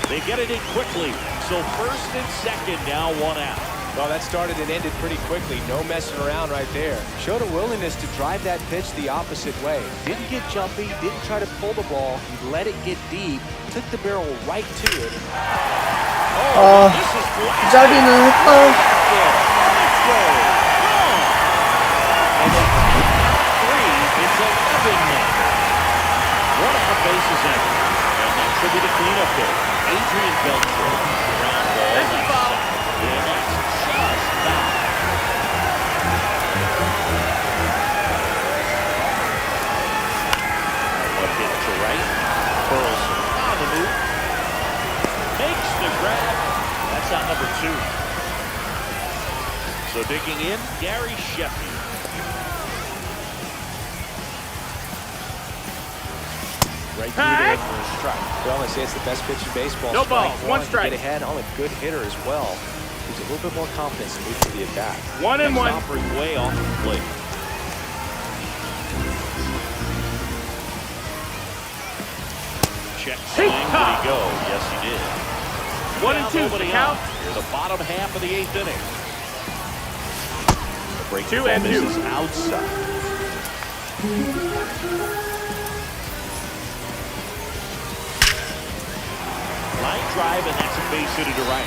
They get it in quickly. So first and second, now one out. Well, that started and ended pretty quickly. No messing around right there. Showed a willingness to drive that pitch the opposite way. Didn't get jumpy, didn't try to pull the ball. He let it get deep, took the barrel right to it. Oh, this is 그 자리는 했다. Let's go. And then 3, it's 11 now. One out, bases empty. And that should be the cleanup hit. Adrian Beltre. Ground ball. That's a foul. And that's just foul. A hit to right. Burleson on the move. Makes the grab. That's out number 2. So digging in, Gary Sheffield. Right through there for a strike. Well, I say it's the best pitch in baseball. No ball, one to strike. Get ahead on a good hitter as well. Gives a little bit more confidence to move to the at-bat. 1-1. Offering way off the plate. Check swing. Did he go? Yes, he did. 1-2, Nobody count. out. Here's the bottom half of the 8th inning. The break 2 and 2. is outside. Line drive, and that's a base hit to right.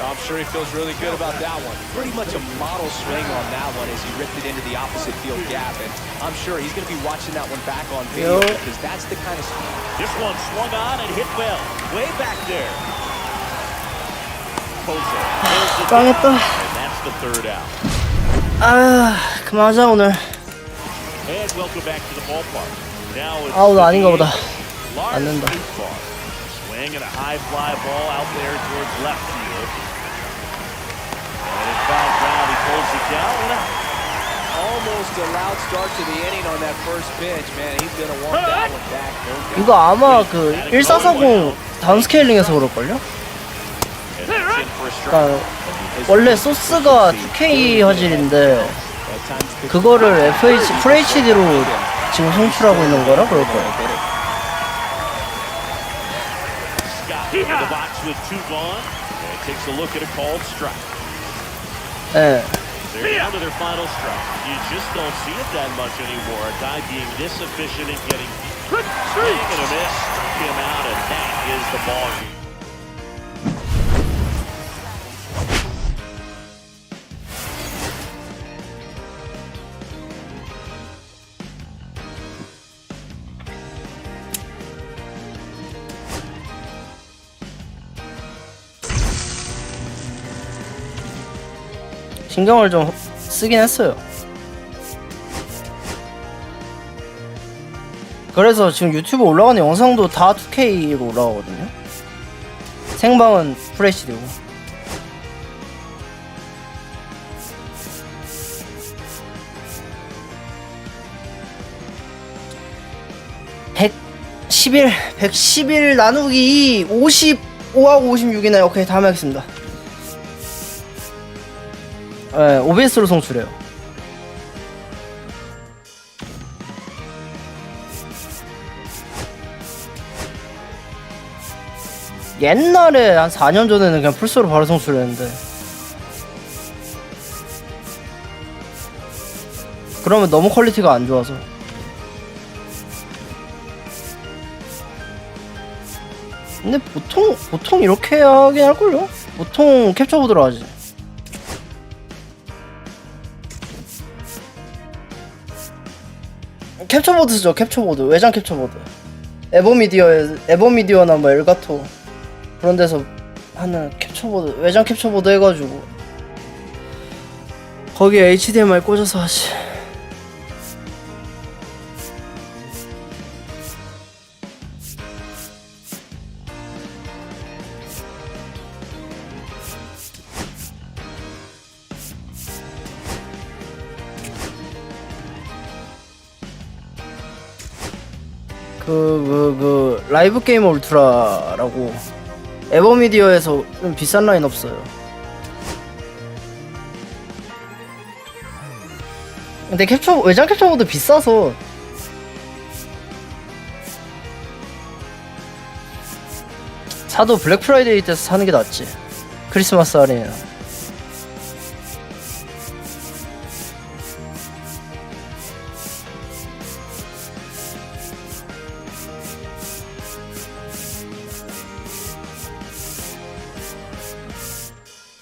I'm sure he feels really good about that one. Pretty much a model swing on that one as he ripped it into the opposite field gap. And I'm sure he's going to be watching that one back on video because that's the kind of swing. This one swung on and hit well. Way back there. Pozo. 빵했다. And that's the 3rd out. 아 그만하자 오늘. And welcome back to the ballpark. Now it's 아웃 아닌가 보다. Lars 안 된다. Nootbaar. Swing and a high fly ball out there towards left field. And it's foul ground. He pulls it down and out. Almost a loud start to the inning on that first pitch, man. He's going to want that one back. No doubt. 이거 아마 그 1440 다운스케일링해서 그럴걸요? And that's in for a strike. 그러니까 원래 소스가 2K 화질인데 그거를 FHD로 지금 송출하고 있는 거라 그럴 거예요. Scott in the box with 2 gone. And takes a look at a called strike. 예. They're down to their final strike. You just don't see it that much anymore. A guy being this efficient in getting swing and a miss, struck him out, and that is the ball game. 신경을 좀 쓰긴 했어요. 그래서 지금 유튜브 올라가는 영상도 다 2K로 올라가거든요. 생방은 FHD고. (111) 111 나누기 2 55하고 56이네. 오케이, 다음에 하겠습니다. 네, OBS로 송출해요. 옛날에 한 4년 전에는 그냥 풀스로 바로 송출했는데 그러면 너무 퀄리티가 안 좋아서. 근데 보통 이렇게 하긴 할걸요? 보통 캡처보드로 하지. 캡처보드 쓰죠. 캡처보드, 외장 캡처보드. 에버미디어나 뭐 엘가토 그런 데서 하는 캡처보드, 외장 캡처보드 해가지고 거기에 HDMI 꽂아서 하지. 라이브 게임 울트라라고 에버미디어에서 좀 비싼 라인 없어요. 근데 외장 캡처보드 비싸서 사도 블랙 프라이데이 때서 사는 게 낫지. 크리스마스 할인이나.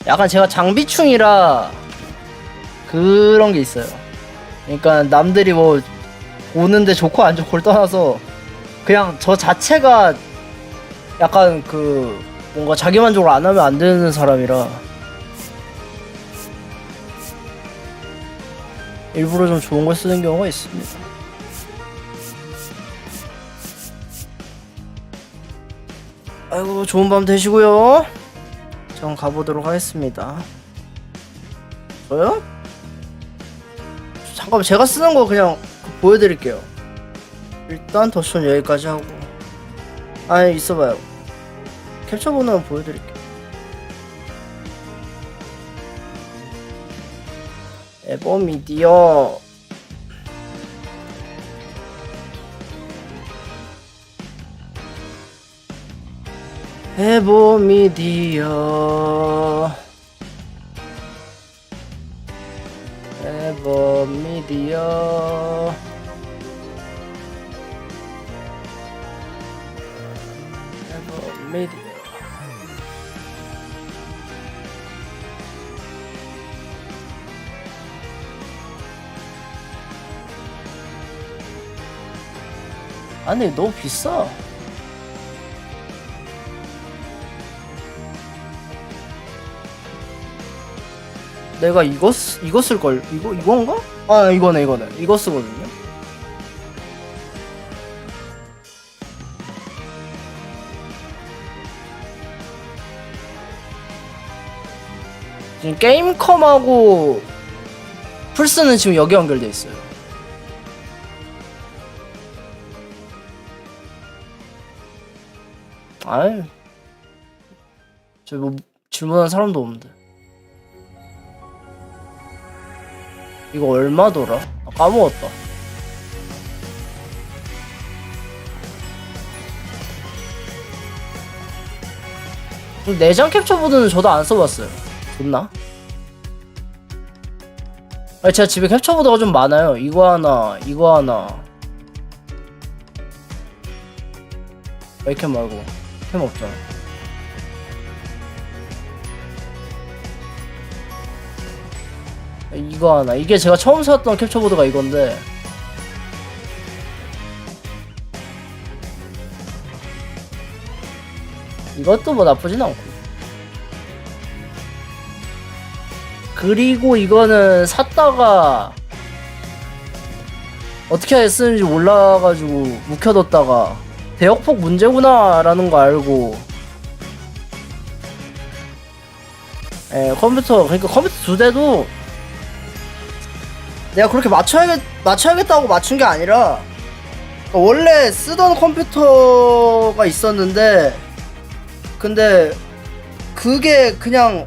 약간 제가 장비충이라 그런 게 있어요. 그러니까 남들이 뭐 오는데 좋고 안 좋고를 떠나서 그냥 저 자체가 약간 그 뭔가 자기만족을 안 하면 안 되는 사람이라 일부러 좀 좋은 걸 쓰는 경우가 있습니다. 아이고, 좋은 밤 되시고요. 전 가보도록 하겠습니다. 저요? 잠깐만, 제가 쓰는 거 그냥 보여드릴게요. 일단 더쇼는 여기까지 하고, 아니 있어봐요. 캡처 번호 보여드릴게요. 에버미디어 에버미디어 에버미디어 에버미디어 아니 너무 비싸. 내가 이거 쓸걸. 이건가? 아, 이거네. 이거 쓰거든요. 지금 게임컴하고 플스는 지금 여기 연결돼 있어요. 아유, 저 뭐 질문한 사람도 없는데. 이거 얼마더라? 아, 까먹었다. 내장 캡처보드는 저도 안 써봤어요. 좋나? 아니, 제가 집에 캡처보드가 좀 많아요. 이거 하나. 웹캠 말고 캠 없잖아. 이거 하나. 이게 제가 처음 샀던 캡처보드가 이건데, 이것도 뭐 나쁘진 않고. 그리고 이거는 샀다가 어떻게 쓰는지 몰라가지고 묵혀뒀다가 대역폭 문제구나 라는 거 알고, 그러니까 컴퓨터 두 대도 내가 그렇게 맞춰야겠다고 맞춘 게 아니라, 원래 쓰던 컴퓨터가 있었는데, 근데 그게 그냥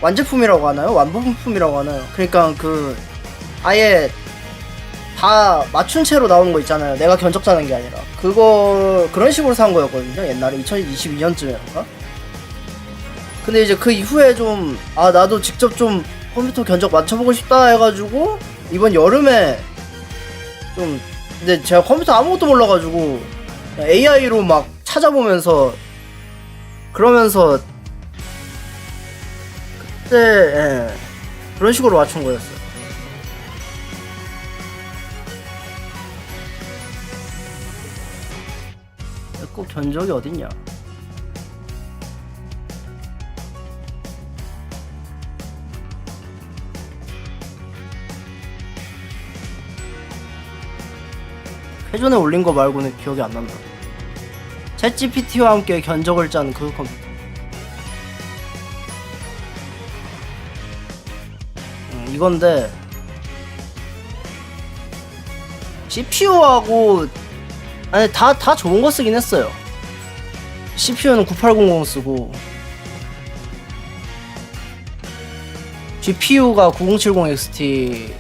완제품이라고 하나요? 완부품이라고 하나요? 그러니까 아예 다 맞춘 채로 나오는 거 있잖아요. 내가 견적 짜는 게 아니라. 그런 식으로 산 거였거든요. 옛날에 2022년쯤이었나? 근데 이제 그 이후에 나도 직접 좀 컴퓨터 견적 맞춰보고 싶다 해가지고, 이번 여름에 근데 제가 컴퓨터 아무것도 몰라가지고 AI로 막 찾아보면서 그러면서 그때 그런 식으로 맞춘 거였어요. 꼭 견적이 어딨냐? 회전에 올린 거 말고는 기억이 안 난다. 챗 GPT와 함께 견적을 짠 그 컴퓨터. 이건데 CPU하고 아니 다 좋은 거 쓰긴 했어요. CPU는 9800 쓰고 GPU가 9070 XT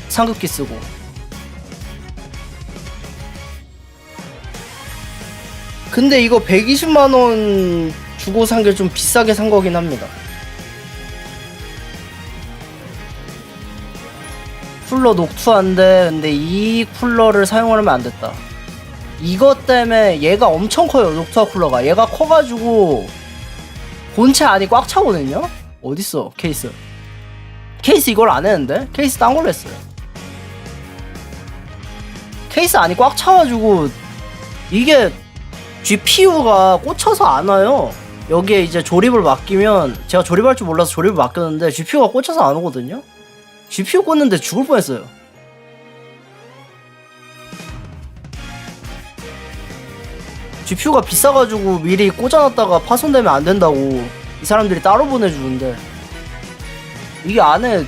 상급기 쓰고. 근데 이거 120만원 주고 산 게 좀 비싸게 산 거긴 합니다. 쿨러 녹투한데 근데 이 쿨러를 사용하면 안 됐다. 이것 때문에 얘가 엄청 커요. 녹투아 쿨러가 얘가 커가지고 본체 안이 꽉 차거든요. 어딨어 케이스. 케이스 이걸 안 했는데 케이스 딴 걸로 했어요. 케이스 안이 꽉 차가지고 이게 GPU가 꽂혀서 안 와요. 여기에 이제 조립을 맡기면 제가 조립할 줄 몰라서 조립을 맡겼는데 GPU가 꽂혀서 안 오거든요. GPU 꽂는데 죽을 뻔했어요. GPU가 비싸가지고 미리 꽂아놨다가 파손되면 안 된다고 이 사람들이 따로 보내주는데 이게 안에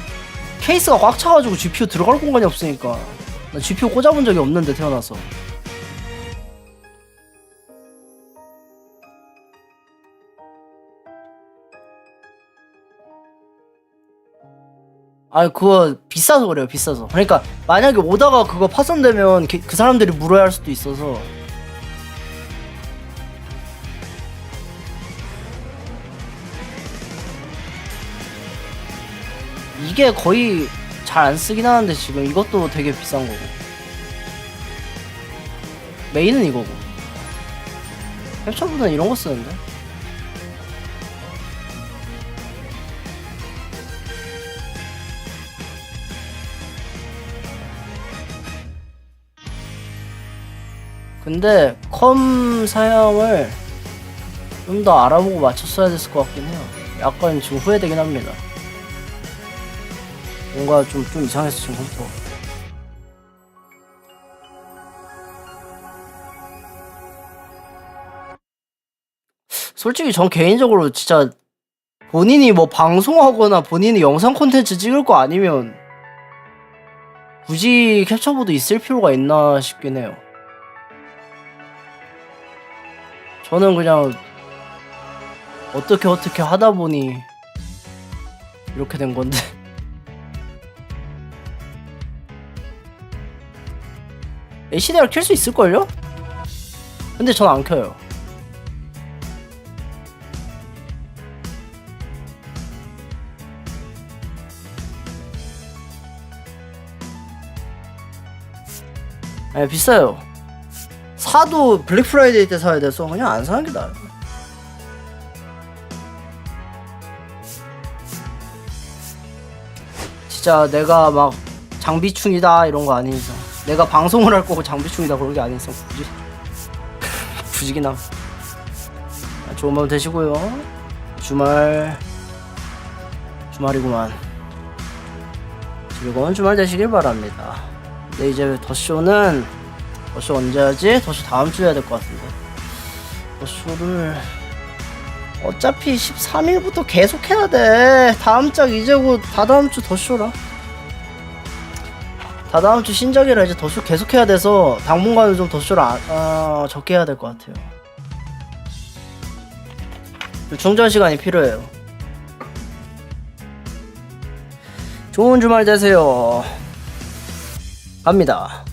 케이스가 꽉 차가지고 GPU 들어갈 공간이 없으니까 나 GPU 꽂아본 적이 없는데 태어나서. 아니 그거 비싸서 그래요. 비싸서. 그러니까 만약에 오다가 그거 파손되면 그 사람들이 물어야 할 수도 있어서. 이게 거의 잘 안 쓰긴 하는데 지금 이것도 되게 비싼 거고 메인은 이거고 캡처분은 이런 거 쓰는데. 근데 컴 사양을 좀 더 알아보고 맞췄어야 됐을 것 같긴 해요. 약간 지금 후회되긴 합니다. 뭔가 좀 이상했어 지금 컴퓨터. 솔직히 전 개인적으로 진짜 본인이 뭐 방송하거나 본인이 영상 콘텐츠 찍을 거 아니면 굳이 캡처보드 있을 필요가 있나 싶긴 해요. 저는 그냥 어떻게 하다 보니 이렇게 된 건데. HDR 켤 수 있을걸요? 근데 전 안 켜요. 아니 비싸요. 사도 블랙 프라이데이 때 사야 돼서 그냥 안 사는 게 나아요. 진짜 내가 막 장비충이다 이런 거 아닌 이상, 내가 방송을 할 거고 장비충이다 그런 게 아닌 이상 굳이긴 함. 좋은 밤 되시고요. 주말이구만. 즐거운 주말 되시길 바랍니다. 근데 이제 더쇼는 더쇼 언제 하지? 더쇼 다음 주에 해야 될 것 같은데. 더쇼를 어차피 13일부터 계속 해야 돼. 다음 작 이제 곧 다다음 주 더쇼라. 다다음 주 신작이라 이제 더쇼 계속 해야 돼서 당분간은 좀 더쇼를 적게 해야 될 것 같아요. 충전 시간이 필요해요. 좋은 주말 되세요. 갑니다.